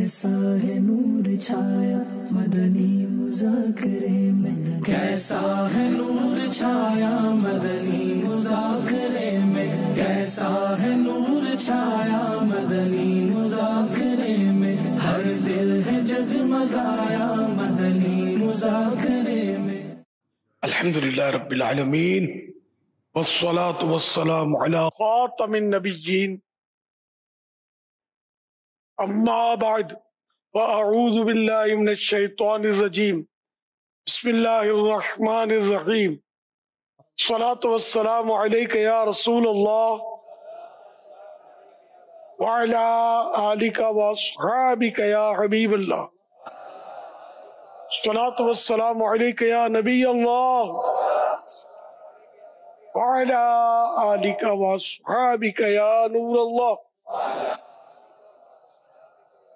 کیسا ہے نور چھایا مدنی مذاکرے میں، کیسا ہے نور چھایا مدنی مذاکرے میں، کیسا ہے نور چھایا مدنی مذاکرے میں، ہر دل ہے جگمگایا مدنی مذاکرے میں۔ الحمدللہ رب العالمین والصلاة والسلام علی خاتم النبیین، اما بعد فاعوذ باللہ من الشیطان الرجیم، بسم اللہ الرحمن الرحیم، الصلاة والسلام علیک یا رسول اللہ وعلی آلک واصحابک یا حبیب اللہ، الصلاة والسلام علیک یا نبی اللہ وعلی آلک واصحابک یا نور اللہ۔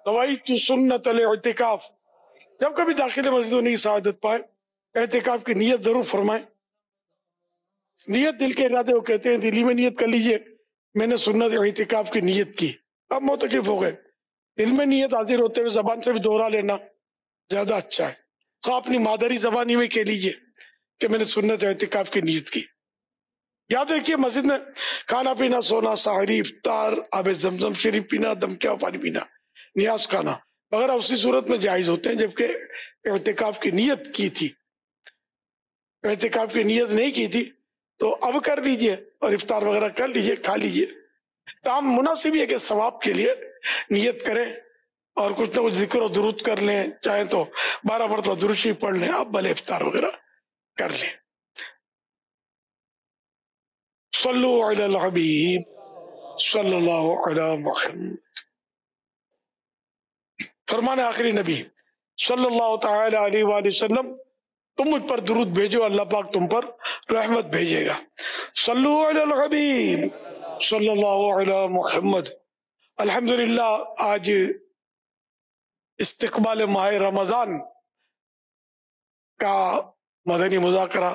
نویت سنت الاعتکاف، جب کبھی داخل مسجد و نہیں سعادت پائیں اعتکاف کی نیت ضرور فرمائیں۔ نیت دل کے ارادے کو کہتے ہیں، دلی میں نیت کر لیجئے میں نے سنت اعتکاف کی نیت کی، اب معتکف ہو گئے، دل میں نیت حاضر ہوتے ہوئے زبان سے بھی دوہرا لینا زیادہ اچھا ہے، تو اپنی مادری زبانی میں کہہ لیجئے کہ میں نے سنت اعتکاف کی نیت کی۔ یاد رکھیے مسجد میں کھانا پینا، سونا، سحری، افطار، آب زمزم شریف پینا، دم کیا پانی پینا، نیاز کھانا وغیرہ اسی صورت میں جائز ہوتے ہیں جبکہ اعتکاف کی نیت کی تھی۔ اعتکاف کی نیت نہیں کی تھی تو اب کر لیجئے اور افطار وغیرہ کر لیجئے، کھا لیجئے۔ تاہم مناسب یہ کہ ثواب کے لیے نیت کریں اور کچھ نہ کچھ ذکر و درود کر لیں، چاہیں تو 12 مرتبہ درود شریف پڑھ لیں، اب بھلے افطار وغیرہ کر لیں۔ صلو علی الحبیب صلی اللہ علی محمد۔ فرمان آخری نبی صلی اللہ تعالی علیہ وآلہ وسلم، تم مجھ پر درود بھیجو اللہ پاک تم پر رحمت بھیجے گا۔ صلو علی الحبیب صلی اللہ علی محمد۔ الحمدللہ آج استقبال ماہ رمضان کا مدنی مذاکرہ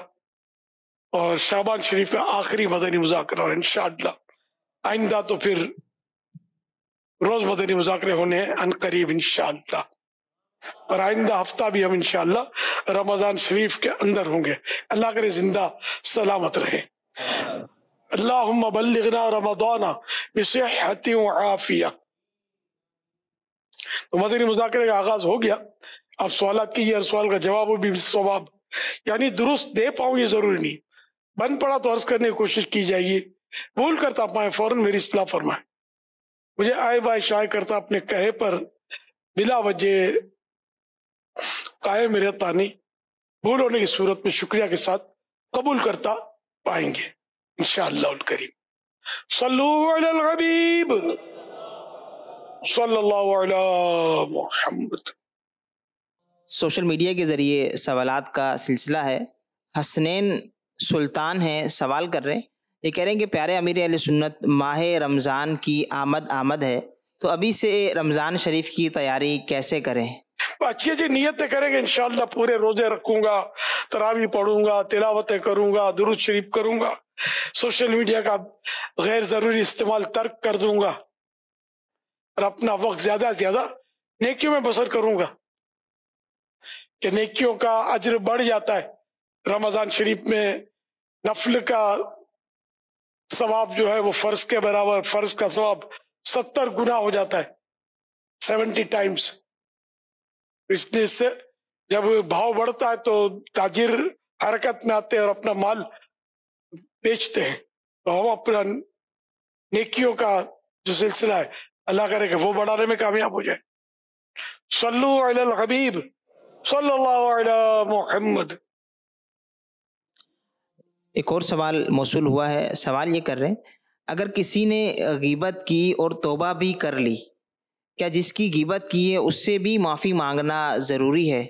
اور شعبان شریف کا آخری مدنی مذاکرہ، اور انشاءاللہ آئندہ تو پھر روز مدنی مذاکرے ہونے ہیں ان قریب انشاءاللہ، اور آئندہ ہفتہ بھی ہم انشاءاللہ رمضان شریف کے اندر ہوں گے، اللہ کرے زندہ سلامت رہے۔ اللہم بلغنا رمضان بصحت وعافیہ۔ تو مدنی مذاکرے کا آغاز ہو گیا، اب سوالات کیجیے، ہر سوال کا جواب بھی ثواب، یعنی درست دے پاؤں یہ ضروری نہیں، بن پڑا تو عرض کرنے کی کوشش کی جائے گی، بھول کرتا پائیں فوراً میری اصلاح فرمائیں، مجھے آئے بائے شائع کرتا اپنے کہے پر بلا وجہ قائم رہتا نہیں، بھول ہونے کی صورت میں شکریہ کے ساتھ قبول کرتا پائیں گے انشاءاللہ الکریم۔ صلو علی الحبیب صلی اللہ علی محمد۔ سوشل میڈیا کے ذریعے سوالات کا سلسلہ ہے۔ حسنین سلطان ہیں، سوال کر رہے ہیں، یہ کہہ رہے ہیں کہ پیارے امیر اہل سنت، ماہ رمضان کی آمد ہے، تو ابھی سے رمضان شریف کی تیاری کیسے کریں؟ اچھی نیتیں کریں گے انشاءاللہ، پورے روزے رکھوں گا، تراویح پڑھوں گا، تلاوتیں کروں گا، درود شریف کروں گا، سوشل میڈیا کا غیر ضروری استعمال ترک کر دوں گا، اور اپنا وقت زیادہ سے زیادہ نیکیوں میں بسر کروں گا کہ نیکیوں کا اجر بڑھ جاتا ہے۔ رمضان شریف میں نفل کا ثواب جو ہے وہ فرض کے برابر، فرض کا ثواب 70 گنا ہو جاتا ہے، 70 ٹائمز۔ اس لیے سے جب بھاؤ بڑھتا ہے تو تاجر حرکت میں آتے ہیں اور اپنا مال بیچتے ہیں، تو ہم اپنا نیکیوں کا جو سلسلہ ہے اللہ کرے کہ وہ بڑھانے میں کامیاب ہو جائے۔ صلو علی الحبیب صلی اللہ علی محمد۔ ایک اور سوال موصول ہوا ہے، سوال یہ کر رہے ہیں، اگر کسی نے غیبت کی اور توبہ بھی کر لی، کیا جس کی غیبت کی ہے اس سے بھی معافی مانگنا ضروری ہے؟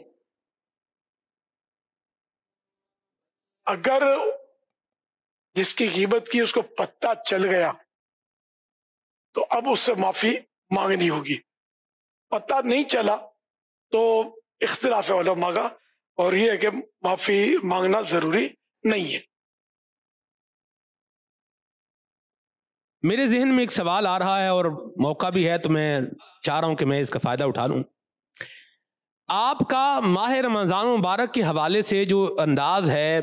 اگر جس کی غیبت کی اس کو پتہ چل گیا تو اب اس سے معافی مانگنی ہوگی، پتہ نہیں چلا تو اختلاف علماء کا، اور یہ ہے کہ معافی مانگنا ضروری نہیں ہے۔ میرے ذہن میں ایک سوال آ رہا ہے اور موقع بھی ہے تو میں چاہ رہا ہوں کہ میں اس کا فائدہ اٹھا لوں. آپ کا ماہ رمضان مبارک کے حوالے سے جو انداز ہے،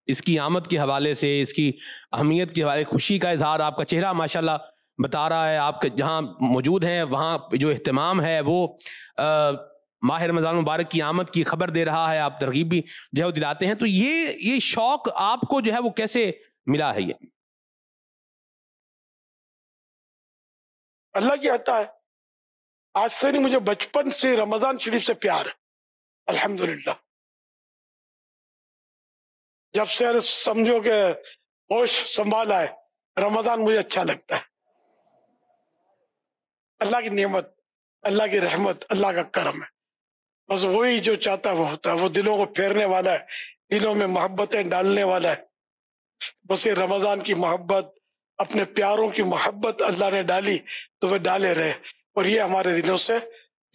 اس کی آمد کے حوالے سے، اس کی اہمیت کے حوالے، خوشی کا اظہار، آپ کا چہرہ ماشاءاللہ بتا رہا ہے، آپ جہاں موجود ہیں وہاں جو اہتمام ہے وہ ماہ رمضان مبارک کی آمد کی خبر دے رہا ہے، آپ ترغیب بھی جو ہے وہ دلاتے ہیں. تو یہ شوق آپ کو جو ہے وہ کیسے ملا ہے؟ یہ اللہ کی عطا ہے. آج سے نہیں، مجھے بچپن سے رمضان شریف سے پیار ہے الحمدللہ. جب سے سمجھو کہ ہوش سنبھالا ہے، رمضان مجھے اچھا لگتا ہے. اللہ کی نعمت، اللہ کی رحمت، اللہ کا کرم ہے. بس وہی جو چاہتا ہے وہ ہوتا ہے. وہ دلوں کو پھیرنے والا ہے، دلوں میں محبتیں ڈالنے والا ہے. بس یہ رمضان کی محبت، اپنے پیاروں کی محبت اللہ نے ڈالی تو وہ ڈالے رہے، اور یہ ہمارے دلوں سے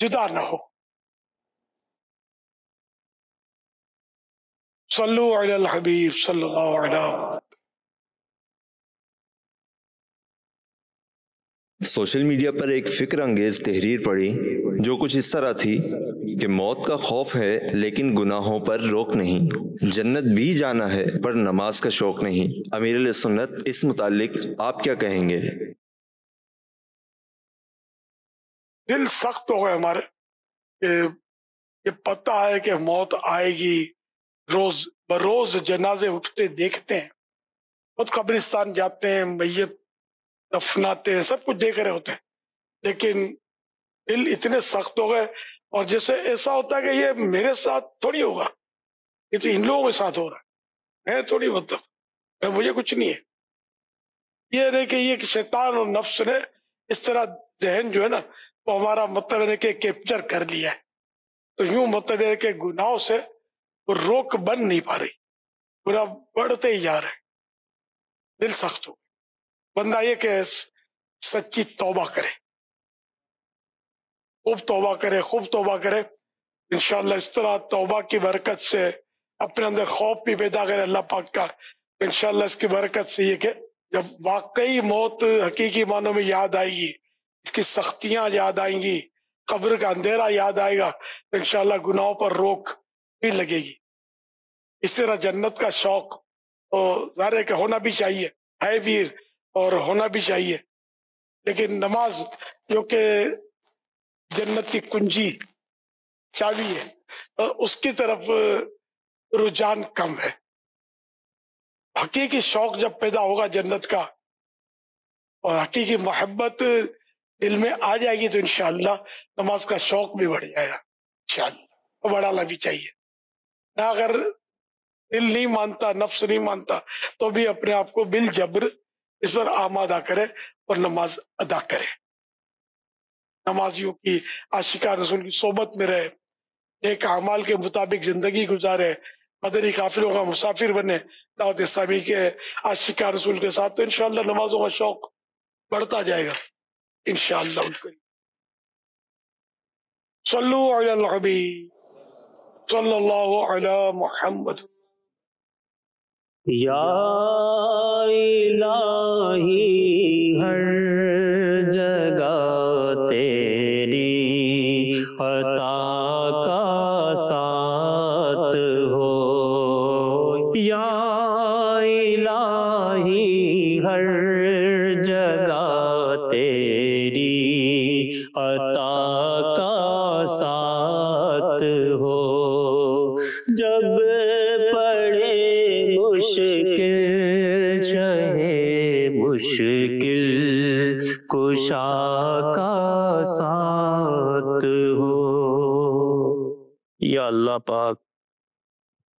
جدا نہ ہو. صلو علی الحبیب صلی اللہ علیہ وسلم. سوشل میڈیا پر ایک فکر انگیز تحریر پڑھی جو کچھ اس طرح تھی کہ موت کا خوف ہے لیکن گناہوں پر روک نہیں، جنت بھی جانا ہے پر نماز کا شوق نہیں. امیر علیہ سنت، اس متعلق آپ کیا کہیں گے؟ دل سخت ہو گئے ہمارے کہ یہ پتہ ہے کہ موت آئے گی. روز بروز جنازے اٹھتے دیکھتے ہیں، خود قبرستان جاتے ہیں، میت دفناتے ہیں، سب کچھ دیکھ رہے ہوتے ہیں، لیکن دل اتنے سخت ہو گئے. اور جیسے ایسا ہوتا ہے کہ یہ میرے ساتھ تھوڑی ہوگا، یہ تو ان لوگوں کے ساتھ ہو رہا ہے، تھوڑی مطلب مجھے کچھ نہیں ہے. یہ نہیں کہ یہ شیطان اور نفس نے اس طرح ذہن جو ہے نا وہ ہمارا مطلب ہے کہ کیپچر کر لیا ہے. تو یوں مطلب ہے کہ گناہوں سے وہ روک بن نہیں پا رہی، گناہ بڑھتے ہی جا رہے ہیں. دل سخت ہو بندہ یہ کہ سچی توبہ کرے، خوب توبہ کرے. انشاءاللہ اس طرح توبہ کی برکت سے اپنے اندر خوف بھی پیدا کرے اللہ پاک کا. انشاءاللہ اس کی برکت سے یہ کہ جب واقعی موت حقیقی معنوں میں یاد آئے گی، اس کی سختیاں یاد آئیں گی، قبر کا اندھیرا یاد آئے گا، تو انشاءاللہ گناہوں پر روک بھی لگے گی. اس طرح جنت کا شوق تو ظاہر ہے کہ ہونا بھی چاہیے، ہے بھی اور ہونا بھی چاہیے. لیکن نماز جو کہ جنت کی کنجی چابی ہے، اس کی طرف رجحان کم ہے. حقیقی شوق جب پیدا ہوگا جنت کا اور حقیقی محبت دل میں آ جائے گی تو انشاءاللہ نماز کا شوق بھی بڑھ جائے گا انشاءاللہ. بڑھانا بھی چاہیے نہ. اگر دل نہیں مانتا، نفس نہیں مانتا، تو بھی اپنے آپ کو بالجبر اس پر آمادہ کرے اور نماز ادا کرے. نمازیوں کی عاشقان رسول کی صحبت میں رہے، نیک اعمال کے مطابق زندگی گزارے، مدنی قافلوں کا مسافر بنے دعوت اسلامی کے عاشقان رسول کے ساتھ، تو انشاءاللہ نمازوں کا شوق بڑھتا جائے گا انشاءاللہ. صلو علی الحبیب صلی اللہ علی محمد. یا الہی ہر جگہ تیری عطا کا ساتھ ہو، یا الہی ہر جگہ تیری عطا کا ساتھ ہو. جب پڑے مشکل شہے مشکل کشا کا ساتھ ہو. یا اللہ پاک،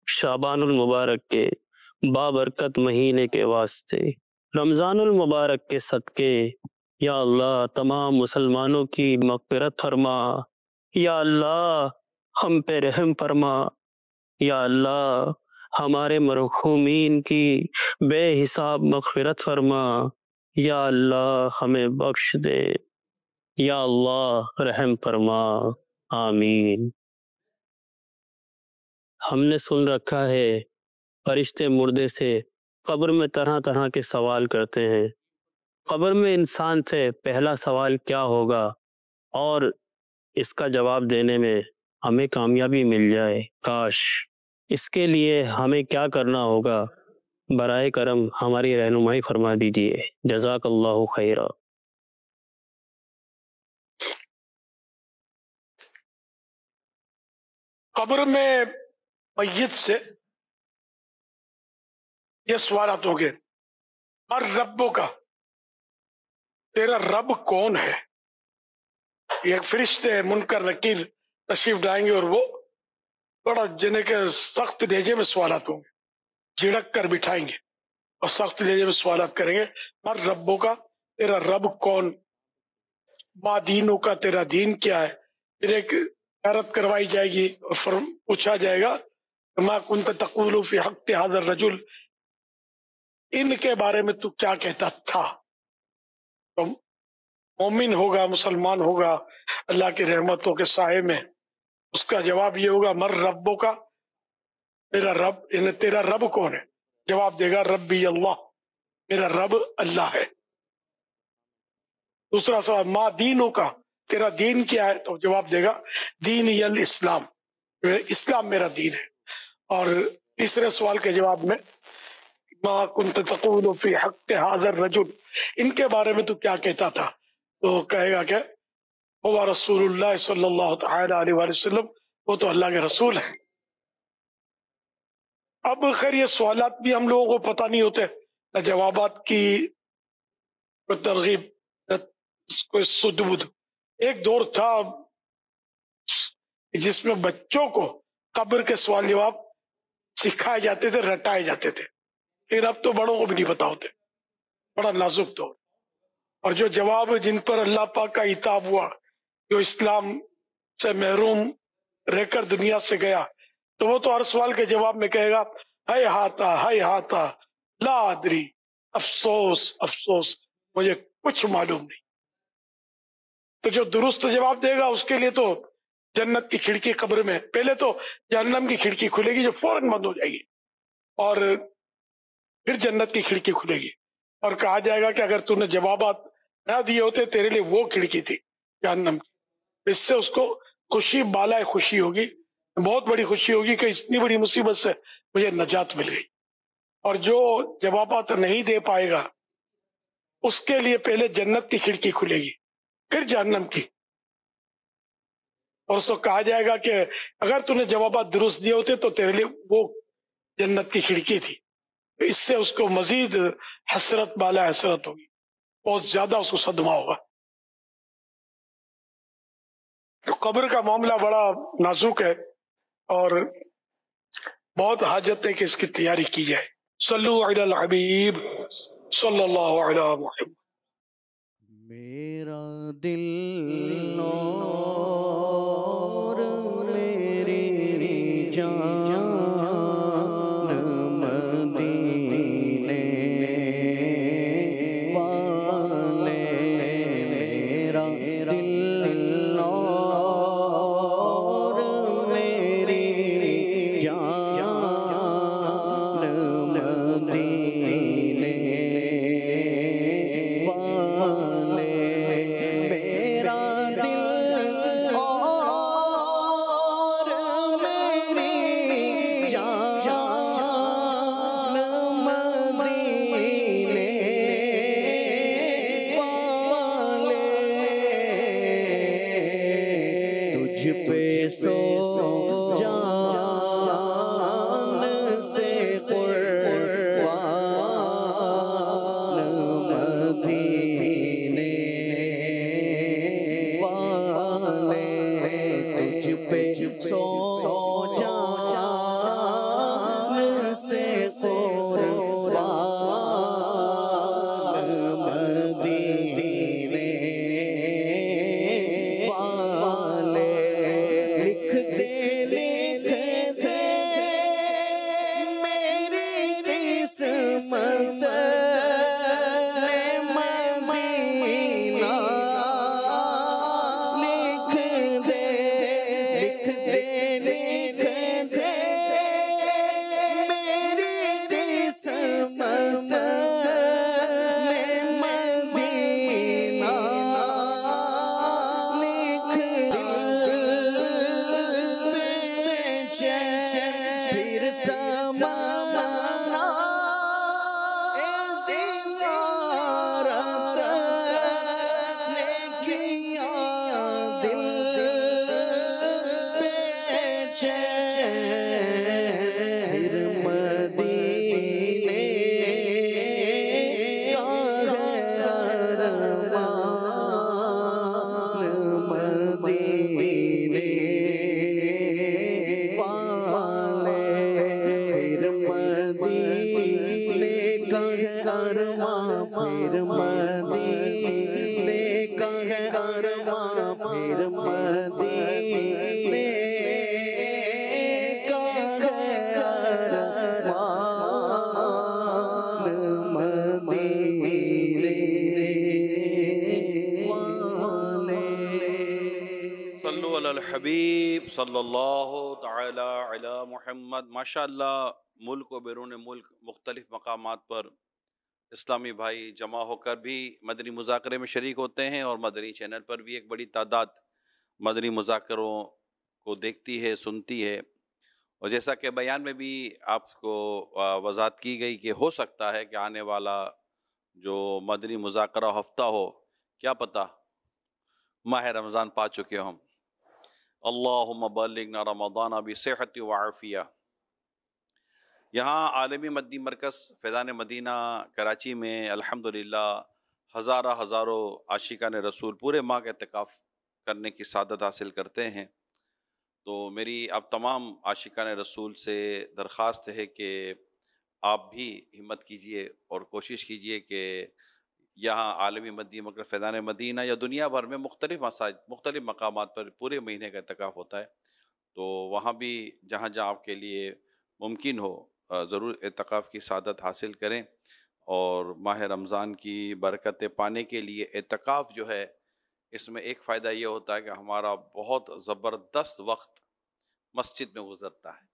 شعبان المبارک کے بابرکت مہینے کے واسطے، رمضان المبارک کے صدقے، یا اللہ تمام مسلمانوں کی مغفرت فرما. یا اللہ ہم پہ رحم فرما. یا اللہ ہمارے مرحومین کی بے حساب مغفرت فرما. یا اللہ ہمیں بخش دے. یا اللہ رحم فرما. آمین. ہم نے سن رکھا ہے فرشتے مردے سے قبر میں طرح طرح کے سوال کرتے ہیں. قبر میں انسان سے پہلا سوال کیا ہوگا اور اس کا جواب دینے میں ہمیں کامیابی مل جائے، کاش۔ اس کے لیے ہمیں کیا کرنا ہوگا؟ برائے کرم ہماری رہنمائی فرما دیجیے، جزاک اللہ خیرہ۔ قبر میں میت سے یہ سوالات ہوں گے، اور ربوں کا، تیرا رب کون ہے؟ یہ فرشتے منکر نکیر تشریف لائیں گے اور وہ بڑا جنہیں کے سخت لہجے میں سوالات ہوں گے، جھڑک کر بٹھائیں گے اور سخت لہجے میں سوالات کریں گے۔ مر ربوں کا، تیرا رب کون؟ ما دینوں کا، تیرا دین کیا ہے؟ پھر ایک عرض کروائی جائے گی اور پوچھا جائے گا ما کنت تقول فی حق هذا الرجل، ان کے بارے میں تو کیا کہتا تھا؟ تو مومن ہوگا، مسلمان ہوگا اللہ کی رحمتوں کے سائے میں، اس کا جواب یہ ہوگا مر ربوں کا، میرا رب، یعنی تیرا رب کون ہے؟ جواب دے گا ربی اللہ، میرا رب اللہ ہے۔ دوسرا سوال ما دینوں کا، تیرا دین کیا ہے؟ تو جواب دے گا دین الاسلام، اسلام میرا دین ہے۔ اور تیسرے سوال کے جواب میں ما کنت تقول فی حق هذا الرجل، ان کے بارے میں تو کیا کہتا تھا؟ تو کہے گا کہ وہ رسول اللہ صلی اللہ تعالی علیہ وآلہ وسلم، وہ تو اللہ کے رسول ہیں۔ اب خیر یہ سوالات بھی ہم لوگوں کو پتہ نہیں ہوتے، نہ جوابات کی کوئی ترغیب، نہ کوئی سدھ بدھ۔ ایک دور تھا جس میں بچوں کو قبر کے سوال جواب سکھائے جاتے تھے، رٹائے جاتے تھے، لیکن اب تو بڑوں کو بھی نہیں پتا ہوتے، بڑا نازک دور۔ اور جو جواب جن پر اللہ پاک کا عتاب ہوا، جو اسلام سے محروم رہ کر دنیا سے گیا، تو وہ تو ہر سوال کے جواب میں کہے گا ہے ہاتا لا ادری، افسوس افسوس، مجھے کچھ معلوم نہیں۔ تو جو درست جواب دے گا اس کے لیے تو جنت کی کھڑکی قبر میں، پہلے تو جہنم کی کھڑکی کھلے گی جو فوراً بند ہو جائے گی، اور پھر جنت کی کھڑکی کھلے گی، اور کہا جائے گا کہ اگر تو نے جوابات نہ دیے ہوتے تیرے لیے وہ کھڑکی تھی جہنم کی۔ اس سے اس کو خوشی بالائے خوشی ہوگی، بہت بڑی خوشی ہوگی کہ اتنی بڑی مصیبت سے مجھے نجات مل گئی۔ اور جو جوابات نہیں دے پائے گا اس کے لیے پہلے جنت کی کھڑکی کھلے گی، پھر جہنم کی، اور اس کو کہا جائے گا کہ اگر تو نے جوابات درست دیے ہوتے تو تیرے لیے وہ جنت کی کھڑکی تھی۔ اس سے اس کو مزید حسرت بالا حسرت ہوگی، بہت زیادہ اس کو صدمہ ہوگا۔ قبر کا معاملہ بڑا نازک ہے اور بہت حاجت ہے کہ اس کی تیاری کی جائے۔ صلو علی الحبیب صلی اللہ علیہ محمد۔ میرا دل اور میری جان مدینے والے، میرا دل اور میری جان مدینے والے، میرا دل اور میری جان مدینے والے، تجھ پہ سو جان سے قربان مدینے والے، تجھ پہ سو جان سے قربان مدینے والے، لکھ دے حبیب صلی اللہ تعالی علی محمد۔ ماشاءاللہ ملک و بیرون ملک مختلف مقامات پر اسلامی بھائی جمع ہو کر بھی مدنی مذاکرے میں شریک ہوتے ہیں، اور مدنی چینل پر بھی ایک بڑی تعداد مدنی مذاکروں کو دیکھتی ہے، سنتی ہے۔ اور جیسا کہ بیان میں بھی آپ کو وضاحت کی گئی کہ ہو سکتا ہے کہ آنے والا جو مدنی مذاکرہ ہفتہ ہو، کیا پتہ ماہ رمضان پا چکے ہم۔ اللہم بلغنا رمضان بصحت و عافیہ۔ یہاں عالمی مدنی مرکز فیضان مدینہ کراچی میں الحمدللہ ہزاروں عاشقان رسول پورے ماہ کا اعتکاف کرنے کی سعادت حاصل کرتے ہیں۔ تو میری اب تمام عاشقان رسول سے درخواست ہے کہ آپ بھی ہمت کیجئے اور کوشش کیجئے کہ یہاں عالمی مدنی مرکز فیضان مدینہ یا دنیا بھر میں مختلف مساجد، مختلف مقامات پر پورے مہینے کا اعتکاف ہوتا ہے، تو وہاں بھی جہاں جہاں آپ کے لیے ممکن ہو ضرور اعتکاف کی سعادت حاصل کریں۔ اور ماہ رمضان کی برکتیں پانے کے لیے اعتکاف جو ہے، اس میں ایک فائدہ یہ ہوتا ہے کہ ہمارا بہت زبردست وقت مسجد میں گزرتا ہے،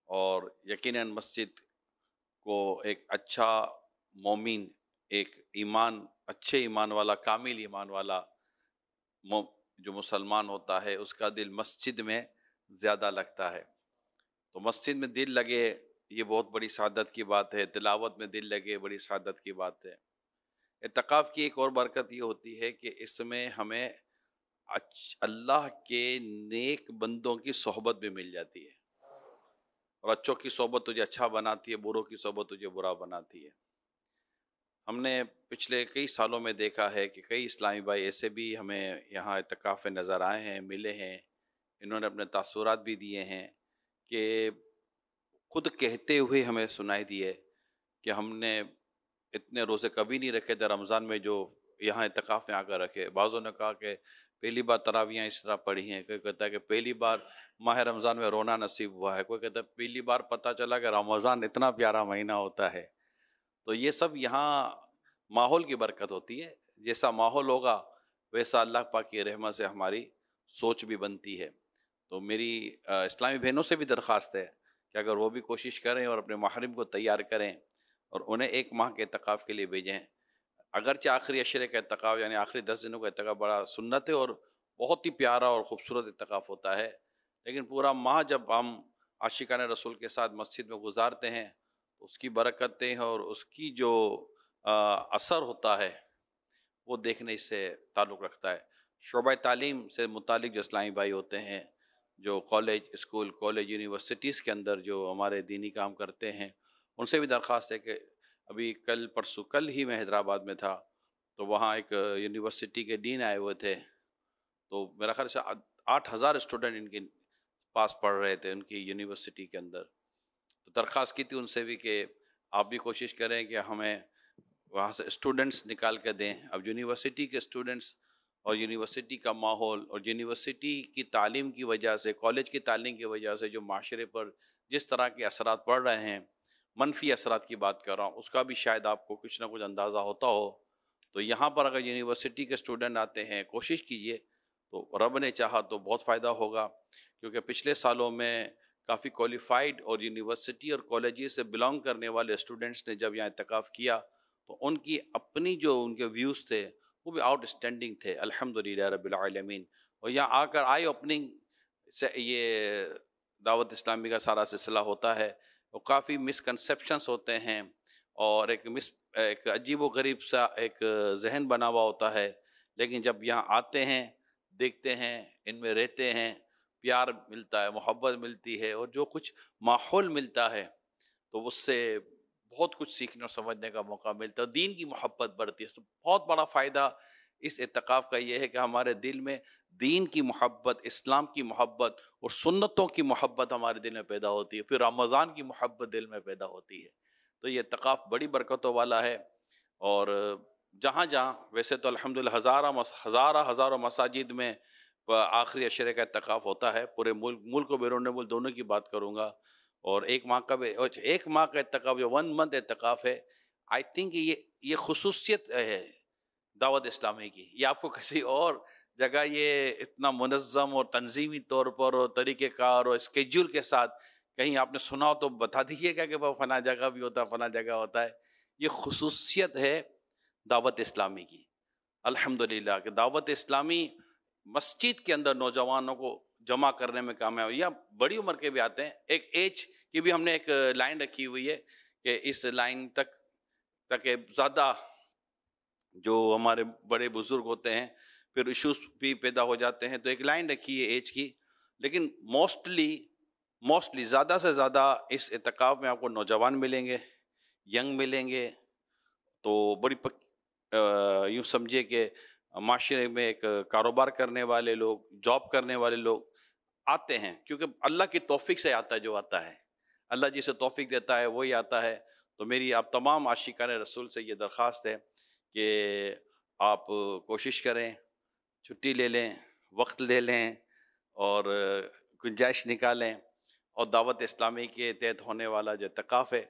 اور یقیناً مسجد کو ایک اچھا مومن، ایک اچھے ایمان والا، کامل ایمان والا جو مسلمان ہوتا ہے، اس کا دل مسجد میں زیادہ لگتا ہے۔ تو مسجد میں دل لگے یہ بہت بڑی سعادت کی بات ہے، تلاوت میں دل لگے بڑی سعادت کی بات ہے۔ اعتکاف کی ایک اور برکت یہ ہوتی ہے کہ اس میں ہمیں اللہ کے نیک بندوں کی صحبت بھی مل جاتی ہے، اور اچھوں کی صحبت تجھے اچھا بناتی ہے، بروں کی صحبت تجھے برا بناتی ہے۔ ہم نے پچھلے کئی سالوں میں دیکھا ہے کہ کئی اسلامی بھائی ایسے بھی ہمیں یہاں اعتکاف میں نظر آئے ہیں، ملے ہیں، انہوں نے اپنے تاثرات بھی دیے ہیں کہ خود کہتے ہوئے ہمیں سنائی دیے کہ ہم نے اتنے روزے کبھی نہیں رکھے تھے رمضان میں جو یہاں اعتکاف میں آ کر رکھے۔ بعضوں نے کہا کہ پہلی بار تراویحیں اس طرح پڑھی ہیں، کوئی کہتا ہے کہ پہلی بار ماہ رمضان میں رونا نصیب ہوا ہے، کوئی کہتا ہے پہلی بار پتہ چلا کہ رمضان اتنا پیارا مہینہ ہوتا ہے۔ تو یہ سب یہاں ماحول کی برکت ہوتی ہے، جیسا ماحول ہوگا ویسا اللہ پاک کی رحمت سے ہماری سوچ بھی بنتی ہے۔ تو میری اسلامی بہنوں سے بھی درخواست ہے کہ اگر وہ بھی کوشش کریں اور اپنے محرم کو تیار کریں اور انہیں ایک ماہ کے اعتکاف کے لیے بھیجیں۔ اگرچہ آخری عشرے کا اعتکاف یعنی آخری 10 دنوں کا اعتکاف بڑا سنت ہے اور بہت ہی پیارا اور خوبصورت اعتکاف ہوتا ہے، لیکن پورا ماہ جب ہم عاشقان رسول کے ساتھ مسجد میں گزارتے ہیں تو اس کی برکتیں اور اس کی جو اثر ہوتا ہے وہ دیکھنے سے تعلق رکھتا ہے۔ شعبہ تعلیم سے متعلق جو اسلامی بھائی ہوتے ہیں، جو کالج، اسکول، کالج، یونیورسٹیز کے اندر جو ہمارے دینی کام کرتے ہیں، ان سے بھی درخواست ہے کہ ابھی کل ہی میں حیدرآباد میں تھا، تو وہاں ایک یونیورسٹی کے ڈین آئے ہوئے تھے، تو میرا خیال سے 8,000 اسٹوڈنٹ ان کے پاس پڑھ رہے تھے ان کی یونیورسٹی کے اندر۔ تو درخواست کی تھی ان سے بھی کہ آپ بھی کوشش کریں کہ ہمیں وہاں سے اسٹوڈنٹس نکال کے دیں۔ اب یونیورسٹی کے اسٹوڈنٹس اور یونیورسٹی کا ماحول اور یونیورسٹی کی تعلیم کی وجہ سے، کالج کی تعلیم کی وجہ سے جو معاشرے پر جس طرح کے اثرات پڑ رہے ہیں، منفی اثرات کی بات کر رہا ہوں، اس کا بھی شاید آپ کو کچھ نہ کچھ اندازہ ہوتا ہو۔ تو یہاں پر اگر یونیورسٹی کے اسٹوڈنٹ آتے ہیں، کوشش کیجئے، تو رب نے چاہا تو بہت فائدہ ہوگا، کیونکہ پچھلے سالوں میں کافی کوالیفائڈ اور یونیورسٹی اور کالجز سے بلانگ کرنے والے اسٹوڈنٹس نے جب یہاں اعتکاف کیا تو ان کی اپنی جو ان کے ویوز تھے وہ بھی آؤٹ اسٹینڈنگ تھے، الحمدللہ رب العالمین۔ اور یہاں آ کر آئی اوپننگ سے یہ دعوت اسلامی کا سارا سلسلہ ہوتا ہے، وہ کافی مسکنسیپشنس ہوتے ہیں اور ایک عجیب و غریب سا ایک ذہن بنا ہوا ہوتا ہے، لیکن جب یہاں آتے ہیں، دیکھتے ہیں، ان میں رہتے ہیں، پیار ملتا ہے، محبت ملتی ہے، اور جو کچھ ماحول ملتا ہے تو اس سے بہت کچھ سیکھنے اور سمجھنے کا موقع ملتا ہے، دین کی محبت بڑھتی ہے۔ بہت بڑا فائدہ اس اعتکاف کا یہ ہے کہ ہمارے دل میں دین کی محبت، اسلام کی محبت اور سنتوں کی محبت ہمارے دل میں پیدا ہوتی ہے، پھر رمضان کی محبت دل میں پیدا ہوتی ہے۔ تو یہ اعتکاف بڑی برکتوں والا ہے، اور جہاں جہاں ویسے تو الحمدللہ ہزاروں مساجد میں آخری عشرے کا اعتکاف ہوتا ہے، پورے ملک و بیرون ملک دونوں کی بات کروں گا، اور ایک ماہ کا اعتکاف جو 1 month اعتکاف ہے، آئی تھنک یہ خصوصیت ہے دعوت اسلامی کی، یہ آپ کو کسی اور جگہ یہ اتنا منظم اور تنظیمی طور پر اور طریقہ کار اور اسکیجول کے ساتھ، کہیں آپ نے سنا ہو تو بتا دیجیے گا کہ فلاں جگہ بھی ہوتا ہے، فلاں جگہ ہوتا ہے. یہ خصوصیت ہے دعوت اسلامی کی الحمدللہ، کہ دعوت اسلامی مسجد کے اندر نوجوانوں کو جمع کرنے میں کامیاب، یا بڑی عمر کے بھی آتے ہیں. ایک ایج کی بھی ہم نے ایک لائن رکھی ہوئی ہے کہ اس لائن تک تاکہ زیادہ جو ہمارے بڑے بزرگ ہوتے ہیں پھر ایشوز بھی پیدا ہو جاتے ہیں، تو ایک لائن رکھی ہے ایج کی. لیکن موسٹلی زیادہ سے زیادہ اس اعتکاف میں آپ کو نوجوان ملیں گے، ینگ ملیں گے. تو بڑی یوں سمجھیے کہ معاشرے میں ایک کاروبار کرنے والے لوگ، جاب کرنے والے لوگ آتے ہیں، کیونکہ اللہ کی توفیق سے آتا ہے جو آتا ہے، اللہ جسے توفیق دیتا ہے وہی آتا ہے. تو میری آپ تمام عاشقان رسول سے یہ درخواست ہے کہ آپ کوشش کریں، چھٹی لے لیں، وقت لے لیں اور گنجائش نکالیں، اور دعوت اسلامی کے تحت ہونے والا جو اعتکاف ہے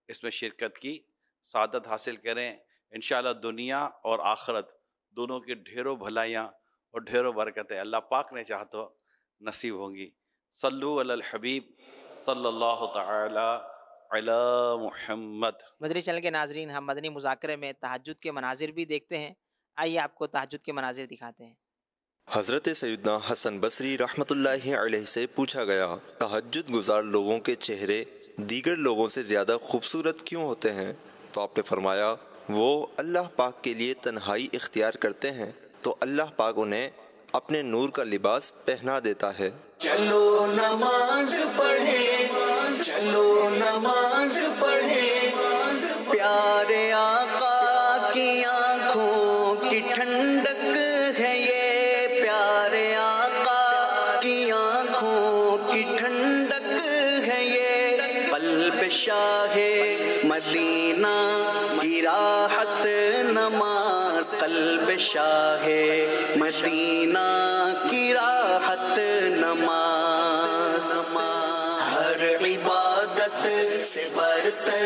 اس میں شرکت کی سعادت حاصل کریں. انشاءاللہ دنیا اور آخرت دونوں کی ڈھیروں بھلائیاں اور ڈھیروں برکتیں اللہ پاک نے چاہا تو نصیب ہوں گی. صلو علی الحبیب صلی اللہ تعالی علی محمد. مدنی چینل کے ناظرین، ہم مدنی مذاکرے میں تہجد کے مناظر بھی دیکھتے ہیں. آئیے آپ کو تہجد کے مناظر دکھاتے ہیں. حضرت سیدنا حسن بصری رحمۃ اللہ علیہ سے پوچھا گیا، تہجد گزار لوگوں کے چہرے دیگر لوگوں سے زیادہ خوبصورت کیوں ہوتے ہیں؟ تو آپ نے فرمایا، وہ اللہ پاک کے لیے تنہائی اختیار کرتے ہیں تو اللہ پاک انہیں اپنے نور کا لباس پہنا دیتا ہے. چلو نماز پڑھیں، چلو نماز پڑھیں، پیارے آقا کی آنکھوں کی ٹھنڈک ہے یہ، پیارے آقا کی آنکھوں کی ٹھنڈک ہے یہ، قلب شاہ مدینہ کی راحت نماز، قلب شاہ مدینہ کی راحت نماز. ہر عبادت سے برتر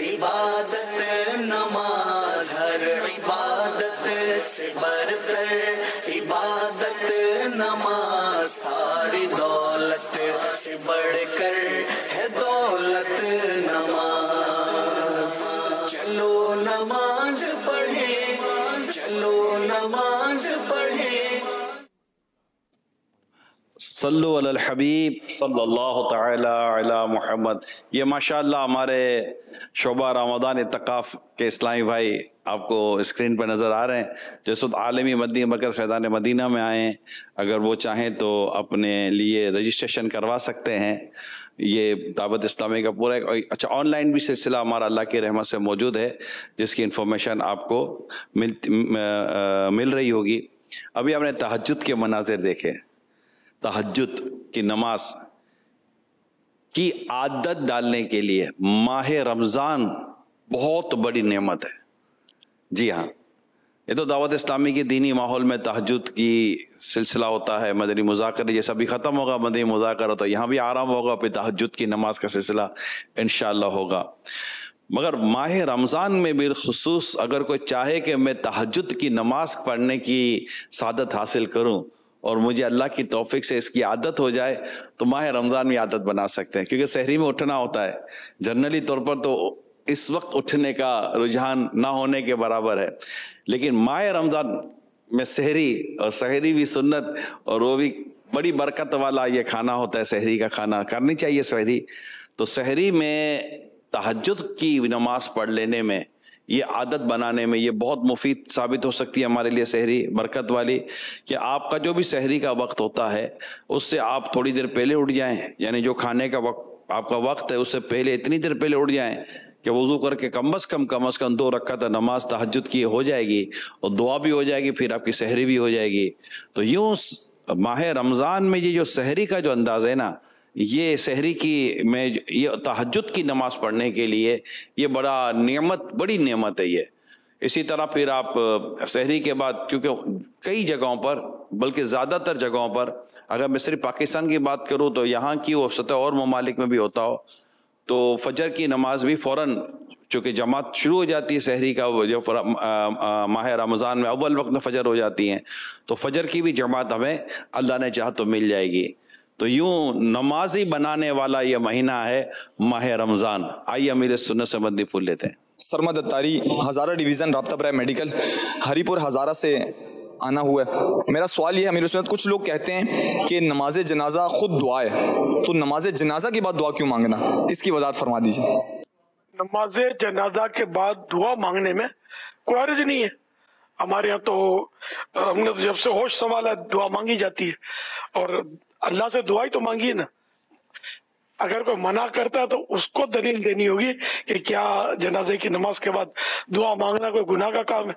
عبادت نماز، ہر عبادت سے برتر عبادت نماز، ساری دولت سے بڑھ کر ہے دولت نماز. چلو نماز پڑھیں، چلو نماز پڑھیں. صلو علی الحبیب صلی اللہ تعالی علی محمد. یہ ماشاءاللہ ہمارے شعبہ رمضان اعتکاف کے اسلامی بھائی آپ کو اسکرین پر نظر آ رہے ہیں، جو اس وقت عالمی مدنی مرکز فیضان مدینہ میں آئے ہیں. اگر وہ چاہیں تو اپنے لیے رجسٹریشن کروا سکتے ہیں. یہ دعوت اسلامی کا پورا اچھا آن لائن بھی سلسلہ ہمارا اللہ کی رحمت سے موجود ہے، جس کی انفارمیشن آپ کو مل رہی ہوگی. ابھی آپ نے تہجد کے مناظر دیکھے. تہجد کی نماز کی عادت ڈالنے کے لیے ماہ رمضان بہت بڑی نعمت ہے. جی ہاں، یہ تو دعوت اسلامی کے دینی ماحول میں تہجد کی سلسلہ ہوتا ہے. مدنی مذاکرے جیسا بھی ختم ہوگا مدنی مذاکرہ، تو یہاں بھی آرام ہوگا، پھر تہجد کی نماز کا سلسلہ انشاءاللہ ہوگا. مگر ماہ رمضان میں بالخصوص اگر کوئی چاہے کہ میں تہجد کی نماز پڑھنے کی سعادت حاصل کروں اور مجھے اللہ کی توفیق سے اس کی عادت ہو جائے، تو ماہ رمضان میں عادت بنا سکتے ہیں. کیونکہ سحری میں اٹھنا ہوتا ہے، جنرلی طور پر تو اس وقت اٹھنے کا رجحان نہ ہونے کے برابر ہے، لیکن ماہ رمضان میں سحری، اور سحری بھی سنت، اور وہ بھی بڑی برکت والا یہ کھانا ہوتا ہے. سحری کا کھانا کرنی چاہیے سحری. تو سحری میں تہجد کی نماز پڑھ لینے میں، یہ عادت بنانے میں یہ بہت مفید ثابت ہو سکتی ہے ہمارے لیے سحری برکت والی، کہ آپ کا جو بھی سحری کا وقت ہوتا ہے اس سے آپ تھوڑی دیر پہلے اٹھ جائیں. یعنی جو کھانے کا وقت آپ کا وقت ہے اس سے پہلے اتنی دیر پہلے اٹھ جائیں کہ وضو کر کے کم از کم 2 رکعت نماز تہجد کی ہو جائے گی، اور دعا بھی ہو جائے گی، پھر آپ کی سحری بھی ہو جائے گی. تو یوں ماہ رمضان میں یہ جو سحری کا جو انداز ہے نا، یہ سحری کی میں یہ تہجد کی نماز پڑھنے کے لیے یہ بڑی نعمت ہے یہ. اسی طرح پھر آپ سحری کے بعد، کیونکہ کئی جگہوں پر، بلکہ زیادہ تر جگہوں پر، اگر میں صرف پاکستان کی بات کروں تو یہاں کی وہ سطح اور ممالک میں بھی ہوتا ہو، تو فجر کی نماز بھی فوراً چونکہ جماعت شروع ہو جاتی ہے سحری کا جو ماہ رمضان میں اول وقت میں فجر ہو جاتی ہیں، تو فجر کی بھی جماعت ہمیں اللہ نے چاہا تو مل جائے گی. تو یوں نمازی بنانے والا یہ مہینہ ہے ماہ رمضان. آئیے امیر سنت سے مدنی پھول لیتے ہیں. سرمد اتاری، ہزارہ ڈویژن، رابطہ برائے میڈیکل، ہری پور ہزارہ سے آنا ہوا ہے. میرا سوال یہ ہے امیر سنت، کچھ لوگ کہتے ہیں کہ نماز جنازہ خود دعا ہے، تو نماز جنازہ کے بعد دعا کیوں مانگنا؟ اس کی وضاحت فرما دیجیے. نماز جنازہ کے بعد دعا مانگنے میں کوئی حرج نہیں ہے. ہمارے یہاں تو ہم نے جب سے ہوش سنبھالا دعا مانگی جاتی ہے، اور اللہ سے دعا ہی تو مانگی ہے نا. اگر کوئی منع کرتا ہے تو اس کو دلیل دینی ہوگی کہ کیا جنازے کی نماز کے بعد دعا مانگنا کوئی گناہ کا کام ہے.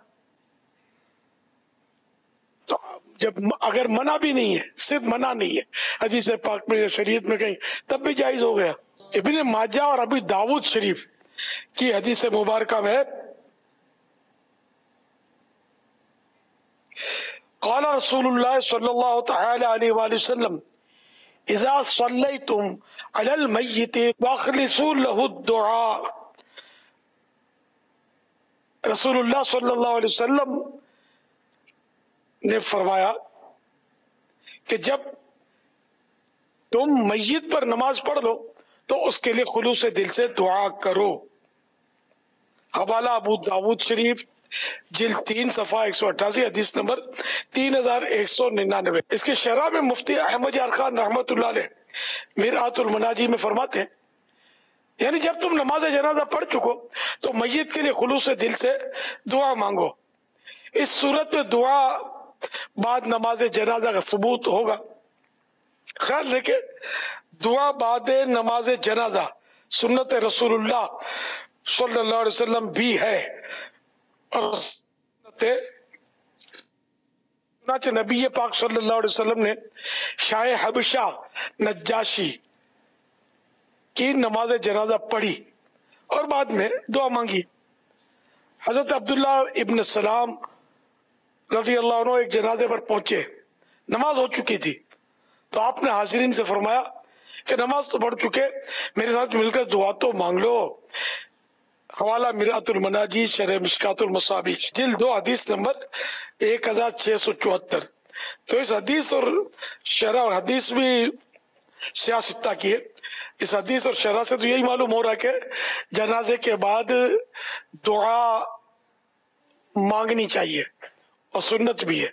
تو جب اگر منع بھی نہیں ہے، صرف منع نہیں ہے، حدیث پاک میں شریعت میں کہیں، تب بھی جائز ہو گیا. ابن ماجہ اور ابی داؤد شریف کی حدیث مبارکہ میں قال رسول اللہ صلی اللہ تعالی علیہ وآلہ وسلم اذا صلیتم علی المیت واخلصوا له الدعاء. رسول اللہ صلی اللہ علیہ وسلم نے فرمایا کہ جب تم میت پر نماز پڑھ لو تو اس کے لیے خلوص دل سے دعا کرو. حوالہ ابو داود شریف جلد 3 صفحہ 188، حدیث نمبر 3199. اس کے شرح میں مفتی احمد یار خان رحمۃ اللہ علیہ مرآت المناجی میں فرماتے ہیں، یعنی جب تم نماز جنازہ پڑھ چکو تو میت کے لیے خلوص دل سے دعا مانگو. اس صورت میں دعا بعد نماز جنازہ کا ثبوت ہوگا. خیال رکھے، دعا بعد نماز جنازہ سنت رسول اللہ صلی اللہ علیہ وسلم بھی ہے، اور چنانچہ نبی پاک صلی اللہ علیہ وسلم نے شاہ حبشہ نجاشی کی نماز جنازہ پڑھی اور بعد میں دعا مانگی. حضرت عبداللہ ابن السلام رضی اللہ عنہ ایک جنازے پر پہنچے، نماز ہو چکی تھی، تو آپ نے حاضرین سے فرمایا کہ نماز تو پڑھ چکے، میرے ساتھ مل کر دعا تو مانگ لو. حوالہ مرآت المناجی شرح مشکات المصابیح جلد 2 حدیث نمبر 1674. تو اس حدیث اور شرح اور حدیث بھی سیاستہ کی ہے. اس حدیث اور شرح سے تو یہی معلوم ہو رہا ہے کہ جنازے کے بعد دعا مانگنی چاہیے اور سنت بھی ہے.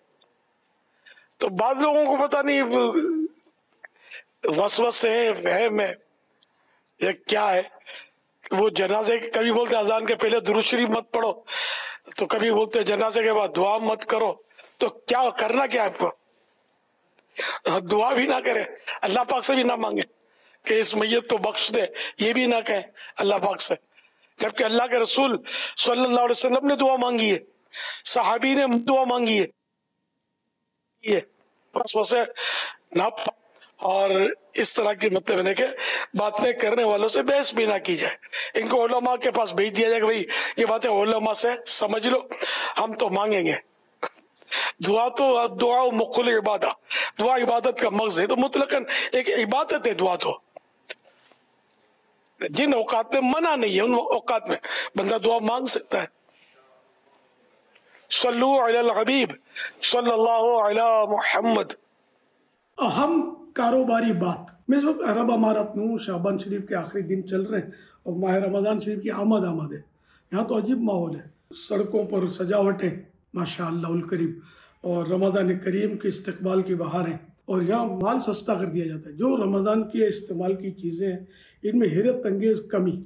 تو بعض لوگوں کو پتہ نہیں وسوسے ہے، وہم ہے، یہ کیا ہے، وہ جنازے کبھی بولتے اذان کے پہلے درود شریف مت پڑھو، تو کبھی بولتے جنازے کے بعد دعا مت کرو. تو کیا کرنا کیا آپ کو؟ دعا بھی نہ کرے، اللہ پاک سے بھی نہ مانگے کہ اس میت کو بخش دے، یہ بھی نہ کہیں اللہ پاک سے، جبکہ اللہ کے رسول صلی اللہ علیہ وسلم نے دعا مانگی ہے، صحابی نے دعا مانگی ہے. یہ وسوسے نہ اور اس طرح کی مطلب ہے کہ باتیں کرنے والوں سے بحث بھی نہ کی جائے. ان کو علماء کے پاس بھیج دیا جائے کہ بھائی یہ باتیں علماء سے سمجھ لو، ہم تو مانگیں گے. دعا مقل عبادہ، دعا عبادت کا مغز ہے، تو مطلقاً ایک عبادت ہے دعا. تو جن اوقات میں منع نہیں ہے ان اوقات میں بندہ دعا مانگ سکتا ہے. صلو علی الحبیب صلی اللہ علی محمد. اہم کاروباری بات، میں اس وقت عرب امارات میں ہوں، شعبان شریف کے آخری دن چل رہے ہیں اور ماہ رمضان شریف کی آمد ہے. یہاں تو عجیب ماحول ہے، سڑکوں پر سجاوٹیں ماشاء اللہ الکریم، اور رمضان کریم کے استقبال کی بہاریں، اور یہاں مال سستا کر دیا جاتا ہے. جو رمضان کے استعمال کی چیزیں ہیں ان میں حیرت انگیز کمی.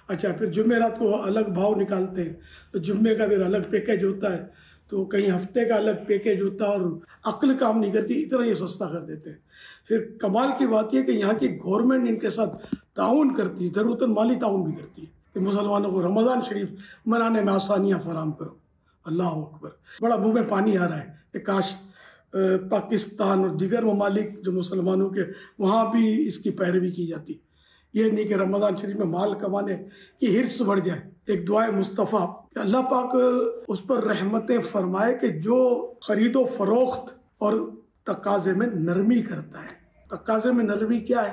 اچھا، پھر جمعرات کو الگ بھاؤ نکالتے ہیں، تو جمعے کا پھر الگ پیکیج ہوتا ہے، تو کہیں ہفتے کا الگ پیکیج ہوتا ہے، اور عقل کام نہیں کرتی، اتنا یہ سستا کر دیتے ہیں. پھر کمال کی بات یہ کہ یہاں کی گورنمنٹ ان کے ساتھ تعاون کرتی ہے، ضرورتاً مالی تعاون بھی کرتی ہے کہ مسلمانوں کو رمضان شریف منانے میں آسانیاں فراہم کرو. اللہ اکبر، بڑا منہ میں پانی آ رہا ہے کہ کاش پاکستان اور دیگر ممالک جو مسلمانوں کے وہاں بھی اس کی پیروی کی جاتی. یہ نہیں کہ رمضان شریف میں مال کمانے کی حرص بڑھ جائے. ایک دعائے مصطفیٰ کہ اللہ پاک اس پر رحمتیں فرمائے کہ جو خرید و فروخت اور تقاضے میں نرمی کرتا ہے. تقاضے میں نرمی کیا ہے؟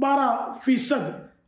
12%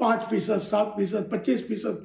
5%, 7%, 25%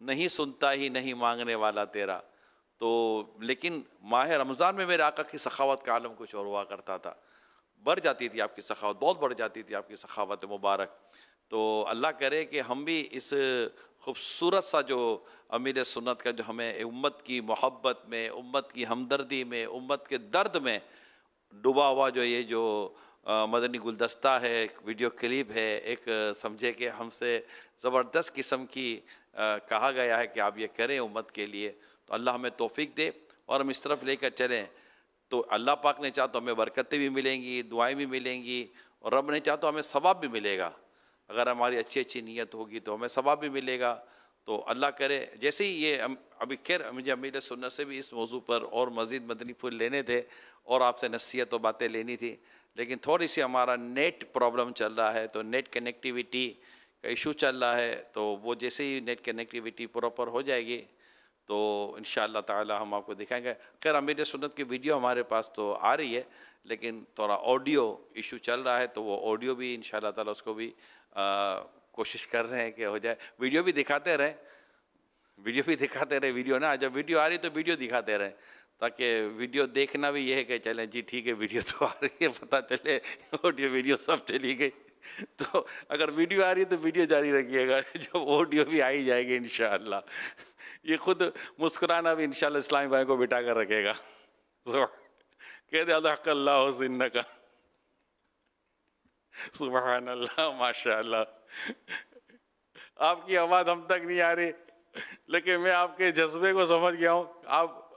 نہیں سنتا ہی نہیں مانگنے والا تیرا. تو لیکن ماہ رمضان میں میرے آقا کی سخاوت کا عالم کچھ اور ہوا کرتا تھا. بڑھ جاتی تھی آپ کی سخاوت, بہت بڑھ جاتی تھی آپ کی سخاوت مبارک. تو اللہ کرے کہ ہم بھی اس خوبصورت سا جو امیر سنت کا جو ہمیں امت کی محبت میں, امت کی ہمدردی میں, امت کے درد میں ڈوبا ہوا جو یہ جو مدنی گلدستہ ہے, ایک ویڈیو کلپ ہے, ایک سمجھے کہ ہم سے زبردست قسم کی کہا گیا ہے کہ آپ یہ کریں امت کے لیے. تو اللہ ہمیں توفیق دے اور ہم اس طرف لے کر چلیں. تو اللہ پاک نے چاہا تو ہمیں برکتیں بھی ملیں گی, دعائیں بھی ملیں گی, اور رب نے چاہا تو ہمیں ثواب بھی ملے گا. اگر ہماری اچھی نیت ہوگی تو ہمیں ثواب بھی ملے گا. تو اللہ کرے جیسے ہی یہ ابھی خیر مجھے امیر سنت سے بھی اس موضوع پر اور مزید مدنی پھول لینے تھے اور آپ سے نصیحت و باتیں لینی تھی, لیکن تھوڑی سی ہمارا نیٹ پرابلم چل رہا ہے, تو نیٹ کنیکٹیویٹی کا ایشو چل رہا ہے. تو وہ جیسے ہی نیٹ کنیکٹیویٹی پراپر ہو جائے گی تو انشاءاللہ تعالی ہم آپ کو دکھائیں گے. خیر امیر سنت کی ویڈیو ہمارے پاس تو آ رہی ہے, لیکن تھوڑا آڈیو ایشو چل رہا ہے, تو وہ آڈیو بھی انشاءاللہ تعالی اس کو بھی کوشش کر رہے ہیں کہ ہو جائے. ویڈیو بھی دکھاتے رہیں, ویڈیو نا جب ویڈیو آ رہی تو ویڈیو دکھاتے رہیں, تاکہ ویڈیو دیکھنا بھی یہ ہے کہ چلیں جی ٹھیک ہے ویڈیو تو آ رہی ہے, پتہ چلے آڈیو ویڈیو سب چلی گئی. تو اگر ویڈیو آ رہی ہے تو ویڈیو جاری رکھیے گا, جب آڈیو بھی آئی جائے گی انشاءاللہ. یہ خود مسکرانا بھی انشاءاللہ اسلامی بھائی کو بٹا کر رکھے گا. کہہ دے اضحک اللہ سنک, سبحان اللہ, ماشاءاللہ. آپ کی آواز ہم تک نہیں آ رہی, لیکن میں آپ کے جذبے کو سمجھ گیا ہوں.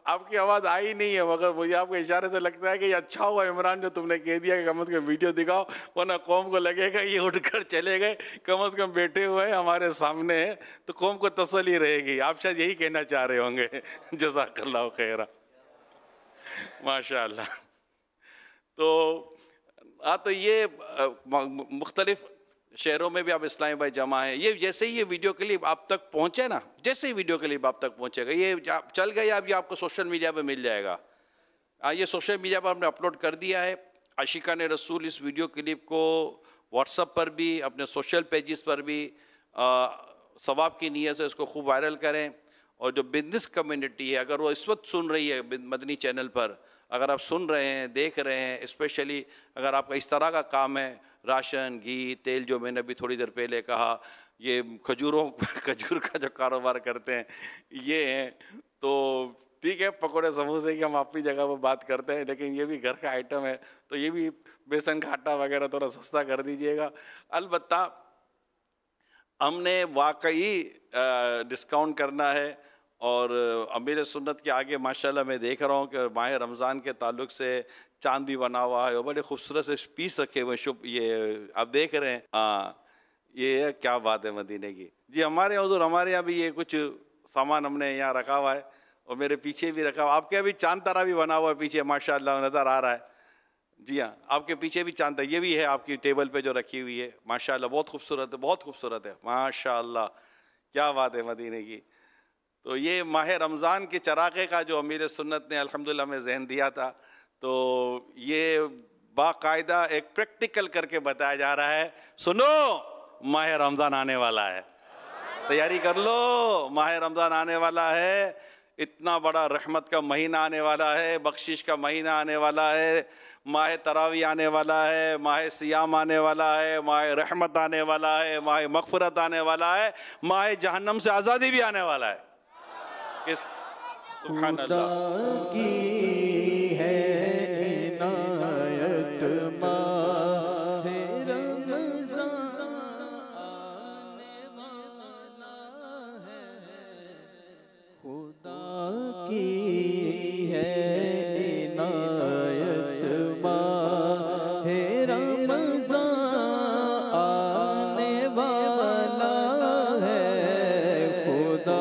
آپ کی آواز آئی نہیں ہے, مگر مجھے آپ کے اشارے سے لگتا ہے کہ یہ اچھا ہوا عمران جو تم نے کہہ دیا کہ کم از کم ویڈیو دکھاؤ, ورنہ قوم کو لگے گا یہ اٹھ کر چلے گئے, کم از کم بیٹھے ہوئے ہیں ہمارے سامنے ہیں, تو قوم کو تسلی رہے گی. آپ شاید یہی کہنا چاہ رہے ہوں گے. جزاک اللہ خیرہ, ماشاءاللہ. تو یہ مختلف شہروں میں بھی آپ اسلامی بھائی جمع ہیں. یہ جیسے ہی یہ ویڈیو کلپ آپ تک پہنچے نا, جیسے ہی ویڈیو کلپ آپ تک پہنچے گا, یہ چل گیا اب یہ آپ کو سوشل میڈیا پہ مل جائے گا. یہ سوشل میڈیا پر ہم نے اپلوڈ کر دیا ہے. عاشقان رسول اس ویڈیو کلپ کو واٹس ایپ پر بھی, اپنے سوشل پیجز پر بھی ثواب کی نیت سے اس کو خوب وائرل کریں. اور جو بزنس کمیونٹی ہے, اگر وہ اس وقت سن رہی ہے مدنی چینل پر, اگر آپ سن رہے ہیں, دیکھ رہے ہیں, اسپیشلی اگر آپ کا اس طرح کا کام ہے, راشن, گھی, تیل, جو میں نے ابھی تھوڑی دیر پہلے کہا, یہ کھجور کا جو کاروبار کرتے ہیں یہ ہیں, تو ٹھیک ہے پکوڑے سموسے کی ہم اپنی جگہ پر بات کرتے ہیں, لیکن یہ بھی گھر کا آئٹم ہے, تو یہ بھی بیسن کا آٹا وغیرہ تھوڑا سستا کر دیجئے گا. البتہ ہم نے واقعی ڈسکاؤنٹ کرنا ہے. اور امیر سنت کے آگے ماشاءاللہ میں دیکھ رہا ہوں کہ ماہ رمضان کے تعلق سے چاند بھی بنا ہوا ہے, اور بڑے خوبصورت سے پیس رکھے ہوئے یہ آپ دیکھ رہے ہیں. یہ کیا بات ہے مدینے کی. جی ہمارے حضور, ہمارے یہاں بھی یہ کچھ سامان ہم نے یہاں رکھا ہوا ہے, اور میرے پیچھے بھی رکھا ہوا. آپ کے ابھی چاند تارا بھی بنا ہوا ہے پیچھے ماشاءاللہ نظر آ رہا ہے. جی ہاں, آپ کے پیچھے بھی چاند تارا, یہ بھی ہے آپ کی ٹیبل پہ جو رکھی ہوئی ہے ماشاءاللہ, بہت خوبصورت ہے, بہت خوبصورت ہے ماشاءاللہ. کیا بات ہے مدینے کی. تو یہ ماہ رمضان کے چراغے کا جو امیر سنت نے الحمدللہ میں ذہن دیا تھا, تو یہ باقاعدہ ایک پریکٹیکل کر کے بتایا جا رہا ہے. سنو ماہ رمضان آنے والا ہے, تیاری کر لو, ماہ رمضان آنے والا ہے. اتنا بڑا رحمت کا مہینہ آنے والا ہے, بخشش کا مہینہ آنے والا ہے, ماہ تراویح آنے والا ہے, ماہ سیام آنے والا ہے, ماہ رحمت آنے والا ہے, ماہ مغفرت آنے والا ہے, ماہ جہنم سے آزادی بھی آنے والا ہے. سبحان اللہ کی ہے عنایت ماہ رمضان آنے والا ہے, خدا کی ہے عنایت ماہ رمضان آنے والا ہے, خدا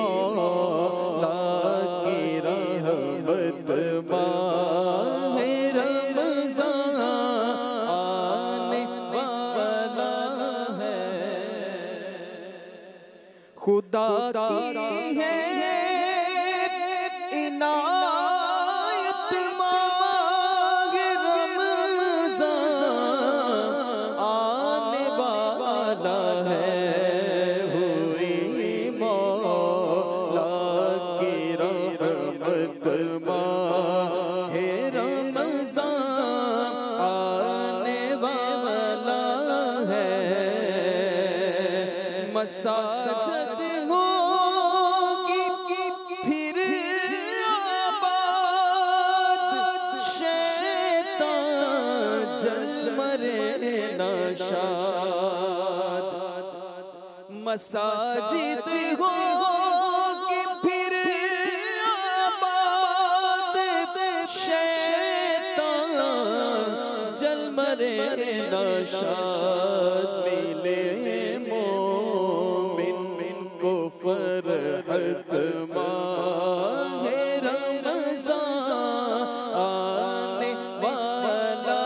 مولا کی رحمت عنایت ماہ رمضان آنے والا ہے، ہوئی مولا کی رحمت ماہ رمضان آنے والا ہے، مساجد ہوگی پھر آباد، شیطان جل مرے نشاد، مساجد ہوگی پھر آباد، شیطان جل مرے نشاد، ملے مومن کو فرحت ماہ رمضان آنے والا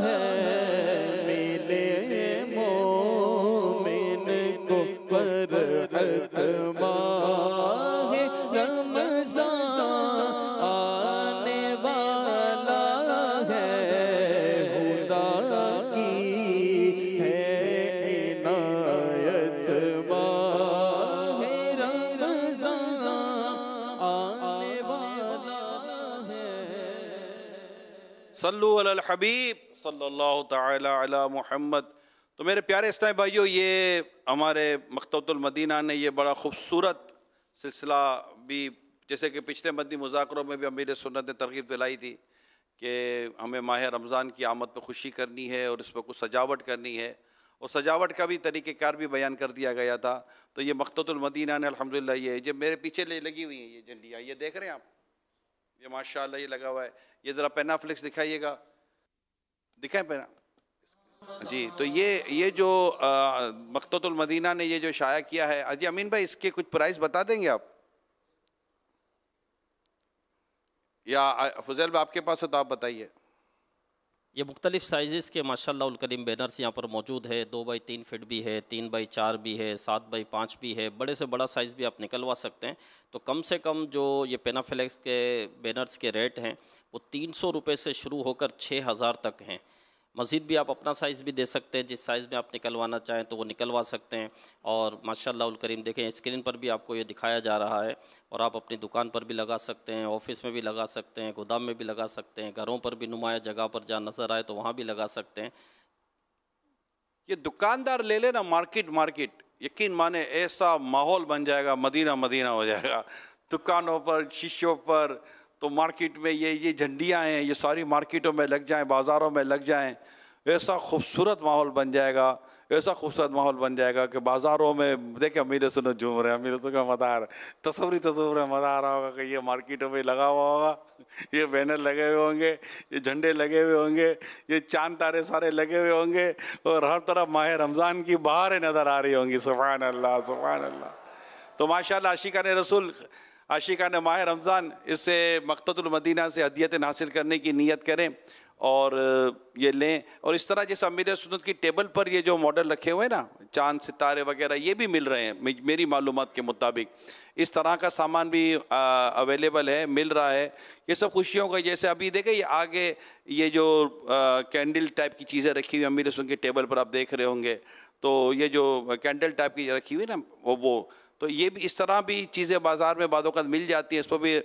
ہے، ملے مومن کو فرحت ماہ رمضان آنے والا ہے، خدا کی ہے عنایت ماہ رمضان آنے والا ہے۔ صلو علی الحبیب صلی اللہ تعالی علی محمد۔ تو میرے پیارے اسلامی بھائیوں، یہ ہمارے مکتبۃ المدینہ نے یہ بڑا خوبصورت سلسلہ بھی، جیسے کہ پچھلے مدنی مذاکروں میں بھی امیر سنت نے ترغیب دلائی تھی کہ ہمیں ماہ رمضان کی آمد پہ خوشی کرنی ہے اور اس پہ کچھ سجاوٹ کرنی ہے، اور سجاوٹ کا بھی طریقہ کار بھی بیان کر دیا گیا تھا۔ تو یہ مکتبۃ المدینہ نے الحمدللہ یہ جو میرے پیچھے لگی ہوئی ہیں یہ جھنڈیاں، یہ دیکھ رہے ہیں آپ، یہ ماشاءاللہ یہ لگا ہوا ہے، یہ ذرا پینا فلکس دکھائیے گا، دکھائیں پینا جی۔ تو یہ جو مکتبۃ المدینہ نے یہ جو شائع کیا ہے، جی امین بھائی اس کے کچھ پرائز بتا دیں گے آپ، یا فضیل بھائی آپ کے پاس ہے تو آپ بتائیے۔ یہ مختلف سائزز کے ماشاءاللہ الکریم بینرز یہاں پر موجود ہے، 2x3 فٹ بھی ہے، 3x4 بھی ہے، 7x5 بھی ہے، بڑے سے بڑا سائز بھی آپ نکلوا سکتے ہیں۔ تو کم سے کم جو یہ پینافلیکس کے بینرز کے ریٹ ہیں وہ 300 روپے سے شروع ہو کر 6000 تک ہیں۔ مزید بھی آپ اپنا سائز بھی دے سکتے ہیں، جس سائز میں آپ نکلوانا چاہیں تو وہ نکلوا سکتے ہیں، اور ماشاءاللہ الکریم دیکھیں اسکرین پر بھی آپ کو یہ دکھایا جا رہا ہے، اور آپ اپنی دکان پر بھی لگا سکتے ہیں، آفس میں بھی لگا سکتے ہیں، گودام میں بھی لگا سکتے ہیں، گھروں پر بھی نمایاں جگہ پر جہاں نظر آئے تو وہاں بھی لگا سکتے ہیں۔ یہ دکاندار لے لینا مارکیٹ، یقین مانے ایسا ماحول بن جائے گا، مدینہ مدینہ ہو جائے گا، دکانوں پر، شیشوں پر، تو مارکیٹ میں یہ جھنڈیاں ہیں، یہ ساری مارکیٹوں میں لگ جائیں، بازاروں میں لگ جائیں، ایسا خوبصورت ماحول بن جائے گا، ایسا خوبصورت ماحول بن جائے گا کہ بازاروں میں دیکھیں امیر سنت جھوم رہے ہیں، امیر سنت کا مدار تصور مزہ آ رہا ہوگا کہ یہ مارکیٹوں میں لگا ہوا ہوگا، یہ بینر لگے ہوئے ہوں گے، یہ جھنڈے لگے ہوئے ہوں گے، یہ چاند تارے سارے لگے ہوئے ہوں گے، اور ہر طرف ماہ رمضان کی بہاریں نظر آ رہی ہوں گی۔ سبحان اللہ سبحان اللہ۔ تو ماشاءاللہ عاشقان رسول، عاشقان ماہ رمضان اس سے مکتبۃ المدینہ سے ہدیتیں حاصل کرنے کی نیت کریں اور یہ لیں، اور اس طرح جیسا امیر سنت کی ٹیبل پر یہ جو ماڈل رکھے ہوئے ہیں نا، چاند ستارے وغیرہ، یہ بھی مل رہے ہیں میری معلومات کے مطابق، اس طرح کا سامان بھی اویلیبل ہے، مل رہا ہے۔ یہ سب خوشیوں کا، جیسے ابھی دیکھیں یہ آگے یہ جو کینڈل ٹائپ کی چیزیں رکھی ہوئی امیر سنت کی ٹیبل پر آپ دیکھ رہے ہوں گے، تو یہ جو کینڈل ٹائپ کی رکھی ہوئی نا وہ تو یہ بھی اس طرح بھی چیزیں بازار میں بعض اوقات مل جاتی ہیں، اس پر بھی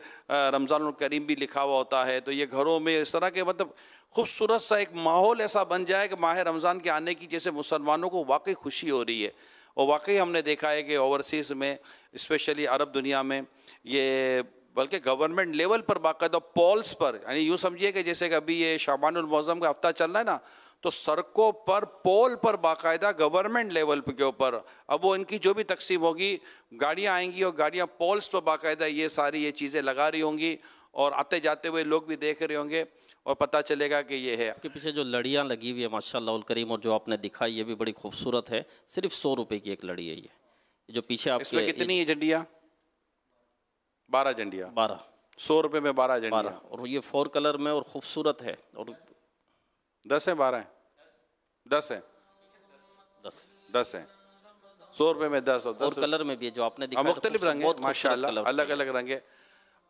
رمضان الکریم بھی لکھا ہوا ہوتا ہے، تو یہ گھروں میں اس طرح کے مطلب خوبصورت سا ایک ماحول ایسا بن جائے کہ ماہ رمضان کے آنے کی جیسے مسلمانوں کو واقعی خوشی ہو رہی ہے۔ اور واقعی ہم نے دیکھا ہے کہ اوورسیز میں، اسپیشلی عرب دنیا میں، یہ بلکہ گورنمنٹ لیول پر باقاعدہ پولس پر، یعنی یوں سمجھیے کہ جیسے کہ ابھی یہ شعبان المعظم کا ہفتہ چل رہا ہے نا، تو سڑکوں پر پول پر باقاعدہ گورنمنٹ لیول کے اوپر، اب وہ ان کی جو بھی تقسیم ہوگی، گاڑیاں آئیں گی اور گاڑیاں پولس پر باقاعدہ یہ ساری یہ چیزیں لگا رہی ہوں گی، اور آتے جاتے ہوئے لوگ بھی دیکھ رہے ہوں گے اور پتہ چلے گا کہ یہ ہے۔ آپ کے پیچھے جو لڑیاں لگی ہوئی ہے ماشاءاللہ الکریم، اور جو آپ نے دکھائی یہ بھی بڑی خوبصورت ہے، صرف 100 روپے کی ایک لڑی ہے یہ جو پیچھے آپ اس میں کتنی ہے جھنڈیاں؟ 12 جھنڈیاں، 12، 100 روپے میں 12 جھنڈیاں، اور یہ 4 کلر میں اور خوبصورت ہے، اور 10 ہیں 12 ہیں، 10 ہیں، 10 ہیں، 100 روپے میں 10 اور 10 کلر میں بھی ہے جو آپ نے دکھایا، مختلف رنگ ہیں ماشاءاللہ، الگ الگ رنگ ہے۔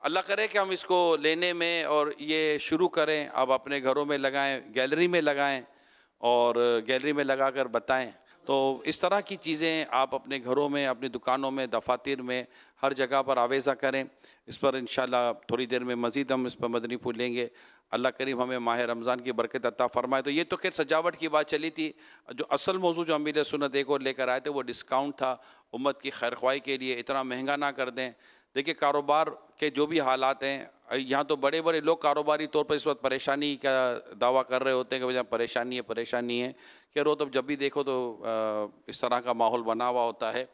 اللہ کرے کہ ہم اس کو لینے میں اور یہ شروع کریں، آپ اپنے گھروں میں لگائیں، گیلری میں لگائیں اور گیلری میں لگا کر بتائیں. تو اس طرح کی چیزیں آپ اپنے گھروں میں، اپنی دکانوں میں، دفاتر میں، ہر جگہ پر آویزہ کریں. اس پر انشاءاللہ تھوڑی دیر میں مزید ہم اس پر مدنی پھول لیں گے. اللہ کریم ہمیں ماہ رمضان کی برکت عطا فرمائے. تو یہ تو خیر سجاوٹ کی بات چلی تھی. جو اصل موضوع جو امیر سنت ایک اور لے کر آئے تھے وہ ڈسکاؤنٹ تھا امت کی خیر خواہی کے لیے. اتنا مہنگا نہ کر دیں. دیکھیں کاروبار کے جو بھی حالات ہیں، یہاں تو بڑے بڑے لوگ کاروباری طور پر اس وقت پریشانی کا دعویٰ کر رہے ہوتے ہیں کہ وجہ پریشانی ہے کہ رو تو جب بھی دیکھو تو اس طرح کا ماحول بنا ہوا ہوتا ہے.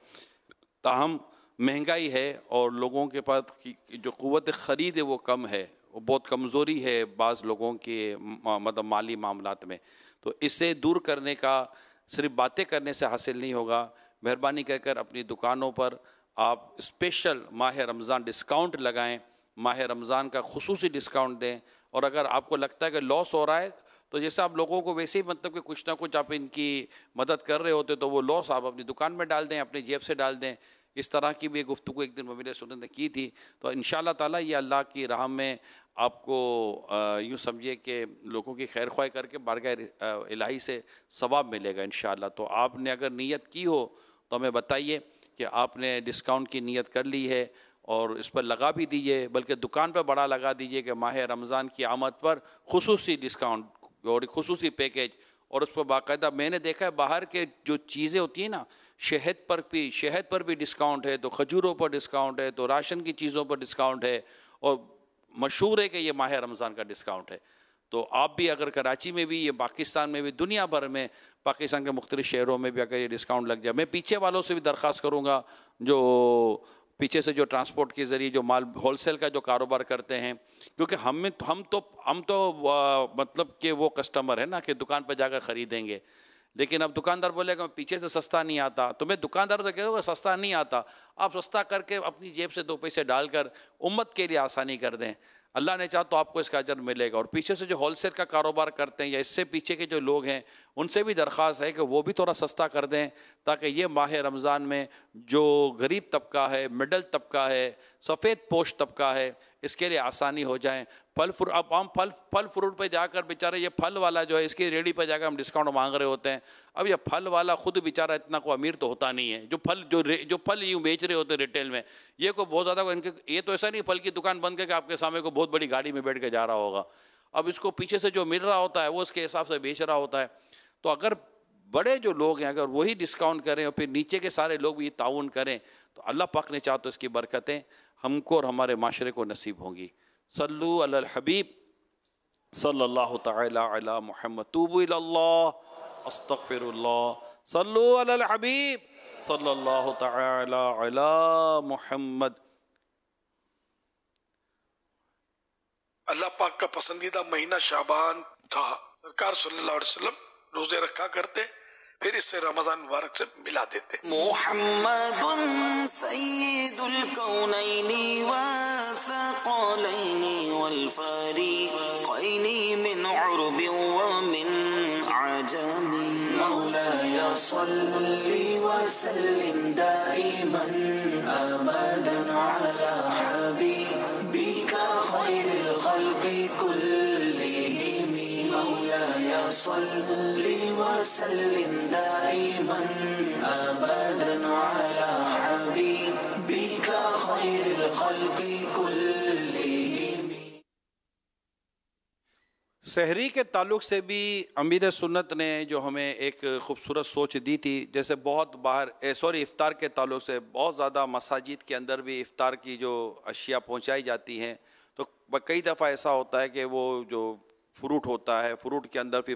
تاہم مہنگائی ہے اور لوگوں کے پاس جو قوت خرید ہے وہ کم ہے، وہ بہت کمزوری ہے بعض لوگوں کے مطلب مالی معاملات میں. تو اس سے دور کرنے کا صرف باتیں کرنے سے حاصل نہیں ہوگا. مہربانی کر کر اپنی دکانوں پر آپ اسپیشل ماہ رمضان ڈسکاؤنٹ لگائیں، ماہ رمضان کا خصوصی ڈسکاؤنٹ دیں. اور اگر آپ کو لگتا ہے کہ لاس ہو رہا ہے تو جیسے آپ لوگوں کو ویسے ہی مطلب کہ کچھ نہ کچھ آپ ان کی مدد کر رہے ہوتے تو وہ لاس آپ اپنی دکان میں ڈال دیں، اپنی جیب سے ڈال دیں. اس طرح کی بھی گفتگو ایک دن امیر سنت نے کی تھی. تو انشاءاللہ تعالیٰ یہ اللہ کی راہ میں آپ کو یوں سمجھیے کہ لوگوں کی خیر خواہی کر کے بارگاہ الہی سے ثواب ملے گا انشاءاللہ. تو آپ نے اگر نیت کی ہو تو ہمیں بتائیے کہ آپ نے ڈسکاؤنٹ کی نیت کر لی ہے اور اس پر لگا بھی دیجئے، بلکہ دکان پہ بڑا لگا دیجئے کہ ماہ رمضان کی آمد پر خصوصی ڈسکاؤنٹ اور خصوصی پیکیج. اور اس پر باقاعدہ میں نے دیکھا ہے باہر کے جو چیزیں ہوتی ہیں نا، شہد پر بھی ڈسکاؤنٹ ہے، تو کھجوروں پر ڈسکاؤنٹ ہے، تو راشن کی چیزوں پر ڈسکاؤنٹ ہے، اور مشہور ہے کہ یہ ماہ رمضان کا ڈسکاؤنٹ ہے. تو آپ بھی اگر کراچی میں بھی، یہ پاکستان میں بھی، دنیا بھر میں پاکستان کے مختلف شہروں میں بھی اگر یہ ڈسکاؤنٹ لگ جائے، میں پیچھے والوں سے بھی درخواست کروں گا جو پیچھے سے جو ٹرانسپورٹ کے ذریعے جو مال ہول سیل کا جو کاروبار کرتے ہیں، کیونکہ ہم تو مطلب کہ وہ کسٹمر ہے نا کہ دکان پہ جا کر خریدیں گے. لیکن اب دکاندار بولے گا پیچھے سے سستا نہیں آتا، تو میں دکاندار سے کہوں گا سستا نہیں آتا، آپ سستا کر کے اپنی جیب سے 2 پیسے ڈال کر امت کے لیے آسانی کر دیں. اللہ نے چاہا تو آپ کو اس کا اجر ملے گا. اور پیچھے سے جو ہول سیل کا کاروبار کرتے ہیں یا اس سے پیچھے کے جو لوگ ہیں ان سے بھی درخواست ہے کہ وہ بھی تھوڑا سستا کر دیں تاکہ یہ ماہ رمضان میں جو غریب طبقہ ہے، مڈل طبقہ ہے، سفید پوش طبقہ ہے، اس کے لیے آسانی ہو جائیں. اب ہم پھل فروٹ پہ جا کر بیچارے یہ پھل والا جو ہے اس کی ریڈی پہ جا کر ہم ڈسکاؤنٹ مانگ رہے ہوتے ہیں. اب یہ پھل والا خود بیچارہ اتنا کو امیر تو ہوتا نہیں ہے. جو پھل یوں بیچ رہے ہوتے ہیں ریٹیل میں، یہ کو بہت زیادہ یہ تو ایسا نہیں پھل کی دکان بند کر کے آپ کے سامنے کو بہت بڑی گاڑی میں بیٹھ کے جا رہا ہوگا. اب اس کو پیچھے سے جو مل رہا ہوتا ہے وہ اس کے حساب سے بیچ رہا ہوتا ہے. تو اگر بڑے جو لوگ ہیں اگر وہی ڈسکاؤنٹ کریں اور پھر نیچے کے سارے لوگ بھی تعاون کریں تو اللہ پاک نے چاہا تو اس کی برکتیں ہم کو اور ہمارے معاشرے کو نصیب ہوں گی. صلو علی الحبیب صلی اللہ تعالی علی محمد. توبوا الی اللہ استغفر اللہ. صلو علی الحبیب صلی اللہ تعالی علی محمد. اللہ پاک کا پسندیدہ مہینہ شعبان تھا. سرکار صلی اللہ علیہ وسلم روزے رکھا کرتے، پھر اس سے رمضان مبارک سے ملا دیتے. محمد سید الکونین والثقلین والفریقین من عرب ومن عجم. مولاي صل وسلم دائما ابدا على حبيبك خير الخلق كلهم. مولاي صل وسلم دائما ابدا على حبيبك خير الخلق كلهم. سحری کے تعلق سے بھی امیر سنت نے جو ہمیں ایک خوبصورت سوچ دی تھی. جیسے بہت افطار کے تعلق سے بہت زیادہ مساجد کے اندر بھی افطار کی جو اشیاء پہنچائی جاتی ہیں تو کئی دفعہ ایسا ہوتا ہے کہ وہ جو فروٹ ہوتا ہے، فروٹ کے اندر پھر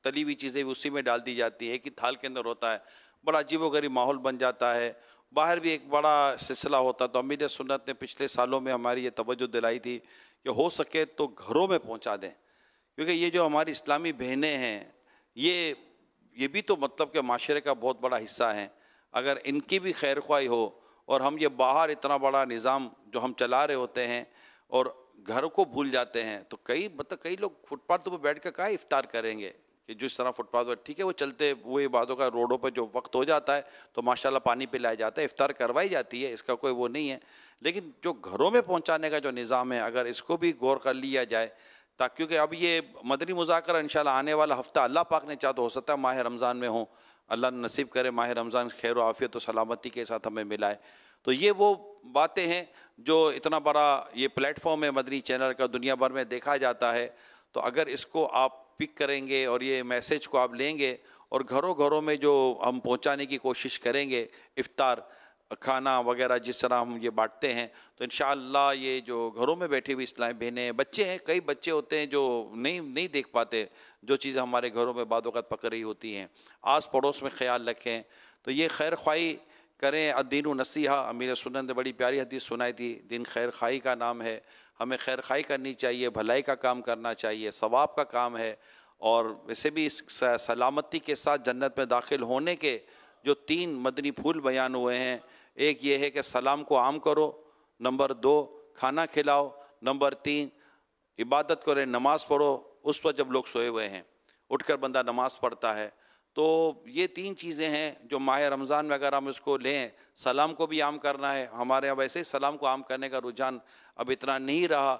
تلی ہوئی چیزیں بھی اسی میں ڈال دی جاتی ہیں، ایک ہی تھال کے اندر ہوتا ہے، بڑا عجیب و غریب ماحول بن جاتا ہے. باہر بھی ایک بڑا سلسلہ ہوتا. تو امیر سنت نے پچھلے سالوں میں ہماری یہ توجہ دلائی تھی کہ ہو سکے تو گھروں میں پہنچا دیں، کیونکہ یہ جو ہماری اسلامی بہنیں ہیں یہ بھی تو مطلب کہ معاشرے کا بہت بڑا حصہ ہیں. اگر ان کی بھی خیر خواہی ہو اور ہم یہ باہر اتنا بڑا نظام جو ہم چلا رہے ہوتے ہیں اور گھر کو بھول جاتے ہیں تو کئی لوگ فٹ پاتھ پہ بیٹھ کے کہاں افطار کریں گے کہ جس طرح فٹ پاتھ پر ٹھیک ہے وہ چلتے ہوئے باتوں کا روڈوں پہ جو وقت ہو جاتا ہے تو ماشاءاللہ پانی پلایا جاتا ہے، افطار کروائی جاتی ہے، اس کا کوئی وہ نہیں ہے. لیکن جو گھروں میں پہنچانے کا جو نظام ہے اگر اس کو بھی غور کر لیا جائے تاکہ کیونکہ اب یہ مدنی مذاکرہ انشاءاللہ آنے والا ہفتہ اللہ پاک نے چاہا تو ہو سکتا ہے ماہ رمضان میں ہوں، اللہ نصیب کرے ماہ رمضان خیر و عافیت و سلامتی کے ساتھ ہمیں ملائے. تو یہ وہ باتیں ہیں جو اتنا بڑا یہ پلیٹ فارم ہے مدنی چینل کا، دنیا بھر میں دیکھا جاتا ہے. تو اگر اس کو آپ پک کریں گے اور یہ میسیج کو آپ لیں گے اور گھروں گھروں میں جو ہم پہنچانے کی کوشش کریں گے افطار کھانا وغیرہ جس طرح ہم یہ بانٹتے ہیں، تو انشاءاللہ یہ جو گھروں میں بیٹھی ہوئی اسلامی بہنیں بچے ہیں، کئی بچے ہوتے ہیں جو نہیں دیکھ پاتے جو چیزیں ہمارے گھروں میں بعض اوقات پک رہی ہوتی ہیں. آس پڑوس میں خیال رکھیں. تو یہ خیر خواہی کریں. الدین نصیحہ، امیر سنت نے بڑی پیاری حدیث سنائی تھی، دین خیر خواہی کا نام ہے. ہمیں خیر خواہی کرنی چاہیے، بھلائی کا کام کرنا چاہیے، ثواب کا کام ہے. اور ویسے بھی سلامتی کے ساتھ جنت میں داخل ہونے کے جو 3 مدنی پھول بیان ہوئے ہیں، ایک یہ ہے کہ سلام کو عام کرو، نمبر 2 کھانا کھلاؤ، نمبر 3 عبادت کریں، نماز پڑھو اس وقت جب لوگ سوئے ہوئے ہیں، اٹھ کر بندہ نماز پڑھتا ہے. تو یہ 3 چیزیں ہیں جو ماہ رمضان میں اگر ہم اس کو لیں. سلام کو بھی عام کرنا ہے. ہمارے یہاں ویسے ہی سلام کو عام کرنے کا رجحان اب اتنا نہیں رہا.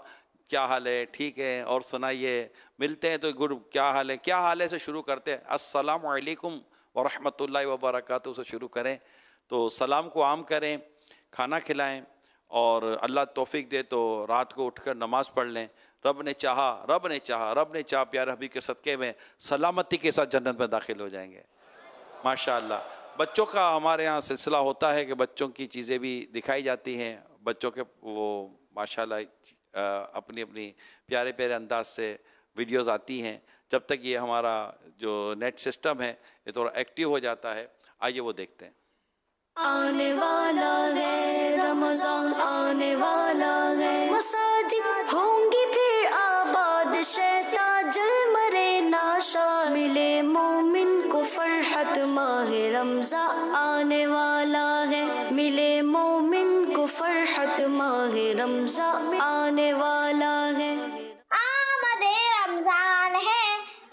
کیا حال ہے، ٹھیک ہے، اور سنائیے، ملتے ہیں تو گڈ، کیا حال ہے، کیا حال ہے سے شروع کرتے ہیں. السلام علیکم ورحمۃ اللہ وبرکاتہ سے شروع کریں. تو سلام کو عام کریں، کھانا کھلائیں، اور اللہ توفیق دے تو رات کو اٹھ کر نماز پڑھ لیں. رب نے چاہا پیارے حبیب کے صدقے میں سلامتی کے ساتھ جنت میں داخل ہو جائیں گے. ماشاءاللہ. بچوں کا ہمارے ہاں سلسلہ ہوتا ہے کہ بچوں کی چیزیں بھی دکھائی جاتی ہیں. بچوں کے وہ ماشاءاللہ اپنی پیارے انداز سے ویڈیوز آتی ہیں. جب تک یہ ہمارا جو نیٹ سسٹم ہے یہ تھوڑا ایکٹیو ہو جاتا ہے، آئیے وہ دیکھتے ہیں. آنے والا ہے رمضان، آنے والا ہے، مساجد ہوں گی پھر آباد، شیطان جل مرے ناشاد، ملے مومن کو فرحت، ماہ رمضان آنے والا ہے، ملے مومن کو فرحت، ماہ رمضان آنے والا ہے. آمد رمضان ہے،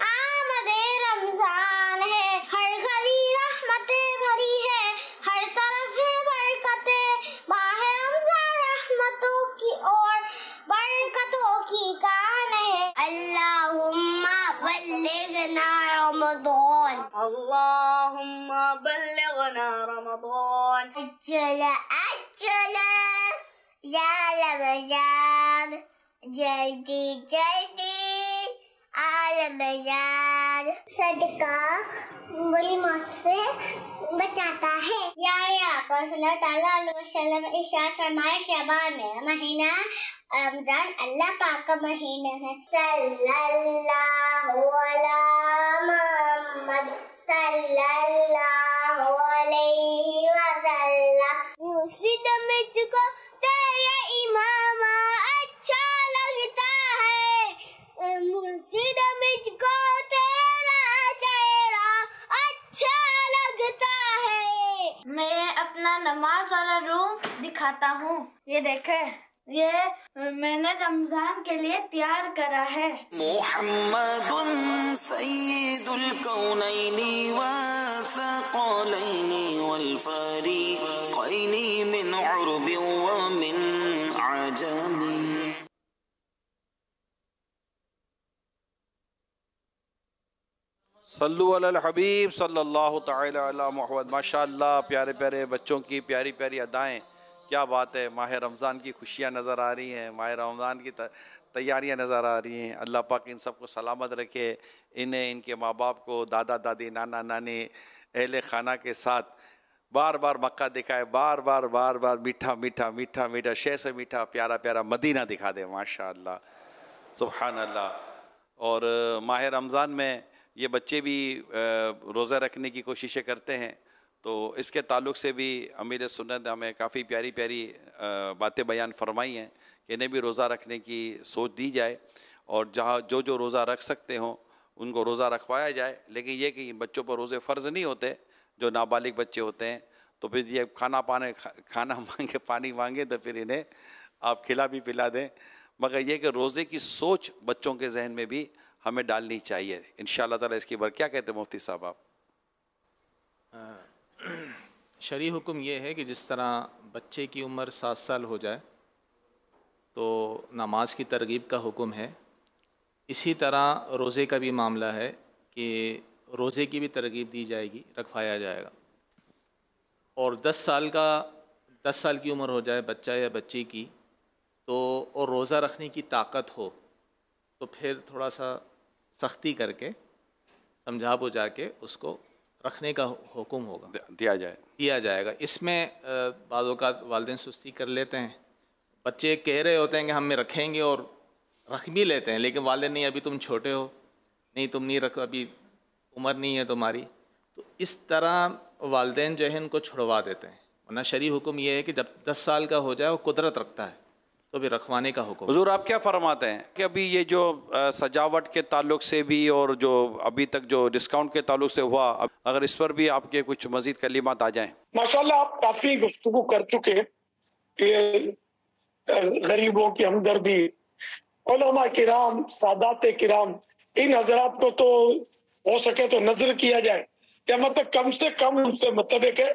آمد رمضان ہے، ہر گھڑی رحمتیں بھری ہے، ہر طرف ہے برکتیں، ماہ رمضان رحمتوں کی اور برکتوں کی کان ہے. اللہم بلغنا رمضان، اللہم بلغنا رمضان، اجل اجل یا رمضان، جلدی جلدی رمضان. صدقہ بڑی موت سے بچاتا ہے. پیارے آقا صلی اللہ علیہ وسلم ارشاد فرمایا شعبان میں مہینہ رمضان اللہ پاک کا مہینہ ہے. صلی اللہ علی محمد صلی اللہ علیہ وسلم. مرشد مجھ کو تیرا امام اچھا لگتا ہے، مرشد مجھ کو تیرا چہرہ اچھا لگتا ہے. میں اپنا نماز والا روم دکھاتا ہوں. یہ دیکھیں، یہ میں نے رمضان کے لیے تیار کرا ہے. محمد سید الکونین والثقلین والفریقین من عرب ومن عجم. صلو علی الحبیب صلی اللہ تعالی علی محمد. ماشاءاللہ پیارے بچوں کی پیاری ادائیں. کیا بات ہے. ماہ رمضان کی خوشیاں نظر آ رہی ہیں، ماہ رمضان کی تیاریاں نظر آ رہی ہیں. اللہ پاک ان سب کو سلامت رکھے، انہیں، ان کے ماں باپ کو، دادا دادی، نانا نانی، اہل خانہ کے ساتھ بار بار مکہ دکھائے، بار بار میٹھا شے سے میٹھا پیارا مدینہ دکھا دے. ماشاءاللہ سبحان اللہ. اور ماہ رمضان میں یہ بچے بھی روزہ رکھنے کی کوششیں کرتے ہیں. تو اس کے تعلق سے بھی امیر سنت نے ہمیں کافی پیاری باتیں بیان فرمائی ہیں کہ انہیں بھی روزہ رکھنے کی سوچ دی جائے، اور جہاں جو روزہ رکھ سکتے ہوں ان کو روزہ رکھوایا جائے. لیکن یہ کہ بچوں پر روزے فرض نہیں ہوتے، جو نابالغ بچے ہوتے ہیں. تو پھر یہ کھانا مانگے، پانی مانگے تو پھر انہیں آپ کھلا بھی پلا دیں. مگر یہ کہ روزے کی سوچ بچوں کے ذہن میں بھی ہمیں ڈالنی چاہیے. انشاءاللہ تعالیٰ اس کی کیا کہتے ہیں مفتی صاحب آپ؟ شرعی حکم یہ ہے کہ جس طرح بچے کی عمر 7 سال ہو جائے تو نماز کی ترغیب کا حکم ہے، اسی طرح روزے کا بھی معاملہ ہے کہ روزے کی بھی ترغیب دی جائے گی، رکھوایا جائے گا۔ اور 10 سال کی عمر ہو جائے بچہ یا بچی کی تو اور روزہ رکھنے کی طاقت ہو تو پھر تھوڑا سا سختی کر کے سمجھا بجھا کے اس کو رکھنے کا حکم ہوگا، دیا جائے گا۔ اس میں بعض اوقات والدین سستی کر لیتے ہیں، بچے کہہ رہے ہوتے ہیں کہ ہم رکھیں گے اور رکھ بھی لیتے ہیں، لیکن والدین نہیں ابھی تم چھوٹے ہو، نہیں تم نہیں رکھ، ابھی عمر نہیں ہے تمہاری، تو اس طرح والدین جو ہے ان کو چھڑوا دیتے ہیں۔ ورنہ شرعی حکم یہ ہے کہ جب 10 سال کا ہو جائے وہ قدرت رکھتا ہے تو بھی رکھوانے کا حکم۔ حضور آپ کیا فرماتے ہیں کہ ابھی یہ جو سجاوٹ کے تعلق سے بھی اور جو ابھی تک جو ڈسکاؤنٹ کے تعلق سے ہوا، اگر اس پر بھی آپ کے کچھ مزید کلمات آ جائیں؟ ماشاءاللہ آپ کافی گفتگو کر چکے، یہ غریبوں کی ہمدردی، علماء کرام، سادات کرام، ان حضرات کو تو ہو سکے تو نظر کیا جائے کہ مطلب کم سے کم ان سے مطلب ہے کہ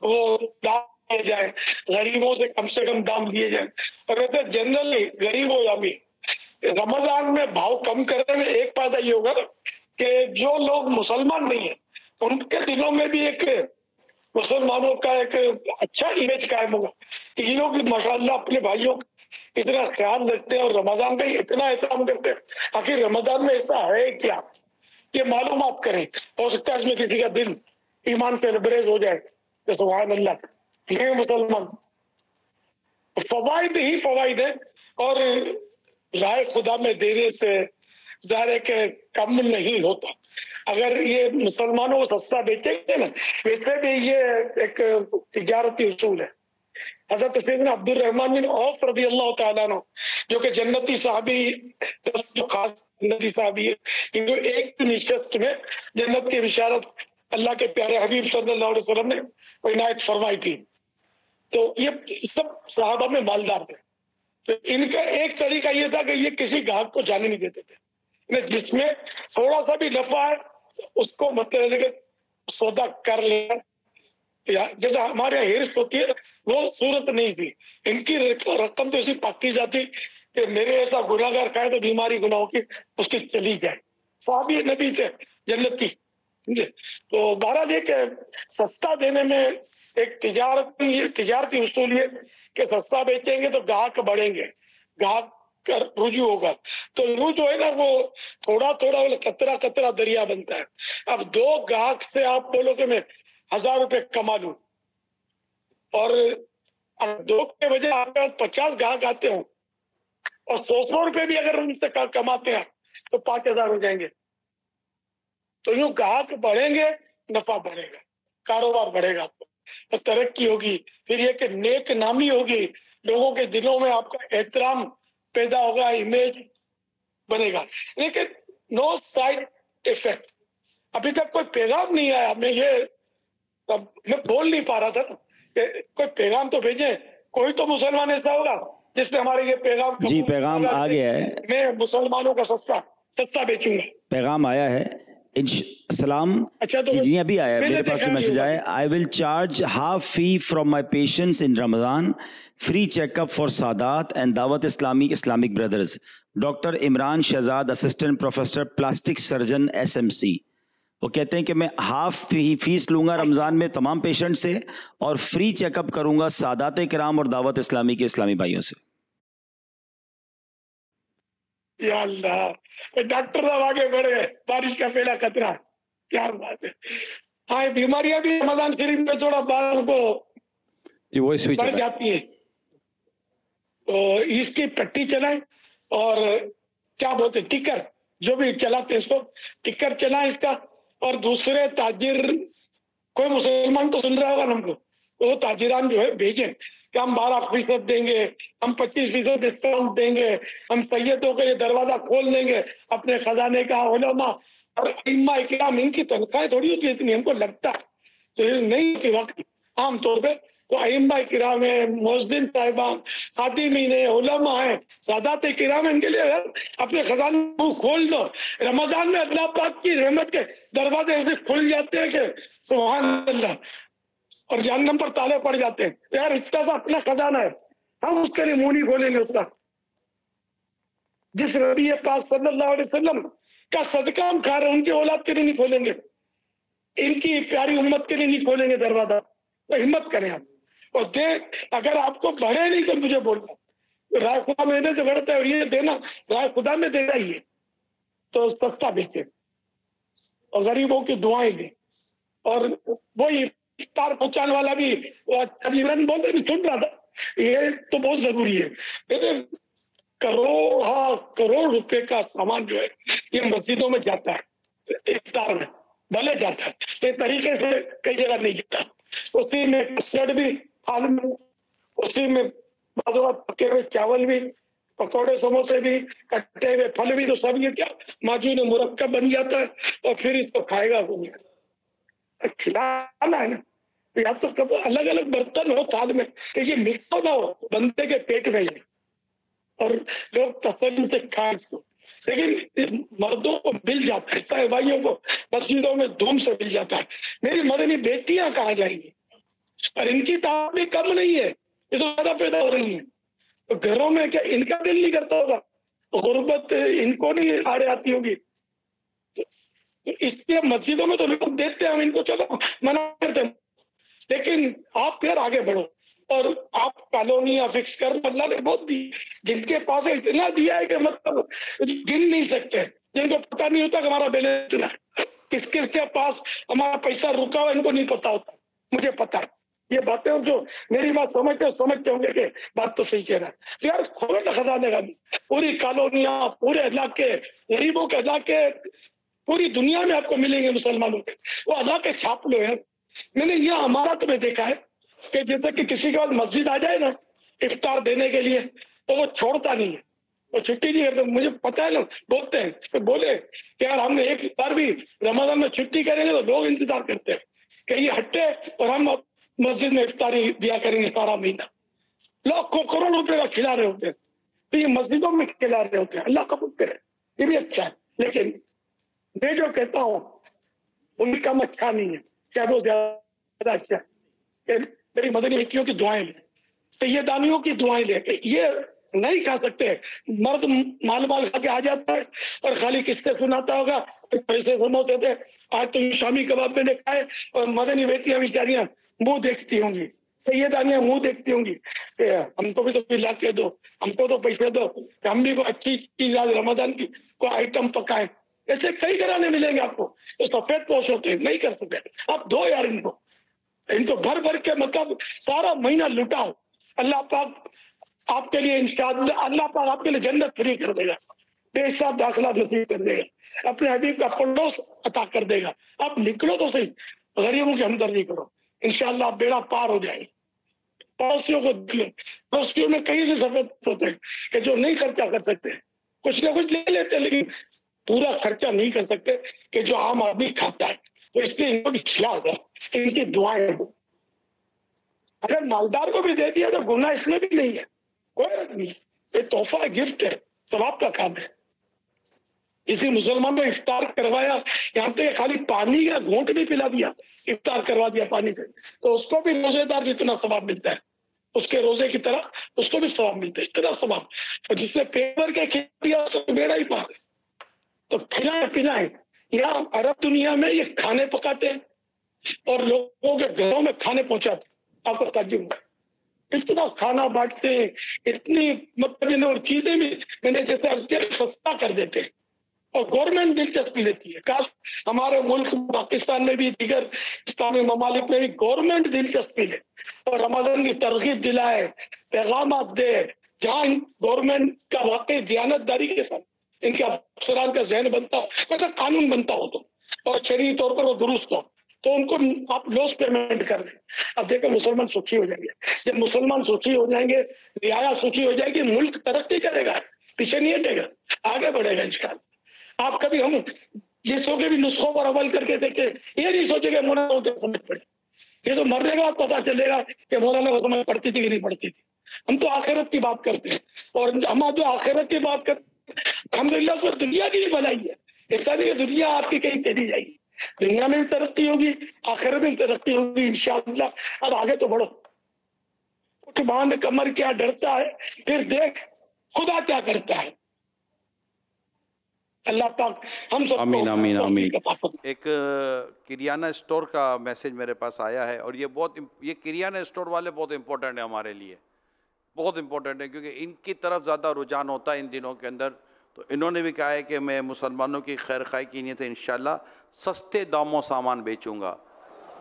وہ دام دیے جائے، غریبوں سے کم دام دیے جائیں۔ اور ویسے جنرلی غریب ہو یا امیر، رمضان میں بھاؤ کم کرنے میں ایک فائدہ یہ ہوگا کہ جو لوگ مسلمان نہیں ہیں ان کے دلوں میں بھی ایک مسلمانوں کا ایک اچھا امیج قائم ہوگا کہ یہ لوگ ماشاءاللہ اپنے بھائیوں کا اتنا خیال رکھتے ہیں اور رمضان کا اتنا احترام کرتے ہیں۔ آخر رمضان میں ایسا ہے کیا، یہ معلومات کریں، ہو سکتا ہے اس میں کسی کا دل ایمان سے لبریز ہو جائے کہ سبحان اللہ یہ مسلمان۔ فوائد ہی فوائد ہیں، اور رائے خدا میں دینے سے ظاہر ہے کہ کم نہیں ہوتا۔ اگر یہ مسلمانوں کو سستا بیچیں گے نا، ویسے بھی یہ ایک تجارتی اصول ہے۔ حضرت سیدنا عبد الرحمن بن عوف رضی اللہ تعالیٰ عنہ جو کہ جنتی صحابی، جو خاص جنتی صحابی ہے، ان کو ایک نشست میں جنت کی بشارت اللہ کے پیارے حبیب صلی اللہ علیہ وسلم نے عنایت فرمائی تھی۔ تو یہ سب صحابہ میں مالدار تھے، تو ان کا ایک طریقہ یہ تھا کہ یہ کسی گاہک کو جانے نہیں دیتے تھے، جس میں تھوڑا سا بھی نفع ہے اس کو مطلب ہے کہ سودا کر لیا۔ جیسا ہمارے یہاں ہرس ہوتی ہے وہ صورت نہیں تھی، ان کی رقم تو اسی پاکیزہ تھی کہ میرے ایسا گناہگار کھائے تو بیماری گناہوں کی اس کی چلی جائے۔ صحابی نبی تھے جنتی، تو بہرحال یہ کہ سستا دینے میں ایک تجارتی اصول یہ کہ سستا بیچیں گے تو گاہک بڑھیں گے، گاہک کا رجوع ہوگا، تو یوں جو ہے نا وہ تھوڑا تھوڑا قطرہ قطرہ دریا بنتا ہے۔ اب 2 گاہک سے آپ بولو کہ میں 1000 روپے کما لوں، اور 2 کے وجہ آپ کے 50 گاہک آتے ہوں اور 100 روپے بھی اگر ان سے کماتے ہیں تو 5000 ہو جائیں گے۔ تو یوں گاہک بڑھیں گے، نفع بڑھے گا، کاروبار بڑھے گا، اور ترقی ہوگی، پھر یہ کہ نیک نامی ہوگی، لوگوں کے دلوں میں آپ کا احترام پیدا ہوگا، امیج بنے گا۔ لیکن نو سائڈ ایفیکٹ، ابھی تک کوئی پیغام نہیں آیا۔ میں بول نہیں پا رہا تھا کہ کوئی پیغام تو بھیجیں، کوئی تو مسلمان ایسا ہوگا جس نے ہمارے یہ پیغام جی پیغام آ گیا ہے، میں مسلمانوں کا سستا بیچوں گا، پیغام آیا ہے۔ السلام جی ابھی آیا ہے میرے پاس میسج آیا ہے، I will charge half fee from my patients in Ramadan, free checkup for Sadat and Dawat Islamic Brothers. Doctor Imran Shahzad, assistant professor plastic surgeon SMC، وہ کہتے ہیں کہ میں ہاف فیس لوں گا رمضان میں تمام پیشنٹ سے اور فری چیک اپ کروں گا سادات کرام اور دعوت اسلامی کے اسلامی بھائیوں سے۔ یا اللہ، ڈاکٹر صاحب آگے بڑھ گئے، بارش کا پہلا قطرہ، کیا بات ہے۔ ہاں بیماریاں بھی رمضان شریف میں تھوڑا بعض کو بڑھ جاتی ہیں، تو اس کی پٹی چلائیں اور کیا بولتے ٹکر جو بھی چلاتے اس کو ٹکر چلائیں اس کا، اور دوسرے تاجر، کوئی مسلمان تو سن رہا ہوگا ہم کو، وہ تاجران جو ہے بھیجیں کہ ہم 12% دیں گے، ہم 25% ڈسکاؤنٹ دیں گے، ہم سیدوں کا یہ دروازہ کھول دیں گے اپنے خزانے کا۔ علماء اور ائمہ کرام ان کی تنخواہیں تھوڑی ہوتی ہے اتنی، ہم کو لگتا ہے تو یہ نہیں ہوتی وقت عام طور پہ، تو ائمہ کرام ہیں، مؤذن صاحبان، خادمین ہیں، علماء ہیں، سادات کرام، ان کے لیے اپنے خزانے کو کھول دو۔ رمضان میں اللہ پاک کی رحمت کے دروازے ایسے کھل جاتے ہیں کہ سبحان اللہ، اور جہنم پر تالے پڑ جاتے ہیں۔ یار اس کا اپنا خزانہ ہے، ہم اس کے لیے منہ نہیں کھولیں گے۔ اس کا جس نبی پاک صلی اللہ علیہ وسلم کا صدقہ ہم کھا رہے ہیں، ان کی اولاد کے لیے نہیں کھولیں گے، ان کی پیاری امت کے لیے نہیں کھولیں گے دروازہ۔ تو ہمت کریں آپ، اور اگر آپ کو بڑھے نہیں تو مجھے بولنا، رائے خدا میں دینے سے بڑھتا ہے، اور یہ دینا رائے خدا میں دینا ہی ہے، تو سستا بیچے اور غریبوں کی دعائیں دیں۔ اور وہی افطار پہنچانے والا بھی عمران بولتے بھی سن رہا تھا، یہ تو بہت ضروری ہے۔ کروڑ روپے کا سامان جو ہے یہ مسجدوں میں جاتا ہے، افطار میں بھلے جاتا ہے، یہ طریقے سے کئی جگہ نہیں جاتا۔ اسی میں کسٹرڈ بھی حال میں، اسی میں بعض اوقات پکے ہوئے چاول بھی، پکوڑے سموسے بھی، کٹے ہوئے پھل بھی، تو سب یہ کیا معجون مرکب بن جاتا ہے، اور پھر اس کو کھائے گا کھلانا ہے نا۔ یا تو الگ الگ برتن ہو تھال میں کہ یہ مکس نہ ہو بندے کے پیٹ میں ہی، اور لوگ تسلی سے کھائیں اس کو۔ لیکن مردوں کو مل جاتا ہے، سارے بھائیوں کو مسجدوں میں دھوم سے مل جاتا ہے۔ میری مدنی بیٹیاں کہاں جائیں گی؟ اور ان کی تعداد بھی کم نہیں ہے، یہ تو زیادہ پیدا ہو رہی ہیں۔ تو گھروں میں کیا ان کا دل نہیں کرتا ہوگا؟ غربت ان کو نہیں آڑے آتی ہوگی؟ تو اس لیے مسجدوں میں تو لوگ دیتے ہیں، ہم ان کو چلو منع کرتے ہیں، لیکن آپ پھر آگے بڑھو اور آپ کالونیاں فکس کر، اللہ نے بہت دی، جن کے پاس اتنا دیا ہے کہ مطلب گن نہیں سکتے، جن کو پتہ نہیں ہوتا کہ ہمارا بیلنس اتنا ہے، کس کس کے پاس ہمارا پیسہ رکا ہوا ان کو نہیں پتا ہوتا، مجھے پتا ہے یہ باتیں، جو میری بات سمجھتے ہوں گے کہ بات تو صحیح کہہ رہا ہے۔ تو یار کھولو نا خزانے کا بھی، پوری کالونیاں، پورے علاقے، غریبوں کے علاقے پوری دنیا میں آپ کو ملیں گے مسلمانوں کے، وہ علاقے چھاپ لو یار۔ میں نے یہ ہمارا تمہیں دیکھا ہے کہ جیسے کہ کسی کے بعد مسجد آ جائے نا افطار دینے کے لیے تو وہ چھوڑتا نہیں ہے، وہ چھٹی نہیں کرتا۔ مجھے پتا ہے نا، بولتے ہیں تو بولے کہ یار ہم نے ایک بار بھی رمضان میں چھٹی کریں گے تو لوگ انتظار کرتے ہیں کہ یہ ہٹے اور ہم مسجد میں افطاری دیا کریں گے سارا مہینہ۔ لوگ کو کروڑ روپے کا کھلا رہے ہوتے ہیں، تو یہ مسجدوں میں کھلا رہے ہوتے ہیں، اللہ قبول کرے، یہ بھی اچھا ہے۔ لیکن میں جو کہتا ہوں ان کا اچھا نہیں ہے، کیا وہ زیادہ اچھا ہے کہ میری مدنی بیٹیوں کی دعائیں لیں، سیدانیوں کی دعائیں لیں کہ یہ نہیں کھا سکتے۔ مرد مال کھا کے آ جاتا ہے اور خالی قصے سناتا ہوگا، پیسے سموسے تھے، آج تو شامی کباب میں نے کھائے، اور مدنی بیٹیاں بیچاریاں منہ دیکھتی ہوں گی، سیدانیاں منہ دیکھتی ہوں گی کہ ہم کو بھی تو لا کے دو، ہم کو تو پیسے دو کہ ہم بھی کوئی اچھی چیز آج رمضان کی کوئی آئٹم پکائیں۔ ایسے کئی گھرانے ملیں گے آپ کو جو سفید پوش ہوتے ہیں، نہیں کر سکتے آپ دو یار ان کو بھر بھر کے مطلب سارا مہینہ لٹاؤ، اللہ پاک آپ کے لیے انشاءاللہ اللہ پاک آپ کے لیے جنت فری کر دے گا، بے حساب داخلہ نصیب کر دے گا، اپنے حبیب کا پڑوس عطا کر دے گا۔ آپ نکلو تو صحیح، غریبوں کی ہمدردی کرو، انشاءاللہ آپ بیڑا پار ہو جائے گی۔ پڑوسیوں کو دیکھو، پڑوسیوں میں کئی سے سفید ہوتے ہیں کہ جو نہیں خرچہ کر سکتے، کچھ نہ کچھ لے لیتے لیکن پورا خرچہ نہیں کر سکتے کہ جو عام آدمی کھاتا ہے، تو اس لیے ان کو بھی کھلا دو، ان کی دعائیں دو۔ اگر مالدار کو بھی دے دیا تو گناہ اس میں بھی نہیں ہے، کوئی نہیں، یہ تحفہ ہے، گفٹ ہے، ثواب کا کام ہے۔ اسی مسلمان نے افطار کروایا، یہاں تک خالی پانی کا گھونٹ بھی پلا دیا، افطار کروا دیا پانی سے، تو اس کو بھی روزے دار جتنا ثواب ملتا ہے، اس کے روزے کی طرح اس کو بھی ثواب ملتا ہے، اتنا ثواب۔ اور جس نے پیپر کے کھلا دیا اس کو بیڑا ہی پار۔ تو کھلائیں پلائیں، یہاں عرب دنیا میں یہ کھانے پکاتے ہیں اور لوگوں کے گھروں میں کھانے پہنچاتے ہیں، آپ کو تعجب ہوگا، اتنا کھانا بانٹتے ہیں، اتنی مطلب اور چیزیں بھی میں نے جیسے عرض کیا سستا کر دیتے ہیں، اور گورنمنٹ دلچسپی لیتی ہے۔ کاش ہمارے ملک پاکستان میں بھی دیگر اسلامی ممالک میں بھی گورنمنٹ دلچسپی لے اور رمضان کی ترغیب دلائے، پیغامات دے، جہاں گورنمنٹ کا واقعی دیانتداری کے ساتھ ان کے افسران کا ذہن بنتا ہو، ویسا قانون بنتا ہو تو، اور شرعی طور پر وہ درست ہو، تو ان کو آپ لوس پیمنٹ کر دیں۔ اب دیکھیں مسلمان سوچی ہو جائیں گے، جب مسلمان سوچی ہو جائیں گے، رعایا سوچی ہو جائے گی، ملک ترقی کرے گا، پیچھے نہیں ہٹے گا، آگے بڑھے گا انشاءاللہ۔ آپ کبھی ہم جسوں کے بھی نسخوں پر عمل کر کے دیکھیں، یہ نہیں سوچے گا مولانا کو سمجھ پڑے، یہ تو مرنے کے بعد پتا چلے گا کہ مولانا کو سمجھ پڑتی تھی کہ نہیں پڑتی تھی۔ ہم تو آخرت کی بات کرتے ہیں، اور ہم جو آخرت کی بات کرتے ہیں الحمدللہ اس میں دنیا کی بھی بھلائی ہے، ایسا نہیں کہ دنیا آپ کی کہیں چلی جائے گی، دنیا میں بھی ترقی ہوگی، آخرت میں بھی ترقی ہوگی انشاءاللہ. اب آگے تو بڑھو. کچھ باندھ کمر کیا ڈرتا ہے، پھر دیکھ خدا کیا کرتا ہے. اللہ پاک ہم سب آمین کو آمین آمین. توفیق عطا فرمائے. ایک کریانہ اسٹور کا میسج میرے پاس آیا ہے، اور یہ کریانہ اسٹور والے بہت امپورٹنٹ ہیں ہمارے لیے، بہت امپورٹنٹ ہے، کیونکہ ان کی طرف زیادہ رجحان ہوتا ہے ان دنوں کے اندر. تو انہوں نے بھی کہا ہے کہ میں مسلمانوں کی خیر خواہی کی نیت سے انشاءاللہ سستے داموں سامان بیچوں گا.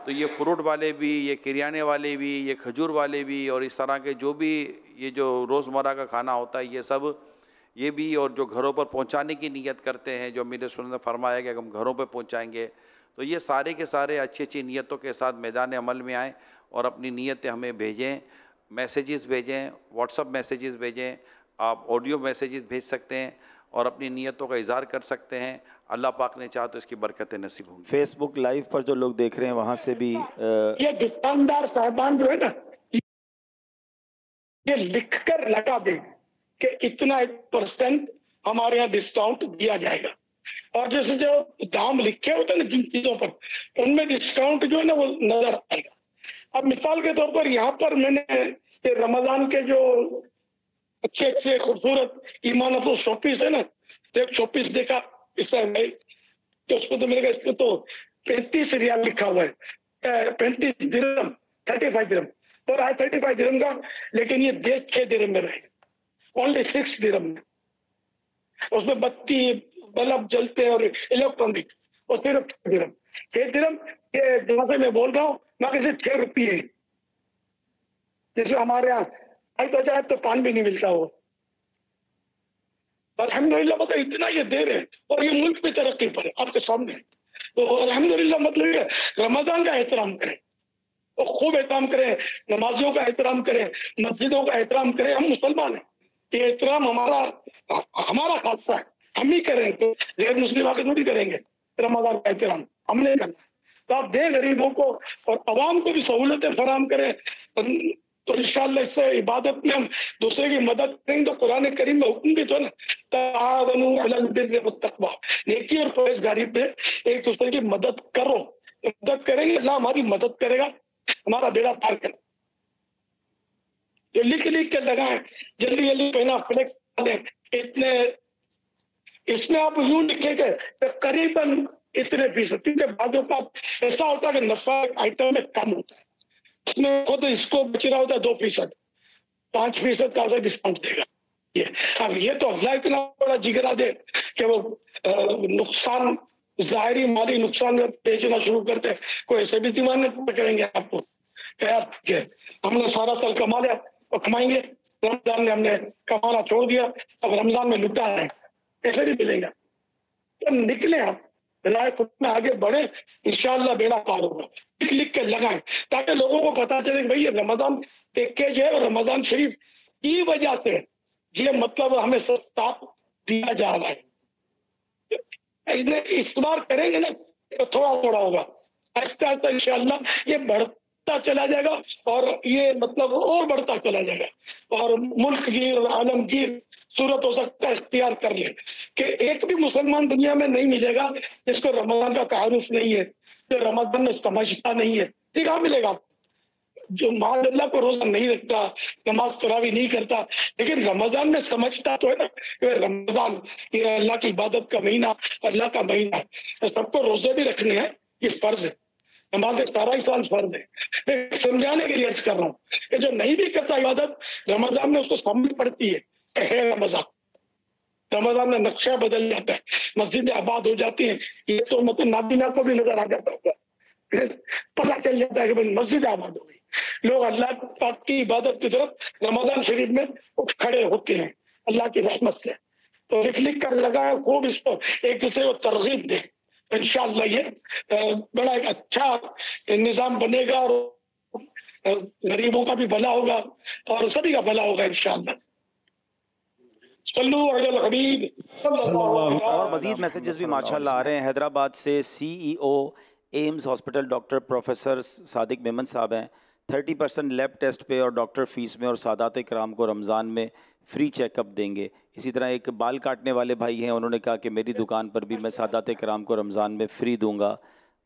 تو یہ فروٹ والے بھی، یہ کریانے والے بھی، یہ کھجور والے بھی، اور اس طرح کے جو بھی یہ جو روزمرہ کا کھانا ہوتا ہے یہ سب، یہ بھی، اور جو گھروں پر پہنچانے کی نیت کرتے ہیں، جو امیر رسول نے فرمایا کہ ہم گھروں پہ پہنچائیں گے. تو یہ سارے کے سارے اچھی اچھی نیتوں کے ساتھ میدان عمل میں آئیں اور اپنی نیتیں ہمیں بھیجیں، میسیجز بھیجیں، واٹس اپ میسیجز بھیجیں، آپ آڈیو میسیجز بھیج سکتے ہیں اور اپنی نیتوں کا اظہار کر سکتے ہیں. اللہ پاک نے چاہا تو اس کی برکتیں نصیب ہوں گی. فیس بک لائیو پر جو لوگ دیکھ رہے ہیں وہاں سے بھی یہ دکاندار صاحبان جو ہے نا، یہ لکھ کر لگا دیں کہ اتنا 1% ہمارے یہاں ڈسکاؤنٹ دیا جائے گا. اور جیسے جو دام لکھے ہوتے ہیں نا جن چیزوں پر، ان میں ڈسکاؤنٹ جو ہے نا وہ نظر آئے گا. اب مثال کے طور پر یہاں پر میں نے یہ رمضان کے جو اچھے اچھے خوبصورت ایمان افروز شو پیس ہے نا، تو ایک شو پیس دیکھا اس سے کہ اس کو تو میرے گا، اس پہ تو 35 ریال لکھا ہوا ہے، 35 درہم، 35 درہم، اور آئے 35 درہم کا، لیکن یہ 6 درہم میں رہے گا، اونلی 6 درہم میں. اس میں بتی بلب جلتے اور الیکٹرانک، اور صرف 6 درہم. 6 درہم یہ جہاں سے میں بول رہا ہوں باقی صرف 6 روپیے، جس میں ہمارے یہاں تو جائے تو پان بھی نہیں ملتا ہو. الحمدللہ مطلب اتنا یہ دے رہے ہیں، اور یہ ملک بھی ترقی پر ہے آپ کے سامنے. تو الحمدللہ مطلب یہ رمضان کا احترام کریں اور خوب احترام کریں، نمازیوں کا احترام کریں، مسجدوں کا احترام کریں. ہم مسلمان ہیں، یہ احترام ہمارا خاصہ ہے، ہم ہی کریں تو غیر مسلم آ کے تھوڑی کریں گے. رمضان کا احترام ہم نے کرنا. تو آپ دیں غریبوں کو اور عوام کو بھی سہولتیں فراہم کریں، تو انشاءاللہ اس سے عبادت میں ہم دوسرے کی مدد کریں گے. تو قرآن کریم میں حکم بھی تو نا، تعاونوا علی البر والتقوی، نیکی اور پرہیزگاری پہ ایک دوسرے کی مدد کرو. مدد کریں گے اللہ ہماری مدد کرے گا، ہمارا بیڑا پار کرے. یہ لکھ کے لگائیں، جلدی جلدی پہنا فلیکس لیں. اتنے اس میں آپ یوں لکھیں کہ قریباً اتنے فیصد، کیونکہ بعض اوقات ایسا ہوتا ہے کہ نفع آئٹم میں کم ہوتا ہے، اس میں خود اس کو بچ رہا ہوتا ہے 2%، 5% کا ڈسکاؤنٹ دے گا. اب یہ تو اللہ اتنا بڑا جگرا دے کہ وہ نقصان، ظاہری مالی نقصان بیچنا شروع کرتے ہیں. کوئی ایسے بھی دیوانے کریں گے آپ کو کہ یار کہ ہم نے سارا سال کما لیا اور کمائیں گے، رمضان میں ہم نے کمانا چھوڑ دیا، اب رمضان میں لٹا ہے، ایسے بھی ملیں گا. نکلیں آپ رائے خود میں آگے بڑھیں، انشاءاللہ بیڑا پار ہوگا. لکھ کے لگائیں تاکہ لوگوں کو پتا چلے کہ بھئی یہ رمضان پیکیج ہے، اور رمضان شریف کی وجہ سے یہ مطلب ہمیں سستا دیا جا رہا ہے. اس بار کریں گے نا تو تھوڑا تھوڑا ہوگا، آہستہ آہستہ انشاءاللہ یہ بڑھتا چلا جائے گا، اور یہ مطلب اور بڑھتا چلا جائے گا، اور ملک گیر اور عالمگیر صورت ہو سکتا ہے اختیار کر لیں کہ ایک بھی مسلمان دنیا میں نہیں ملے گا جس کو رمضان کا تعارف نہیں ہے، جو رمضان میں سمجھتا نہیں ہے. یہ کہاں ملے گا؟ جو معاذ اللہ کو روزہ نہیں رکھتا، نماز تراویح نہیں کرتا، لیکن رمضان میں سمجھتا تو ہے نا کہ رمضان یہ اللہ کی عبادت کا مہینہ، اللہ کا مہینہ ہے، سب کو روزے بھی رکھنے ہیں، یہ فرض ہے. نماز سارا ہی سال فرض ہے. میں سمجھانے کے لیے عرض کر رہا ہوں کہ جو نہیں بھی کرتا عبادت رمضان میں اس کو سمجھ پڑتی ہے کہ ہے رمضان میں نقشہ بدل جاتا ہے، مسجدیں آباد ہو جاتی ہیں. یہ تو مطلب نابینا کو بھی نظر آ جاتا ہوگا، پتہ چل جاتا ہے کہ مسجد آباد ہو گئی. لوگ اللہ پاک کی عبادت کی طرف رمضان شریف میں اٹھ کھڑے ہوتے ہیں اللہ کی رحمت سے. تو لکھ کر لگائیں، خوب اس کو ایک دوسرے کو ترغیب دیں. انشاءاللہ یہ بڑا ایک اچھا نظام بنے گا، اور غریبوں کا بھی بھلا ہوگا اور سبھی کا بھلا ہوگا انشاءاللہ. اور مزید میسیجز بھی ماشاءاللہ آ رہے ہیں. حیدرآباد سے CEO AIMS hospital doctor professor Sadiq Memon صاحب ہیں. 30% لیب ٹیسٹ پہ اور ڈاکٹر فیس میں، اور سادات کرام کو رمضان میں فری چیک اپ دیں گے. اسی طرح ایک بال کاٹنے والے بھائی ہیں، انہوں نے کہا کہ میری دکان پر بھی میں سادات کرام کو رمضان میں فری دوں گا.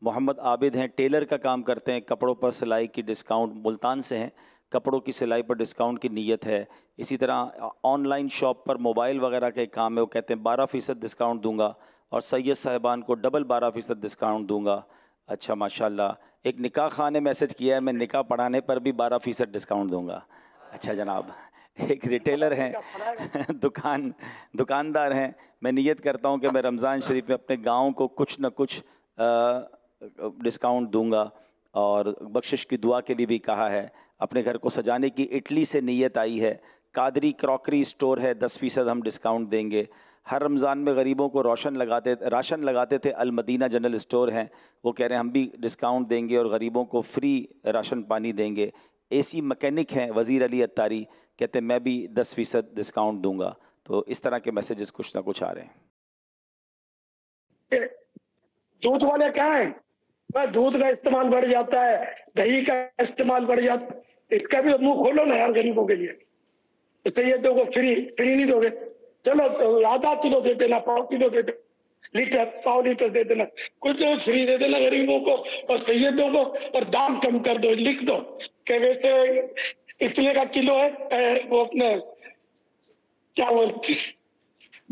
محمد عابد ہیں، ٹیلر کا کام کرتے ہیں، کپڑوں پر سلائی کی ڈسکاؤنٹ، ملتان سے ہیں، کپڑوں کی سلائی پر ڈسکاؤنٹ کی نیت ہے. اسی طرح on line shop per mobile وغیرہ کا ایک کام ہے، وہ کہتے ہیں 12% ڈسکاؤنٹ دوں گا اور سید صاحبان کو ڈبل 12% ڈسکاؤنٹ دوں گا. اچھا ماشاءاللہ. ایک نکاح خواہ نے میسج کیا ہے، میں نکاح پڑھانے پر بھی 12% ڈسکاؤنٹ دوں گا. اچھا جناب. ایک ریٹیلر ہیں، دکاندار ہیں، میں نیت کرتا ہوں کہ میں رمضان شریف میں اپنے گاؤں کو کچھ نہ کچھ ڈسکاؤنٹ دوں گا. اور بخشش کی دعا کے لیے بھی کہا ہے. اپنے گھر کو سجانے کی اٹلی سے نیت آئی ہے. قادری کراکری سٹور ہے، 10% ہم ڈسکاؤنٹ دیں گے. ہر رمضان میں غریبوں کو راشن لگاتے تھے. المدینہ جنرل سٹور ہیں، وہ کہہ رہے ہیں ہم بھی ڈسکاؤنٹ دیں گے اور غریبوں کو فری راشن پانی دیں گے. اے سی مکینک ہیں وزیر علی اتاری، کہتے ہیں میں بھی 10% ڈسکاؤنٹ دوں گا. تو اس طرح کے میسیجز کچھ نہ کچھ آ رہے ہیں. دودھ والے کہاں ہیں؟ دودھ کا استعمال بڑھ جاتا ہے، دہی کا استعمال بڑھ جاتا ہے. اس کا بھی منہ کھولو نا یار غریبوں کے لیے. اس سے یہ دو کو فری نہیں دو گے؟ چلو آدھا کلو دے دینا، 1.5 کلو دے دینا، لیٹر 100 لیٹر دے دینا، کچھ فری دے دینا غریبوں کو اور سیدوں کو. اور دام کم کر دو، لکھ دو کہ ویسے اتنے کا کلو ہے، وہ اپنے کیا بولتے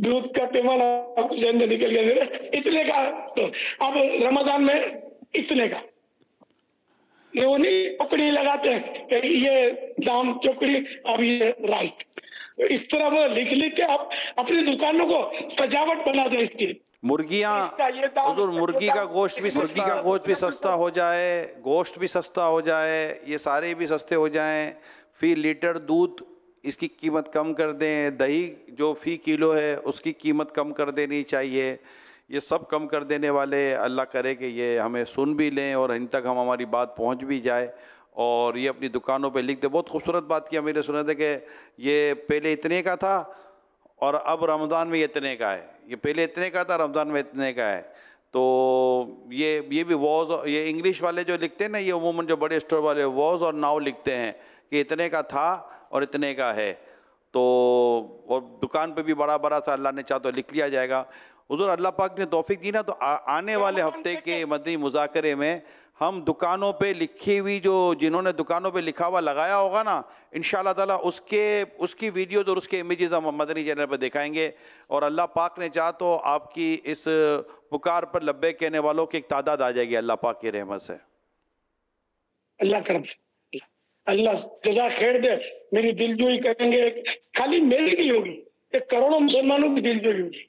دودھ کا پیمانہ ذہن سے نکل گیا اتنے کا. تو اب رمضان میں اتنے کا وہ نہیں چوکڑی لگاتے ہیں کہ یہ دام چوکڑی اب یہ رائٹ. اس طرح وہ لکھ کے آپ اپنی دکانوں کو سجاوٹ بنا دیں. اس کی مرغیاں حضور، مرغی کا گوشت بھی سستا ہو جائے، گوشت بھی سستا ہو جائے، یہ سارے بھی سستے ہو جائیں. فی لیٹر دودھ اس کی قیمت کم کر دیں. دہی جو فی کلو ہے اس کی قیمت کم کر دینی چاہیے. یہ سب کم کر دینے والے اللہ کرے کہ یہ ہمیں سن بھی لیں اور ان تک ہماری بات پہنچ بھی جائے اور یہ اپنی دکانوں پہ لکھ دے. بہت خوبصورت بات کی امیر سنت ہے کہ یہ پہلے اتنے کا تھا اور اب رمضان میں یہ اتنے کا ہے. یہ پہلے اتنے کا تھا، رمضان میں اتنے کا ہے. تو یہ بھی واز، یہ انگلش والے جو لکھتے ہیں نا، یہ عموماً جو بڑے اسٹور والے واز اور ناؤ لکھتے ہیں کہ اتنے کا تھا اور اتنے کا ہے. تو اور دکان پہ بھی بڑا بڑا سا اللہ نے چاہ تو لکھ لیا جائے گا. حضور اللہ پاک نے توفیق دی نا، تو آنے والے ہفتے کے مدنی مذاکرے میں ہم دکانوں پہ لکھی ہوئی جو جنہوں نے دکانوں پہ لکھا ہوا لگایا ہوگا نا، انشاءاللہ تعالیٰ اس کی ویڈیوز اور اس کے امیجز ہم مدنی چینل پہ دکھائیں گے. اور اللہ پاک نے چاہ تو آپ کی اس پکار پر لبیک کہنے والوں کی ایک تعداد آ جائے گی اللہ پاک کی رحمت سے. اللہ کرم سے، اللہ جزا خیر دے. میری دلجوئی کریں گے، خالی میری نہیں ہوگی، ایک کروڑوں مسلمانوں کی دلجوئی ہوگی.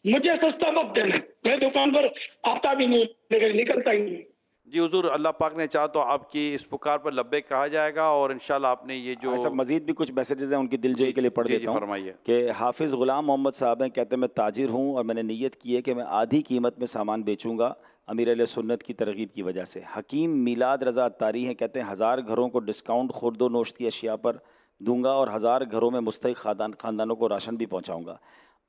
مجھے سستا مت دینا، میں دکان پر آتا بھی نہیں، لیکن نکلتا ہی نہیں. جی حضور اللہ پاک نے چاہ تو آپ کی اس پکار پر لبیک کہا جائے گا. اور انشاءاللہ آپ نے یہ جو مزید بھی کچھ میسیجز ہیں ان کی دلجوئی کے لیے پڑھ دیتا ہوں. فرمائیے. کہ حافظ غلام محمد صاحب ہیں، کہتے ہیں میں تاجر ہوں اور میں نے نیت کی ہے کہ میں آدھی قیمت میں سامان بیچوں گا امیر علیہ سنت کی ترغیب کی وجہ سے. حکیم میلاد رضا اتاری ہیں، کہتے ہیں 1000 گھروں کو ڈسکاؤنٹ خورد و نوشت کی اشیاء پر دوں گا اور 1000 گھروں میں مستحق خاندانوں کو راشن بھی پہنچاؤں گا.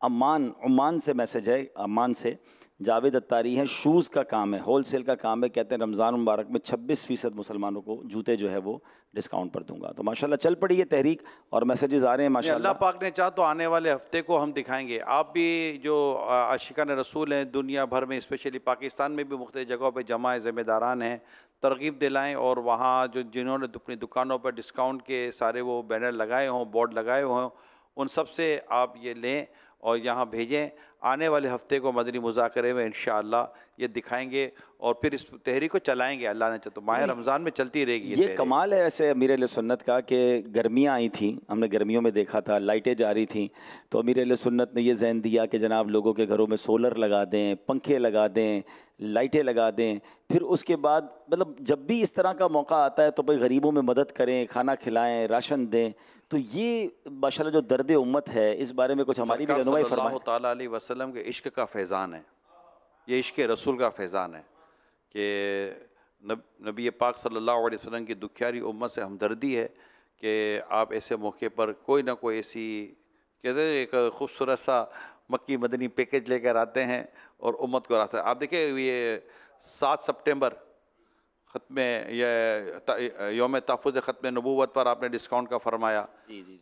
عمان سے میسج ہے، عمان سے جاوید اتاری ہیں، شوز کا کام ہے، ہول سیل کا کام ہے، کہتے ہیں رمضان مبارک میں 26% مسلمانوں کو جوتے جو ہے وہ ڈسکاؤنٹ پر دوں گا. تو ماشاءاللہ چل پڑی یہ تحریک اور میسیجز آ رہے ہیں ماشاءاللہ. اللہ پاک نے چاہ تو آنے والے ہفتے کو ہم دکھائیں گے. آپ بھی جو عاشقان رسول ہیں دنیا بھر میں، اسپیشلی پاکستان میں بھی مختلف جگہوں پہ جمع ذمہ داران ہیں، ترغیب دلائیں اور وہاں جنہوں نے اپنی دکانوں پر ڈسکاؤنٹ کے سارے وہ بینر لگائے ہوں، بورڈ لگائے ہوں، ان سب سے آپ یہ لیں اور یہاں بھیجیں. آنے والے ہفتے کو مدنی مذاکرے میں انشاءاللہ یہ دکھائیں گے اور پھر اس تحریک کو چلائیں گے. اللہ نے چاہ تو ماہ رمضان میں چلتی رہے گی. یہ کمال ہے ایسے امیر علیہ سنت کا کہ گرمیاں آئی تھیں، ہم نے گرمیوں میں دیکھا تھا لائٹیں جا رہی تھیں، تو امیر علیہ سنت نے یہ ذہن دیا کہ جناب لوگوں کے گھروں میں سولر لگا دیں، پنکھے لگا دیں، لائٹیں لگا دیں. پھر اس کے بعد مطلب جب بھی اس طرح کا موقع آتا ہے تو بھائی غریبوں میں مدد کریں، کھانا کھلائیں، راشن دیں. تو یہ ماشاءاللہ جو درد امت ہے اس بارے میں کچھ ہماری بھی رہنمائی فرمائیں. اللہ تعالیٰ علیہ وسلم کے عشق کا فیضان ہے، یہ عشق رسول کا فیضان ہے کہ نبی پاک صلی اللہ علیہ وسلم کی دکھیاری امت سے ہمدردی ہے کہ آپ ایسے موقع پر کوئی نہ کوئی ایسی کہتے ہیں ایک خوبصورت سا مکی مدنی پیکج لے کر آتے ہیں اور امت کو راستہ. آپ دیکھیں یہ 7 سپٹمبر ختم یوم تحفظ ختم نبوت پر آپ نے ڈسکاؤنٹ کا فرمایا.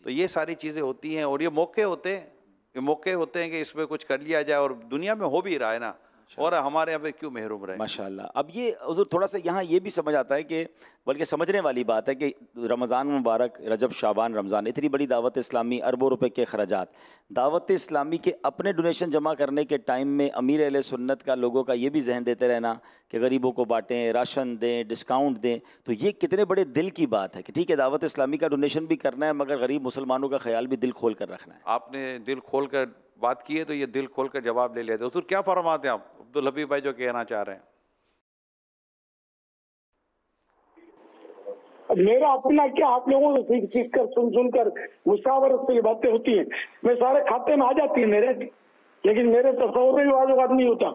تو یہ ساری چیزیں ہوتی ہیں اور یہ موقع ہوتے ہیں کہ اس میں کچھ کر لیا جائے اور دنیا میں ہو بھی رہا ہے نا. اور ہمارے یہاں پہ کیوں محروم رہے؟ ماشاءاللہ. اب یہ حضور تھوڑا سا یہاں یہ بھی سمجھ آتا ہے کہ بلکہ سمجھنے والی بات ہے کہ رمضان مبارک، رجب، شعبان، رمضان، اتنی بڑی دعوت اسلامی، اربوں روپے کے اخراجات، دعوت اسلامی کے اپنے ڈونیشن جمع کرنے کے ٹائم میں امیر اہل سنت کا لوگوں کا یہ بھی ذہن دیتے رہنا کہ غریبوں کو بانٹیں، راشن دیں، ڈسکاؤنٹ دیں، تو یہ کتنے بڑے دل کی بات ہے کہ ٹھیک ہے دعوت اسلامی کا ڈونیشن بھی کرنا ہے مگر غریب مسلمانوں کا خیال بھی دل کھول کر رکھنا ہے. آپ نے دل کھول کر بات کی ہے تو یہ دل کھول کر جواب لے لیتے. حضور کیا فرماتے ہیں آپ عبدالحبیب بھائی جو کہنا چاہ رہے ہیں؟ میرا اپنا کیا، آپ لوگوں سے سیکھ سیکھ کر سن کر مشاورت سے یہ باتیں ہوتی ہیں، میں سارے کھاتے میں آ جاتی ہیں میرے، لیکن میرے تصور میں بعض اوقات نہیں ہوتا.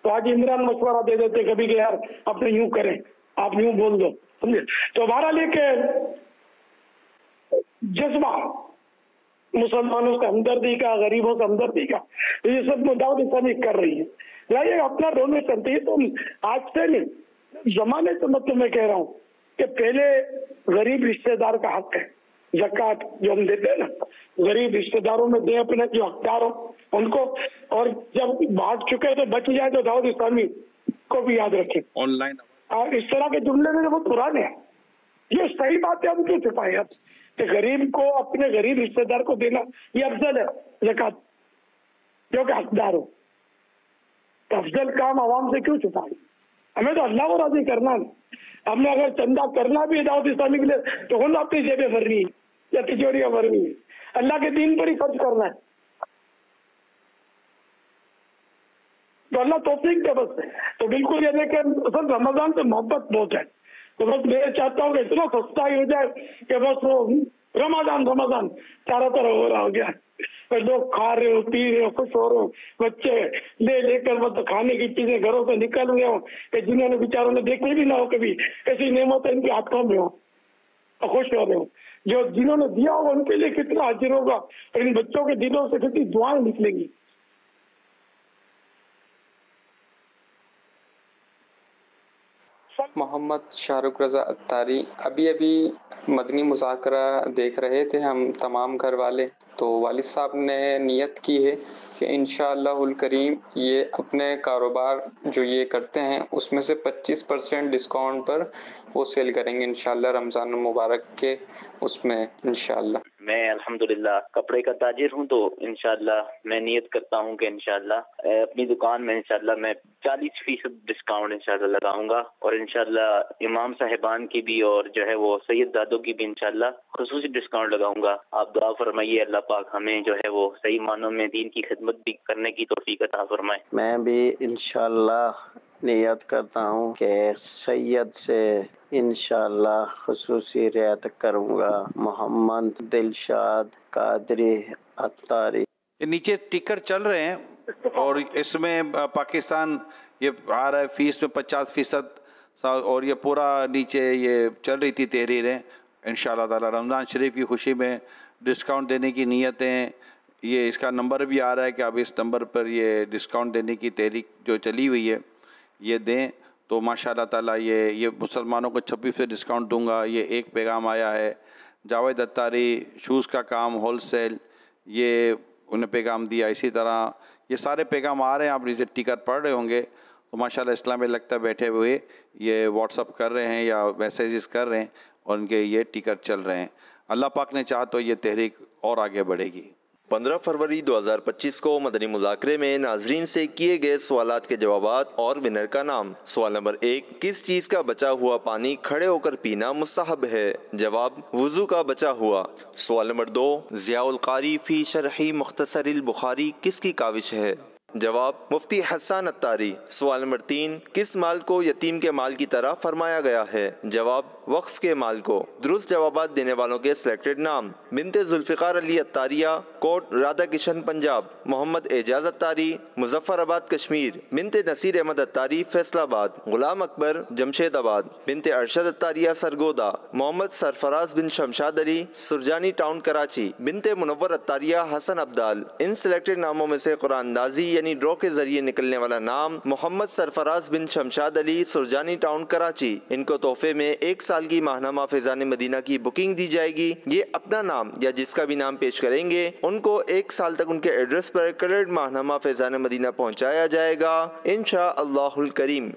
تو آج عمران مشورہ دے دیتے کبھی کہ یار اپنے یوں کریں، آپ یوں بول دو، سمجھے. تو ہمارا لے کے جذبہ مسلمانوں سے ہمدردی کا، غریبوں سے ہمدردی کا، یہ سب دعوت اسلامی کر رہی ہے. یہ اپنا ڈونیشن ہے تو آج سے نہیں، زمانے سے مطلب میں کہہ رہا ہوں کہ پہلے غریب رشتہ دار کا حق ہے، زکوٰۃ جو ہم دیتے ہیں نا، غریب رشتہ داروں میں دیں اپنے جو حقدار ہو ان کو، اور جب بانٹ چکے تو بچ جائے تو دعوت اسلامی کو بھی یاد رکھیں. آن لائن اس طرح کے جملے میں بہت پرانے ہیں، یہ صحیح بات ہے. ہم کیوں چھپائے اب کہ غریب کو اپنے غریب رشتہ دار کو دینا یہ افضل ہے زکوٰۃ جو کہ حقدار ہو. تو افضل کام عوام سے کیوں چھپائے؟ ہمیں تو اللہ کو راضی کرنا ہے. ہم نے اگر چندہ کرنا بھی ہے دعوت اسلامی کے لیے تو خود اپنی جیبیں بھرنی ہے یا تجوریاں بھرنی ہے، اللہ کے دین پر ہی خرچ کرنا ہے. تو اللہ توفیق دے بس. تو بالکل یہ دیکھیں اصل رمضان سے محبت بہت ہے، تو بس میں چاہتا ہوں کہ اتنا سستا ہی ہو جائے کہ بس وہ رمضان چاروں طرف ہو رہا ہو گیا، لوگ کھا رہے ہو، پی رہے ہو، خوش ہو رہے ہو، بچے لے کر مطلب کھانے کی چیزیں گھروں سے نکل رہے ہو کہ جنہوں نے بیچاروں نے دیکھنے بھی نہ ہو کبھی ایسی نعمت ان کے ہاتھوں میں ہو اور خوش ہو رہے ہو. جو جنہوں نے دیا ہوگا ان کے لیے کتنا اجر ہوگا اور ان بچوں کے دلوں سے کتنی دعائیں نکلیں گی. محمد شاہ رخ رضا اتاری. ابھی مدنی مذاکرہ دیکھ رہے تھے ہم تمام گھر والے، تو والد صاحب نے نیت کی ہے کہ انشاءاللہ الکریم یہ اپنے کاروبار جو یہ کرتے ہیں اس میں سے 25% ڈسکاؤنٹ پر وہ سیل کریں گے انشاءاللہ رمضان المبارک کے اس میں انشاءاللہ. میں الحمدللہ کپڑے کا تاجر ہوں، تو انشاءاللہ میں نیت کرتا ہوں کہ انشاءاللہ اپنی دکان میں انشاءاللہ میں 40% ڈسکاؤنٹ انشاءاللہ لگاؤں گا، اور انشاءاللہ امام صاحبان کی بھی اور جو ہے وہ سید دادوں کی بھی انشاءاللہ خصوصی ڈسکاؤنٹ لگاؤں گا. آپ دعا فرمائیے اللہ پاک ہمیں جو ہے وہ صحیح معنوں میں دین کی خدمت بھی کرنے کی توفیق عطا فرمائے. میں بھی انشاءاللہ نیت کرتا ہوں کہ سید سے انشاءاللہ خصوصی رعایت کروں گا. محمد دلشاد قادری اتاری. یہ نیچے ٹکر چل رہے ہیں اور اس میں پاکستان یہ آ رہا ہے فیس میں 50%، اور یہ پورا نیچے یہ چل رہی تھی تحریریں. انشاءاللہ تعالی رمضان شریف کی خوشی میں ڈسکاؤنٹ دینے کی نیتیں، یہ اس کا نمبر بھی آ رہا ہے کہ اب اس نمبر پر یہ ڈسکاؤنٹ دینے کی تحریک جو چلی ہوئی ہے یہ دیں. تو ماشاءاللہ تعالیٰ یہ مسلمانوں کو 26% ڈسکاؤنٹ دوں گا. یہ ایک پیغام آیا ہے. جاوید اتاری شوز کا کام ہول سیل، یہ انہیں پیغام دیا. اسی طرح یہ سارے پیغام آ رہے ہیں، آپ نیچے ٹکٹ پڑھ رہے ہوں گے. تو ماشاءاللہ اسلام میں لگتا ہے بیٹھے ہوئے یہ واٹس اپ کر رہے ہیں یا میسیجز کر رہے ہیں اور ان کے یہ ٹکٹ چل رہے ہیں. اللہ پاک نے چاہا تو یہ تحریک اور آگے بڑھے گی. 15 فروری 2025 کو مدنی مذاکرے میں ناظرین سے کیے گئے سوالات کے جوابات اور ونر کا نام. سوال نمبر 1، کس چیز کا بچا ہوا پانی کھڑے ہو کر پینا مستحب ہے؟ جواب، وضو کا بچا ہوا. سوال نمبر 2، ضیاء القاری فی شرح مختصر البخاری کس کی کاوش ہے؟ جواب، مفتی حسان اتاری. سوال نمبر 3، کس مال کو یتیم کے مال کی طرح فرمایا گیا ہے؟ جواب، وقف کے مال کو. درست جوابات دینے والوں کے سلیکٹڈ نام: بنت ذوالفقار علی اتاریہ، کوٹ رادھا کشن پنجاب. محمد اعجاز اتاری، مظفر آباد کشمیر. بنت نصیر احمد اتاری، فیصل آباد. غلام اکبر، جمشید آباد. بنت ارشد اتاریہ، سرگودا. محمد سرفراز بن شمشاد علی، سرجانی ٹاؤن کراچی. بنت منور اتاریہ، حسن عبدال. ان سلیکٹڈ ناموں میں سے قرآن اندازی یعنی ڈرا کے ذریعے نکلنے والا نام محمد سرفراز بن شمشاد علی، سرجانی ٹاؤن کراچی۔ ان کو تحفے میں 1 سال کی ماہنامہ فیضان مدینہ کی بکنگ دی جائے گی۔ یہ اپنا نام یا جس کا بھی نام پیش کریں گے ان کو 1 سال تک ان کے ایڈریس پر کلرڈ ماہنامہ فیضان مدینہ پہنچایا جائے گا انشاءاللہ الکریم۔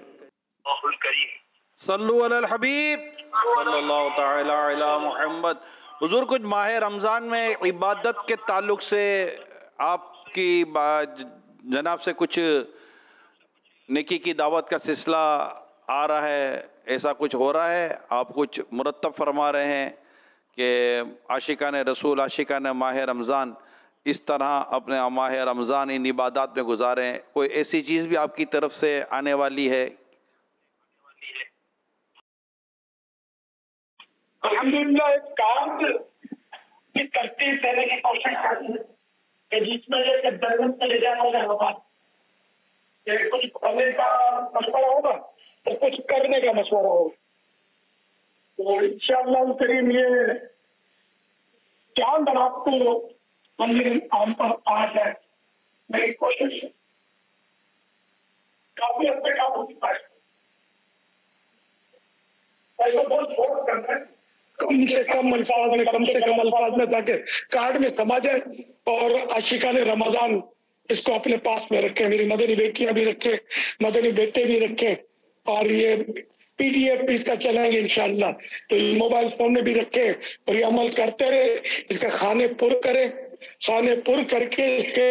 صلو علی الحبیب صلی اللہ تعالی علی محمد۔ حضور، کچھ ماہ رمضان میں عبادت کے تعلق سے آپ کی جناب سے کچھ نیکی کی دعوت کا سلسلہ آ رہا ہے، ایسا کچھ ہو رہا ہے؟ آپ کچھ مرتب فرما رہے ہیں کہ عاشقان رسول، عاشقان ماہ رمضان اس طرح اپنے ماہ رمضان ان عبادات میں گزاریں، کوئی ایسی چیز بھی آپ کی طرف سے آنے والی ہے؟ الحمدللہ ایک کارڈ کی ترتیب دینے کی کوشش کرتی ہے کہ جس میں یہ درجن سے لے جانا ہوگا، کچھ پڑھنے کا مشورہ ہوگا اور کچھ کرنے کا مشورہ ہوگا، تو انشاءاللہ کریم یہ چاند رات کو منزل عام پر آ جائے، میری کوشش کافی حد تک آپ ہوتی پائے بہت فوکس کرنا ہے، کم سے کم الفاظ میں تاکہ کارڈ میں سما جائے، اور عاشقان رمضان اس کو اپنے پاس میں رکھیں، میری مدنی بیٹیاں بھی رکھیں، مدنی بیٹے بھی رکھیں، اور یہ پی ڈی ایف بھی اس کا چلائیں گے انشاءاللہ، تو یہ موبائل فون میں بھی رکھیں اور یہ عمل کرتے رہے، اس کا خانے پر کریں، خانے پر کر کے اس کے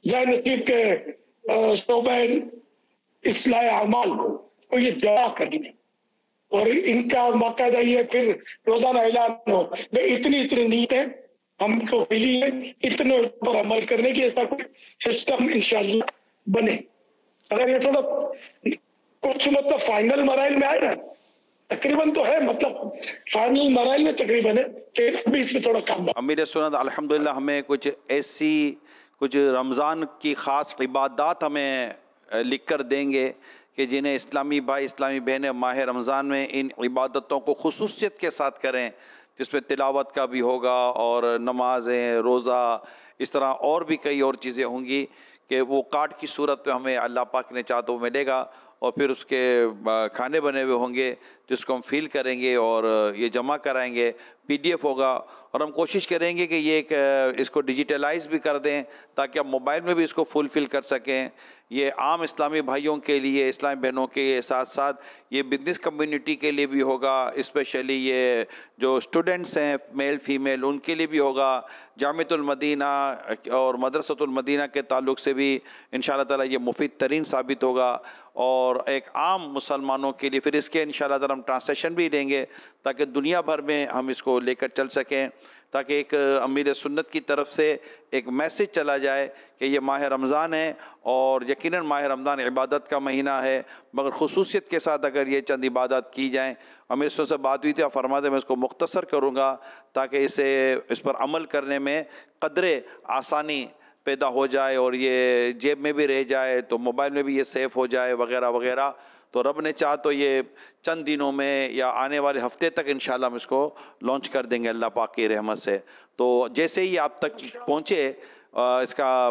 ذہن نصیب کے صوبہ اصلاح اعمال کو یہ دعا کرنی، اور ان کا باقاعدہ یہ پھر روزانہ اعلان ہو بھائی اتنی نیتیں ہم کو ملی ہے، اتنے پر عمل کرنے کی، ایسا کوئی سسٹم انشاءاللہ بنے۔ اگر یہ تھوڑا کچھ مطلب فائنل مراحل میں آئے نا، تقریباً تو ہے، مطلب فائنل مراحل میں تقریباً ہے کہ ابھی اس میں تھوڑا کام ہے۔ امیر سنت الحمدللہ ہمیں کچھ ایسی کچھ رمضان کی خاص عبادات ہمیں لکھ کر دیں گے کہ جنہیں اسلامی بھائی، اسلامی بہنیں ماہ رمضان میں ان عبادتوں کو خصوصیت کے ساتھ کریں، جس میں تلاوت کا بھی ہوگا اور نمازیں، روزہ، اس طرح اور بھی کئی اور چیزیں ہوں گی کہ وہ کارڈ کی صورت میں ہمیں اللہ پاک نے چاہا تو ملے گا، اور پھر اس کے کھانے بنے ہوئے ہوں گے جس کو ہم فیل کریں گے اور یہ جمع کرائیں گے، پی ڈی ایف ہوگا، اور ہم کوشش کریں گے کہ یہ ایک اس کو ڈیجیٹلائز بھی کر دیں تاکہ ہم موبائل میں بھی اس کو فل کر سکیں۔ یہ عام اسلامی بھائیوں کے لیے، اسلامی بہنوں کے ساتھ ساتھ یہ بزنس کمیونٹی کے لیے بھی ہوگا، اسپیشلی یہ جو اسٹوڈنٹس ہیں میل فیمیل ان کے لیے بھی ہوگا، جامعۃ المدینہ اور مدرسۃ المدینہ کے تعلق سے بھی انشاءاللہ تعالیٰ یہ مفید ترین ثابت ہوگا، اور ایک عام مسلمانوں کے لیے پھر اس کے انشاءاللہ تعالیٰ ہم ٹرانسلیشن بھی دیں گے تاکہ دنیا بھر میں ہم اس کو لے کر چل سکیں، تاکہ ایک امیر سنت کی طرف سے ایک میسج چلا جائے کہ یہ ماہ رمضان ہے، اور یقیناً ماہ رمضان عبادت کا مہینہ ہے، مگر خصوصیت کے ساتھ اگر یہ چند عبادات کی جائیں۔ امیر سنت سے بات ہوئی تھی، آپ فرماتے میں اس کو مختصر کروں گا تاکہ اس پر عمل کرنے میں قدرے آسانی پیدا ہو جائے، اور یہ جیب میں بھی رہ جائے تو موبائل میں بھی یہ سیف ہو جائے وغیرہ وغیرہ۔ تو رب نے چاہا تو یہ چند دنوں میں یا آنے والے ہفتے تک انشاءاللہ ہم اس کو لانچ کر دیں گے اللہ پاک کی رحمت سے۔ تو جیسے ہی آپ تک پہنچے اس کا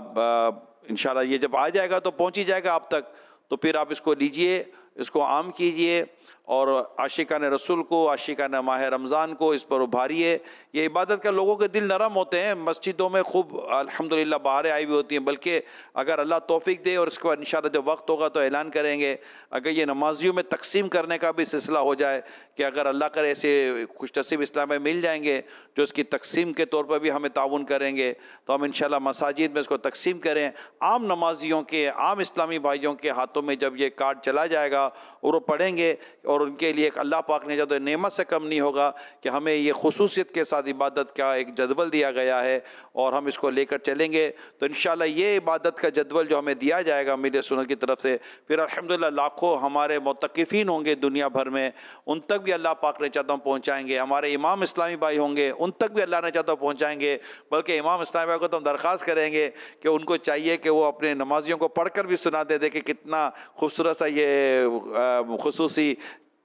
انشاءاللہ یہ جب آ جائے گا تو پہنچ ہی جائے گا آپ تک، تو پھر آپ اس کو لیجئے، اس کو عام کیجئے، اور عاشقان رسول کو، عاشقان ماہ رمضان کو اس پر ابھاریے۔ یہ عبادت کا لوگوں کے دل نرم ہوتے ہیں، مسجدوں میں خوب الحمدللہ بہاریں آئی ہوئی ہوتی ہیں، بلکہ اگر اللہ توفیق دے اور اس کے بعد انشاءاللہ جب وقت ہوگا تو اعلان کریں گے، اگر یہ نمازیوں میں تقسیم کرنے کا بھی سلسلہ ہو جائے کہ اگر اللہ کرے ایسے خوش نصیب اسلام میں مل جائیں گے جو اس کی تقسیم کے طور پر بھی ہمیں تعاون کریں گے، تو ہم انشاءاللہ مساجد میں اس کو تقسیم کریں، عام نمازیوں کے، عام اسلامی بھائیوں کے ہاتھوں میں جب یہ کارڈ چلا جائے گا اور وہ پڑھیں گے، اور ان کے لیے ایک اللہ پاک نے جو نعمت سے کم نہیں ہوگا کہ ہمیں یہ خصوصیت کے ساتھ عبادت کا ایک جدول دیا گیا ہے اور ہم اس کو لے کر چلیں گے، تو انشاءاللہ یہ عبادت کا جدول جو ہمیں دیا جائے گا امیر سنت کی طرف سے، پھر الحمدللہ لاکھوں ہمارے معتکفین ہوں گے دنیا بھر میں، ان تک بھی اللہ پاک نے چاہتا ہوں پہنچائیں گے، ہمارے امام اسلامی بھائی ہوں گے ان تک بھی اللہ نے چاہتا ہوں پہنچائیں گے، بلکہ امام اسلامی بھائی کو تو ہم درخواست کریں گے کہ ان کو چاہیے کہ وہ اپنے نمازیوں کو پڑھ کر بھی سنا دے کہ کتنا خوبصورت سا یہ خصوصی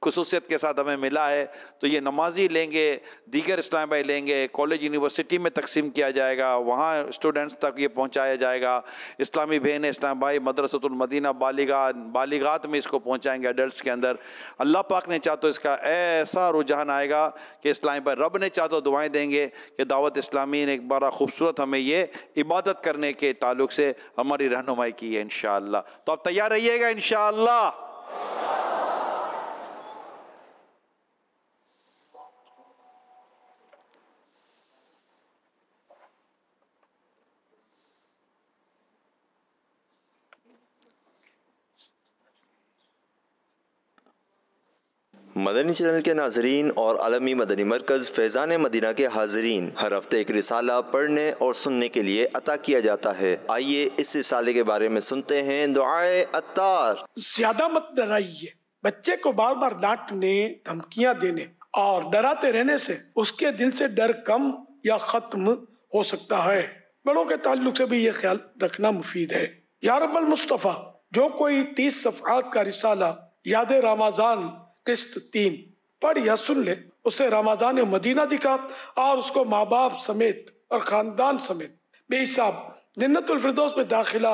خصوصیت کے ساتھ ہمیں ملا ہے. تو یہ نمازی لیں گے, دیگر اسلام بھائی لیں گے, کالج یونیورسٹی میں تقسیم کیا جائے گا, وہاں اسٹوڈنٹس تک یہ پہنچایا جائے گا. اسلامی بہنیں, اسلام بھائی مدرسۃ المدینہ بالغات میں اس کو پہنچائیں گے, ایڈلٹس کے اندر. اللہ پاک نے چاہ تو اس کا ایسا رجحان آئے گا کہ اسلامی بھائی, رب نے چاہ تو دعائیں دیں گے کہ دعوت اسلامی نے ایک بڑا خوبصورت ہمیں یہ عبادت کرنے کے تعلق سے ہماری رہنمائی کی ہے انشاءاللہ. تو آپ تیار رہیے گا انشاءاللہ. مدنی چینل کے ناظرین اور عالمی مدنی مرکز فیضان مدینہ کے حاضرین, ہر ہفتے ایک رسالہ پڑھنے اور سننے کے لیے عطا کیا جاتا ہے. آئیے اس رسالے کے بارے میں سنتے ہیں. دعائے عطار. زیادہ مت ڈرائیے. بچے کو بار بار ڈانٹنے, دھمکیاں دینے اور ڈراتے رہنے سے اس کے دل سے ڈر کم یا ختم ہو سکتا ہے. بڑوں کے تعلق سے بھی یہ خیال رکھنا مفید ہے. یا رب المصطفیٰ, جو کوئی 30 صفحات کا رسالہ یاد رمضان قسط 3 پڑھ یا سن لے, اسے رمضان مدینہ دکھا اور اس کو ماں باپ سمیت اور خاندان سمیت بے حساب جنت الفردوس میں داخلہ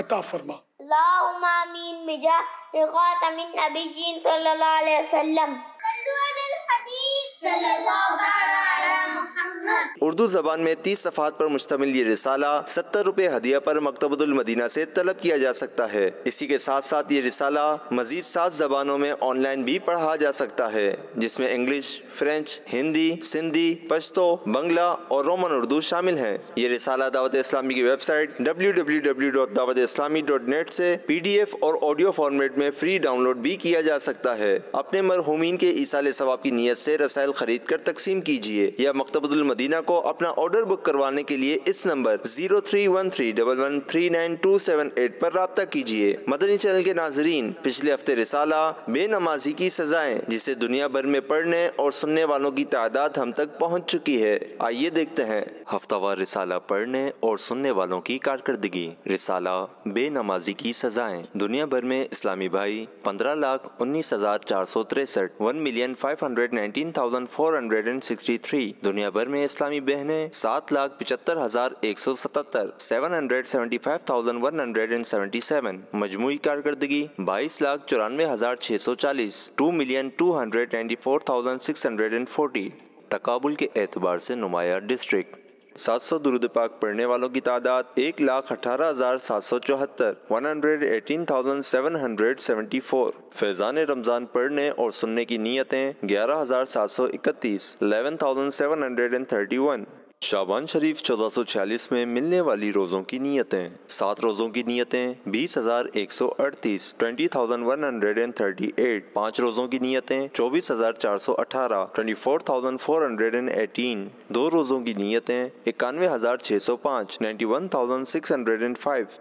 عطا فرما. اللہم آمین بجاہ خاتم النبیین صلی اللہ علیہ وسلم. صلو علی الحبیب صلی اللہ علیہ محمد. اردو زبان میں 30 صفحات پر مشتمل یہ رسالہ 70 روپے ہدیہ پر مکتبۃ المدینہ سے طلب کیا جا سکتا ہے. اسی کے ساتھ ساتھ یہ رسالہ مزید 7 زبانوں میں آن لائن بھی پڑھا جا سکتا ہے, جس میں انگلش, فرینچ, ہندی, سندھی, پشتو, بنگلہ اور رومن اردو شامل ہیں. یہ رسالہ دعوت اسلامی کی ویب سائٹ www.dawatislami.net سے PDF اور آڈیو فارمیٹ میں فری ڈاؤن لوڈ بھی کیا جا سکتا ہے. اپنے مرحومین کے ایصال ثواب کی نیت سے رسائل خرید کر تقسیم کیجیے یا مکتبۃ المدینہ کو اپنا آرڈر بک کروانے کے لیے اس نمبر 0313113928 پر رابطہ کیجیے. مدنی چینل کے ناظرین, پچھلے ہفتے رسالہ بے نمازی کی سزائیں, جسے دنیا بھر میں پڑھنے اور سننے والوں کی تعداد ہم تک پہنچ چکی ہے. آئیے دیکھتے ہیں ہفتہ وار رسالہ پڑھنے اور سننے والوں کی کارکردگی. رسالہ بے نمازی کی سزائیں. دنیا بھر میں اسلامی بھائی 15,19,463, 1,519,463. دنیا بھر میں اسلامی بہنیں 7,75,177, 775,177. مجموعی کارکردگی 22,94,640, 2,294,640. تقابل کے اعتبار سے نمایاں ڈسٹرکٹ. 700 درود پاک پڑھنے والوں کی تعداد 1,18,774, 118,774. فیضان رمضان پڑھنے اور سننے کی نیتیں 11,731, 11,731. شعبان شریف 1446 میں ملنے والی روزوں کی نیتیں. 7 روزوں کی نیتیں 20,138, 20,138. 5 روزوں کی نیتیں 24,418, 24,418. 2 روزوں کی نیتیں 91,605, 91,605.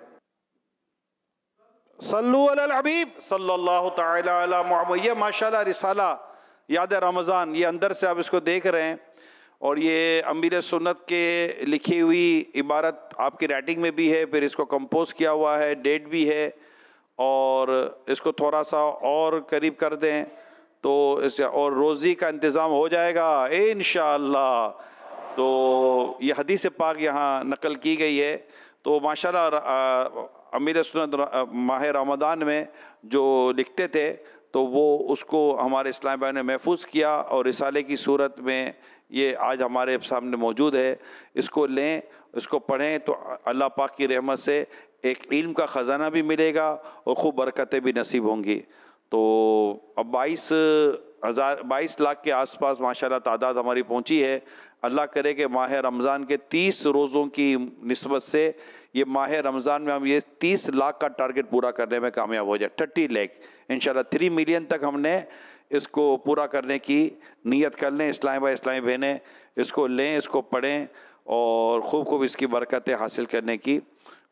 صلو علی الحبیب صلی اللہ تعالی علی محمد. یہ ماشاءاللہ رسالہ یاد رمضان, یہ اندر سے آپ اس کو دیکھ رہے ہیں, اور یہ امیر سنت کے لکھی ہوئی عبارت آپ کی رائٹنگ میں بھی ہے, پھر اس کو کمپوز کیا ہوا ہے, ڈیٹ بھی ہے, اور اس کو تھوڑا سا اور قریب کر دیں تو اس اور روزی کا انتظام ہو جائے گا انشاءاللہ. تو یہ حدیث پاک یہاں نقل کی گئی ہے. تو ماشاءاللہ امیر سنت ماہ رمضان میں جو لکھتے تھے تو وہ اس کو ہمارے اسلام بھائی نے محفوظ کیا, اور رسالے کی صورت میں یہ آج ہمارے سامنے موجود ہے. اس کو لیں, اس کو پڑھیں تو اللہ پاک کی رحمت سے ایک علم کا خزانہ بھی ملے گا اور خوب برکتیں بھی نصیب ہوں گی. تو اب 22 لاکھ کے آس پاس ماشاءاللہ تعداد ہماری پہنچی ہے. اللہ کرے کہ ماہ رمضان کے 30 روزوں کی نسبت سے یہ ماہ رمضان میں ہم یہ 30 لاکھ کا ٹارگٹ پورا کرنے میں کامیاب ہو جائے. 30 لاکھ انشاءاللہ 3 ملین تک ہم نے اس کو پورا کرنے کی نیت کر لیں. اسلامی بھائی اسلامی بہنیں اس کو لیں, اس کو پڑھیں اور خوب خوب اس کی برکتیں حاصل کرنے کی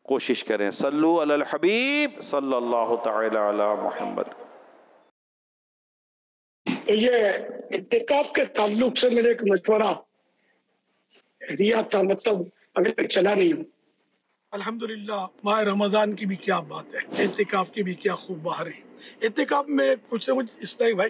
کوشش کریں. صلو علی الحبیب صلی اللہ تعالی علی محمد. یہ اعتکاف کے تعلق سے میرے ایک مشورہ دیا تھا, مطلب اگر چلا نہیں ہوں. الحمدللہ ماہ رمضان کی بھی کیا بات ہے, اعتکاف کی بھی کیا خوب بہار ہے. اعتکاف میں کچھ سے کچھ اسلامی بھائی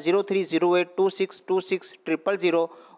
030826260000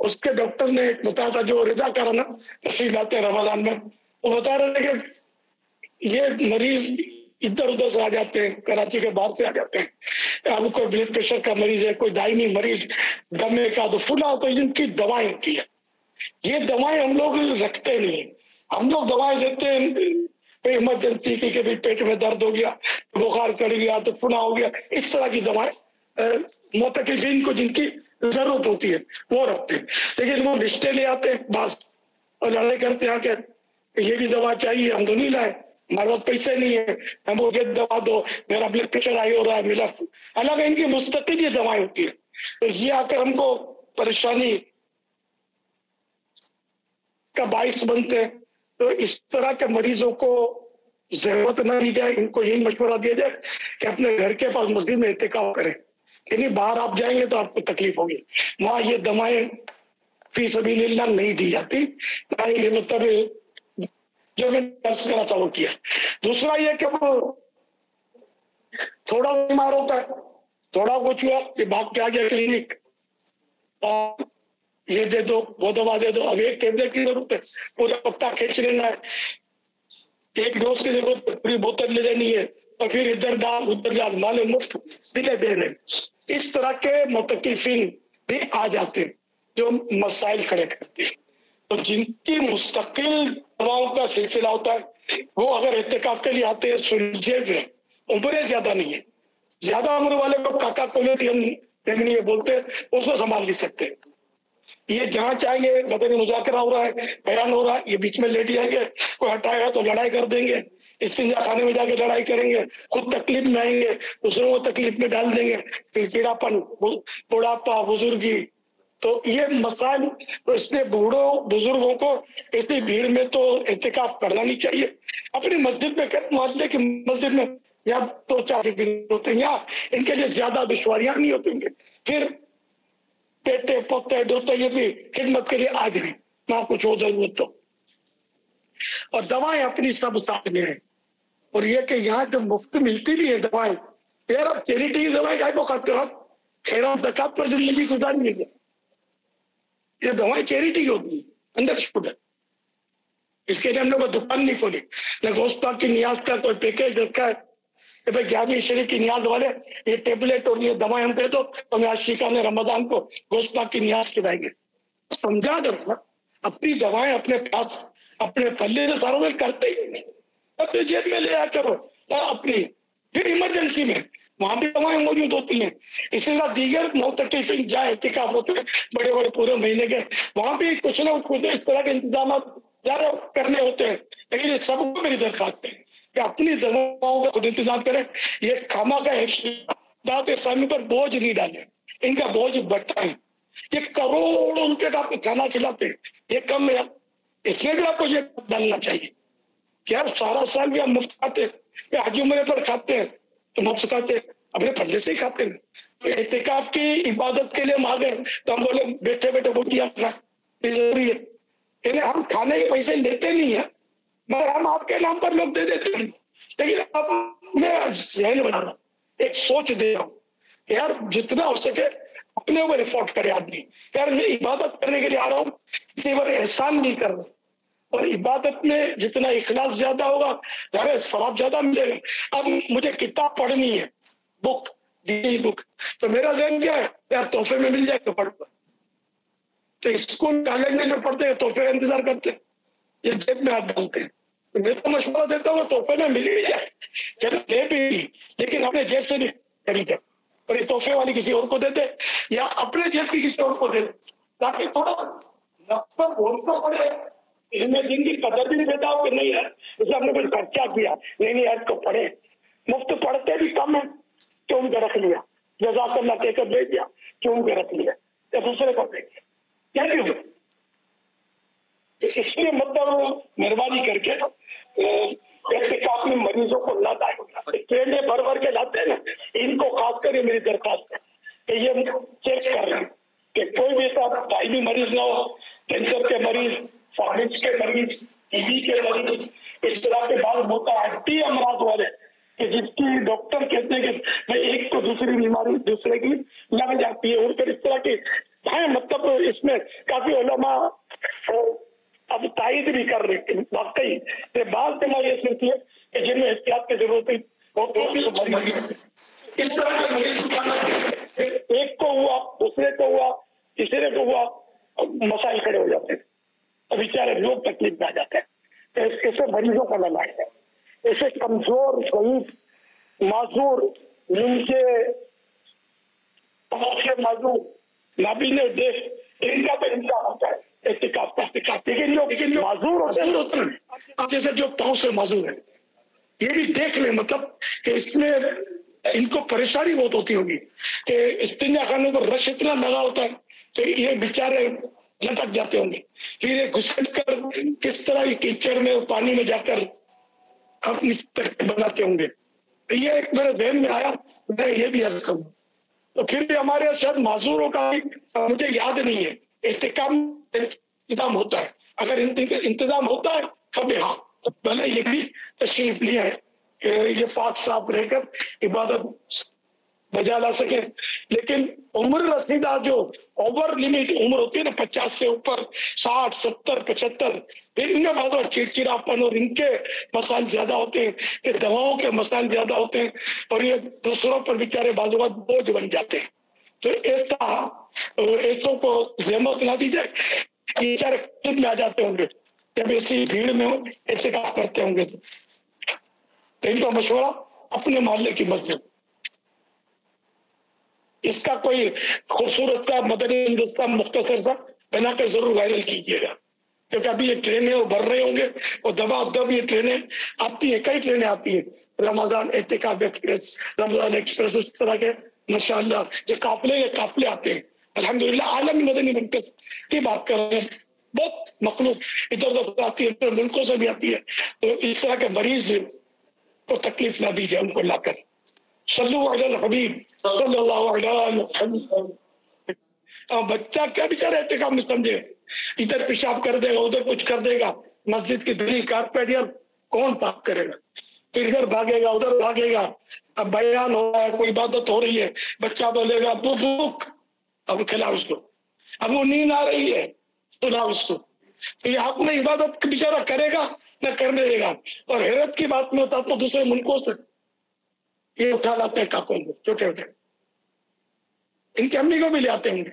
اس کے ڈاکٹر نے ایک بتایا تھا جو رضا کرانا تشریف لاتے ہیں رمضان میں، وہ بتا رہے تھے کہ یہ مریض ادھر ادھر سے آ جاتے ہیں، کراچی کے باہر سے آ جاتے ہیں، اب کوئی بلڈ پریشر کا مریض ہے، کوئی دائمی مریض دمے کا، تو فلاں، تو ان کی دوائیں ہوتی ہے. یہ دوائیں ہم لوگ رکھتے نہیں، ہم لوگ دوائیں دیتے ہیں ایمرجنسی کی کہ پیٹ میں درد ہو گیا، بخار چڑھ گیا تو فلاں ہو گیا، اس طرح کی دوائیں معتکفین کو جن کی ضرورت ہوتی ہے وہ رکھتے ہیں. لیکن وہ رشتے لے آتے ہیں بعض اور لڑائی کرتے ہیں کہ یہ بھی دوا چاہیے، ہم تو نہیں لائے، ہمارے پاس پیسے نہیں ہے، ہم کو یہ دوا دو، میرا بلڈ پریشر ہائی ہو رہا ہے، میرا الگ ان کی مستقل یہ دوائیں ہوتی ہے. تو یہ آ کر ہم کو پریشانی کا باعث بنتے ہیں. تو اس طرح کے مریضوں کو ضرورت نہ دی جائے، ان کو یہی مشورہ دیا جائے کہ اپنے گھر کے پاس مسجد میں اعتکاف کریں، یعنی باہر آپ جائیں گے تو آپ کو تکلیف ہوگی. وہاں یہ دوائیں فی سبیل اللہ نہیں دی جاتی، نہ یہ مطلب جو میں درس کرا تھا وہ کیا. دوسرا یہ کہ وہ تھوڑا بیمار ہوتا ہے، تھوڑا کچھ ہوا کہ بھاگ کے آ گیا کلینک، اور یہ دے دو وہ دوا دے دو. اب ایک ٹیبلٹ کی ضرورت ہے، پورا پتا کھینچ لینا ہے، ایک ڈوز کی ضرورت ہے، پوری بوتل لے لینی ہے، اور پھر ادھر ڈال ادھر ڈال، مال مفت دلے دے رہے. اس طرح کے معتکفین بھی آ جاتے ہیں جو مسائل کھڑے کرتے ہیں. تو جن کی مستقل دواؤں کا سلسلہ ہوتا ہے وہ اگر اعتکاف کے لیے آتے ہیں سلجھے ہوئے، عمریں زیادہ نہیں ہے، زیادہ عمر والے کو کاکا کولیٹی ہم یہ بولتے ہیں، اس کو سنبھال نہیں سکتے. یہ جہاں چاہیے مدنی مذاکرہ ہو رہا ہے، بیان ہو رہا ہے، یہ بیچ میں لیٹ جائیں گے، کوئی ہٹائے گا تو لڑائی کر دیں گے، استنجا خانے میں جا کے لڑائی کریں گے، خود تکلیف میں آئیں گے، دوسروں کو تکلیف میں ڈال دیں گے، پھر کیڑاپن، بڑھاپا، بزرگی. تو یہ مسائل، تو اس لیے بوڑھوں بزرگوں کو ایسی بھیڑ میں تو اعتکاف کرنا نہیں چاہیے. اپنی مسجد میں محلے کی مسجد میں یا دو چار ہوتے ہیں، یا ان کے لیے زیادہ دشواریاں نہیں ہوتی ہیں، پھر بیٹے پوتے دوتے یہ بھی خدمت کے لیے آ جائیں نہ کچھ ہو ضرورت تو. اور دوائیں اپنی سب ساتھ میں ہیں. اور یہ کہ یہاں جو مفت ملتی بھی ہے دوائیں، یار اب چیریٹی کی دوائیں کائے کو کھاتے ہو، خیرات زکات پر زندگی گزاریں گے. یہ دوائیں چیریٹی کی ہوتی ہیں، اندر شکر ہے. اس کے لیے ہم لوگ دکان نہیں کھولی، نہ گوشت پاک کی نیاز کا کوئی پیکیج رکھا ہے کہ بھائی 11ویں شریف کی نیاز والے یہ ٹیبلٹ اور یہ دوائیں ہم دے دو تو ہم عاشقان رمضان کو گوشت پاک کی نیاز کھلائیں گے. سمجھا کرو نا، اپنی دوائیں اپنے پاس اپنے پلے سے ساروں کرتے ہی نہیں، اپنے جیب میں لے آ کرو اپنی. پھر ایمرجنسی میں وہاں بھی دوائیں موجود ہوتی ہیں. اسی طرح دیگر معتکفین جہاں اعتکاف ہوتے ہیں بڑے بڑے پورے مہینے کے، وہاں بھی کچھ نہ کچھ اس طرح کے انتظامات زیادہ کرنے ہوتے ہیں. لیکن یہ سب کو میری درخواست ہے کہ اپنی دواؤں کا خود انتظام کریں. یہ کھاما کا دعوت اسلامی پر بوجھ نہیں ڈالیں، ان کا بوجھ بٹائیں. یہ کروڑوں روپے کا آپ کو کھانا کھلاتے ہیں، یہ کم ہے. اس لیے بھی آپ کو یہ ڈالنا چاہیے کہ یار سارا سال بھی ہم مفت کھاتے ہیں، حج عمرے پر کھاتے ہیں تو مفت کھاتے ہیں، اپنے پلے سے ہی کھاتے ہیں. اعتکاف کی عبادت کے لیے ہم آ گئے تو ہم بولے بیٹھے بیٹھے بوٹیاں کھائیں، یہ ضروری ہے. یعنی ہم کھانے کے پیسے لیتے نہیں ہیں مگر ہم آپ کے نام پر لوگ دے دیتے ہیں. لیکن اب میں ذہن بنا رہا ہوں، ایک سوچ دے رہا ہوں کہ یار جتنا ہو سکے اپنے اوپر افورٹ کرے آدمی. یار میں عبادت کرنے کے لیے آ رہا ہوں، کسی پر احسان نہیں کر رہا. اور عبادت میں جتنا اخلاص زیادہ ہوگا ظاہر ثواب زیادہ ملے گا. اب مجھے کتاب پڑھنی ہے، بک دینی بک، تو میرا ذہن کیا ہے یار تحفے میں مل جائے تو پڑھ پا. تو اسکول کالج میں جو پڑھتے ہیں تحفے کا انتظار کرتے ہیں، یہ جیب میں ہاتھ ڈالتے ہیں. تو میں تو مشورہ دیتا ہوں تحفے میں مل بھی جائے چلو دے بھی، لیکن اپنے جیب سے نہیں خریدے، اور یہ تحفے والی کسی اور کو دے دے یا اپنے جیب کی کسی اور کو دے دے، تاکہ تھوڑا نفس بولنا پڑے، اس میں دن کی قدر بھی دیتا ہو کہ نہیں ہے اسے ہم نے کچھ خرچہ کیا، نہیں آج کو پڑھے. مفت پڑھتے بھی کم ہے، کیوں کے رکھ لیا، جزاک اللہ کہہ کر دے دیا، کیوں کے رکھ لیا، یا دوسرے کو دے دیا، کیا کیوں. اس لیے مطلب مہربانی کر کے اعتکاف میں مریضوں کو نہ لائے، ٹرینیں بھر بھر کے لاتے ہیں نا، ان کو خاص کر میری درخواست ہے کہ یہ چیک کر رہے ہیں کہ کوئی بھی ایسا دائمی مریض نہ ہو، کینسر کے مریض، فارمنس کے مریض، ٹی بی کے مریض، اس طرح کے بعض ہوتا ہے ہڈی امراض والے کہ جس کی ڈاکٹر کہتے ہیں کہ ایک کو دوسری بیماری دوسرے کی لگ جاتی ہے، اور پھر اس طرح کی ہیں مطلب اس میں کافی علماء اب تائید بھی کر رہے ہیں واقعی بعض بیماری ایسی ہوتی ہے کہ جن میں احتیاط کی ضرورت ہے. اس طرح کے مریض ایک کو ہوا دوسرے کو ہوا تیسرے کو ہوا مسائل کھڑے ہو جاتے ہیں اور بیچارے لوگ تکلیف میں آ جاتے ہیں. ایسے مریضوں کا علاج ہے. ایسے کمزور ضعیف معذور جن کے معذور نابینا دیکھ ان کا تو امکان ہوتا ہے احتکاف کا احتکاف. لیکن لوگ معذور ہوتے ہیں اب جیسے جو پاؤں سے معذور ہیں یہ بھی دیکھ لیں مطلب کہ اس میں ان کو پریشانی بہت ہوتی ہوگی کہ استنجا خانے پر رش اتنا لگا ہوتا ہے تو یہ بیچارے لٹک جاتے ہوں گے. پھر یہ گھسٹ کر کس طرح کیچڑ میں اور پانی میں جا کر اپنی بناتے ہوں گے. یہ ایک میرے ذہن میں آیا میں یہ بھی عرض کروں. تو پھر بھی ہمارے شاید معذوروں کا مجھے یاد نہیں ہے احتکام انتظام ہوتا ہے. اگر انتظام ہوتا ہے تب ہاں میں نے یہ بھی تشریف لیا ہے کہ یہ پاک صاف رہ کر عبادت بجا لا سکیں. لیکن عمر رسیدہ جو اوور لمٹ عمر ہوتی ہے نا 50 سے اوپر 60 70 75 پھر ان میں بعض چڑچڑاپن اور ان کے مسائل زیادہ ہوتے ہیں کہ دواؤں کے مسائل زیادہ ہوتے ہیں اور یہ دوسروں پر بیچارے بعض اوقات بوجھ بن جاتے ہیں. تو ایسوں کو زحمت نہ دی جائے بیچارے خود میں آ جاتے ہوں گے جب ایسی بھیڑ میں احتکاف کرتے ہوں گے. تو ان کا مشورہ اپنے محلے کی مسجد اس کا کوئی خوبصورت سا مدنی ہندوستان مختصر سا بنا کر ضرور وائرل کیجیے گا کیونکہ ابھی یہ ٹرینیں وہ بھر رہے ہوں گے اور دبا دب یہ ٹرینیں آتی ہیں. کئی ٹرینیں آتی ہیں رمضان احتکاف ایکسپریس رمضان ایکسپریس اس طرح کے ماشاءاللہ جو قافلے آتے ہیں. الحمدللہ عالمی مدنی مرکز کی بات کر رہے ہیں بہت مخلوق ادھر ادھر آتی ہے ملکوں سے بھی آتی ہے. تو اس طرح کے مریض کو تکلیف نہ دی جائے ان کو لا کر صلو علی الحبیب صلی اللہ علیہ وسلم. بچہ کیا بیچارہ احتکام نہیں سمجھے ادھر پیشاب کر دے گا ادھر کچھ کر دے گا مسجد کی دھلی کارپیٹ یار کون پاک کرے گا. پھر ادھر بھاگے گا ادھر بھاگے گا. اب بیان ہو رہا ہے کوئی عبادت ہو رہی ہے بچہ بولے گا بھوک اب کھلاؤ اس کو. اب وہ نیند آ رہی ہے سلاؤ اس کو. تو یہ اپنے عبادت بیچارہ کرے گا نہ کرنے دے گا. اور حیرت کی بات میں ہوتا تو دوسرے ملکوں سے یہ اٹھا لاتے ہیں کاکوں کو چھوٹے چھوٹے ان کی امی کو بھی لے آتے ہوں گے.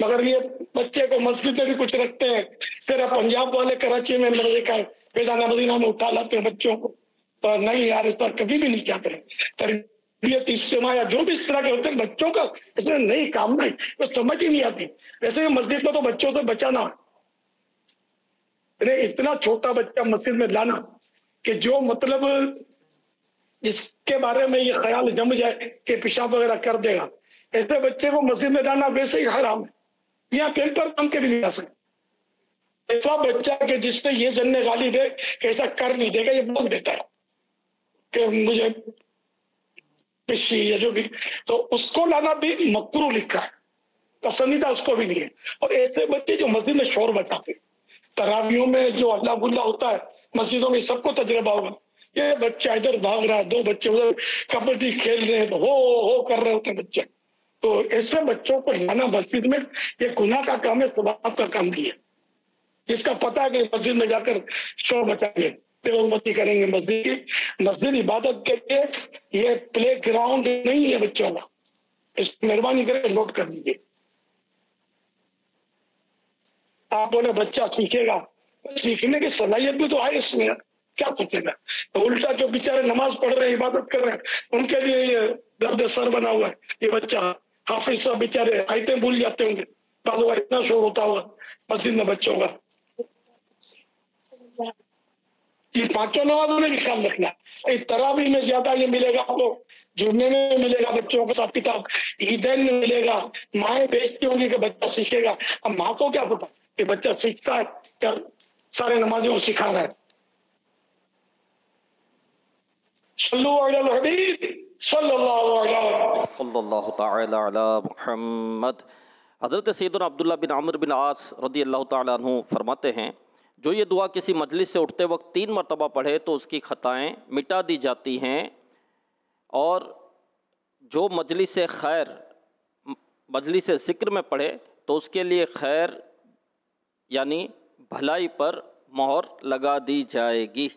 مگر یہ بچے کو مسجد میں بھی کچھ رکھتے ہیں. صرف پنجاب والے کراچی میں میں نے دیکھا ہے فیضانہ مدینہ میں اٹھا لاتے ہیں بچوں کو. اور نہیں یار اس پر کبھی بھی نہیں کیا کریں تربیت اجتماع یا جو بھی اس طرح کے ہوتے ہیں بچوں کا اس میں نہیں کام نہیں وہ سمجھ ہی نہیں آتی. ویسے مسجد میں تو بچوں سے بچانا اتنا چھوٹا بچہ مسجد میں لانا کہ جو مطلب جس کے بارے میں یہ خیال جم جائے کہ پیشاب وغیرہ کر دے گا ایسے بچے کو مسجد میں لانا ویسے ہی حرام ہے. یہاں پیپر بن کے بھی نہیں لا سکتے. ایسا بچہ کہ جس سے یہ ذہن غالب ہے کہ ایسا کر نہیں دے گا یہ بول دیتا ہے کہ مجھے پشی یا جو بھی تو اس کو لانا بھی مکروہ لکھا ہے پسندیدہ اس کو بھی نہیں ہے. اور ایسے بچے جو مسجد میں شور بچاتے تراویحوں میں جو اللہ گلہ ہوتا ہے مسجدوں میں سب کو تجربہ ہوگا. یہ بچہ ادھر بھاگ رہا ہے 2 بچے ادھر کبڈی کھیل رہے ہیں ہو کر رہے ہوتے ہیں بچے. تو ایسے بچوں کو لانا مسجد میں یہ گناہ کا کام ہے ثواب کا کام نہیں ہے. جس کا پتہ ہے کہ مسجد میں جا کر شور بچائیں گے بےغرمتی کریں گے مسجد عبادت کے لیے یہ پلے گراؤنڈ نہیں ہے بچوں کا. اس مہربانی کریں نوٹ کر دیجیے. آپ بولے بچہ سیکھے گا سیکھنے کی صلاحیت بھی تو آئے اس میں کیا سیکھے گا. الٹا جو بیچارے نماز پڑھ رہے ہیں عبادت کر رہے ہیں ان کے لیے یہ درد سر بنا ہوا ہے. یہ بچہ حافظ صاحب بیچارے آیتیں بھول جاتے ہوں گے بعض اوقات اتنا شور ہوتا ہوگا مسجد میں بچوں کا. یہ 5 نمازوں میں بھی خیال رکھنا. تراویح میں زیادہ یہ ملے گا آپ کو جمعے میں ملے گا بچوں کے ساتھ کتاب عیدین میں ملے گا. مائیں بیچتی ہوں گی کہ بچہ سیکھے گا. اب ماں کو کیا پتا کہ بچہ سیکھتا ہے کیا سارے نمازوں کو سکھا رہا ہے. صلو علی الحبیب صلی اللہ تعالی علی محمد. حضرت سیدنا عبداللہ بن عمرو بن عاص رضی اللہ تعالیٰ عنہ فرماتے ہیں جو یہ دعا کسی مجلس سے اٹھتے وقت 3 مرتبہ پڑھے تو اس کی خطائیں مٹا دی جاتی ہیں اور جو مجلس خیر مجلس ذکر میں پڑھے تو اس کے لیے خیر یعنی بھلائی پر مہر لگا دی جائے گی۔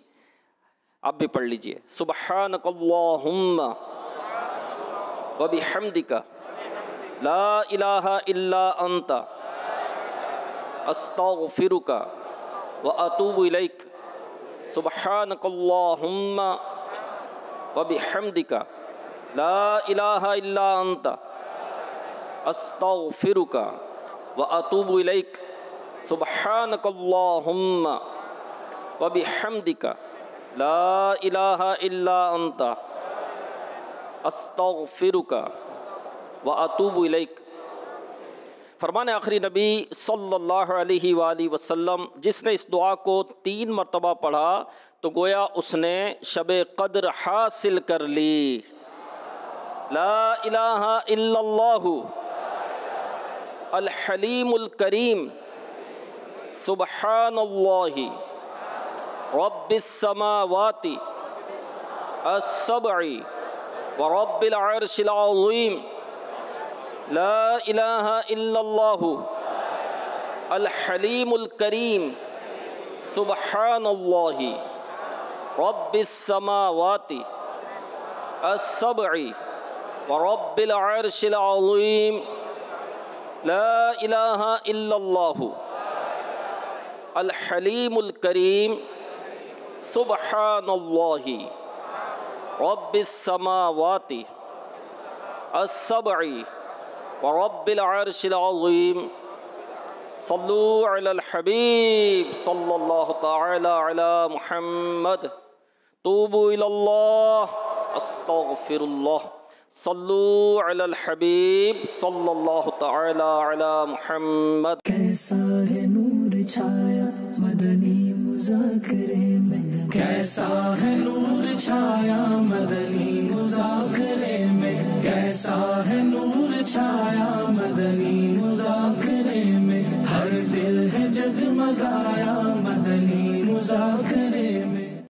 آپ بھی پڑھ لیجئے، سبحانک اللہم وبحمدک لا الہ الا انت استغفرک واتوب الیک، سبحانک اللہم وبحمدک لا الہ الا انت استغفرک واتوب الیک، سبحانک اللہم وبحمدک لا الہ الا انت استغفرک واتوب الیک۔ فرمان آخری نبی صلی اللہ علیہ وآلہ وسلم، جس نے اس دعا کو 3 مرتبہ پڑھا تو گویا اس نے شب قدر حاصل کر لی۔ لا الہ الا اللہ الحلیم الکریم سبحان اللہ رب السماوات السبع ورب العرش العظیم، لا الہ الا اللہ الحلیم الکریم سبحان اللہ رب السماوات السبع ورب العرش العظیم، لا الہ الا اللہ الحلیم الکریم سبحان اللہ رب السماوات السبع ورب العرش العظیم۔ صلو علی الحبیب صلی اللہ تعالی علی محمد، توبوا الی اللہ استغفر اللہ، صلو علی الحبیب صلی اللہ تعالی علی محمد۔ کیسا ہے نور چھایا مدنی مذاکرے میں، کیسا ہے نور چھایا مدنی مذاکرے میں، کیسا ہے نور چھایا مدنی مذاکرے میں، ہر دل ہے جگمگایا مدنی مذاکرے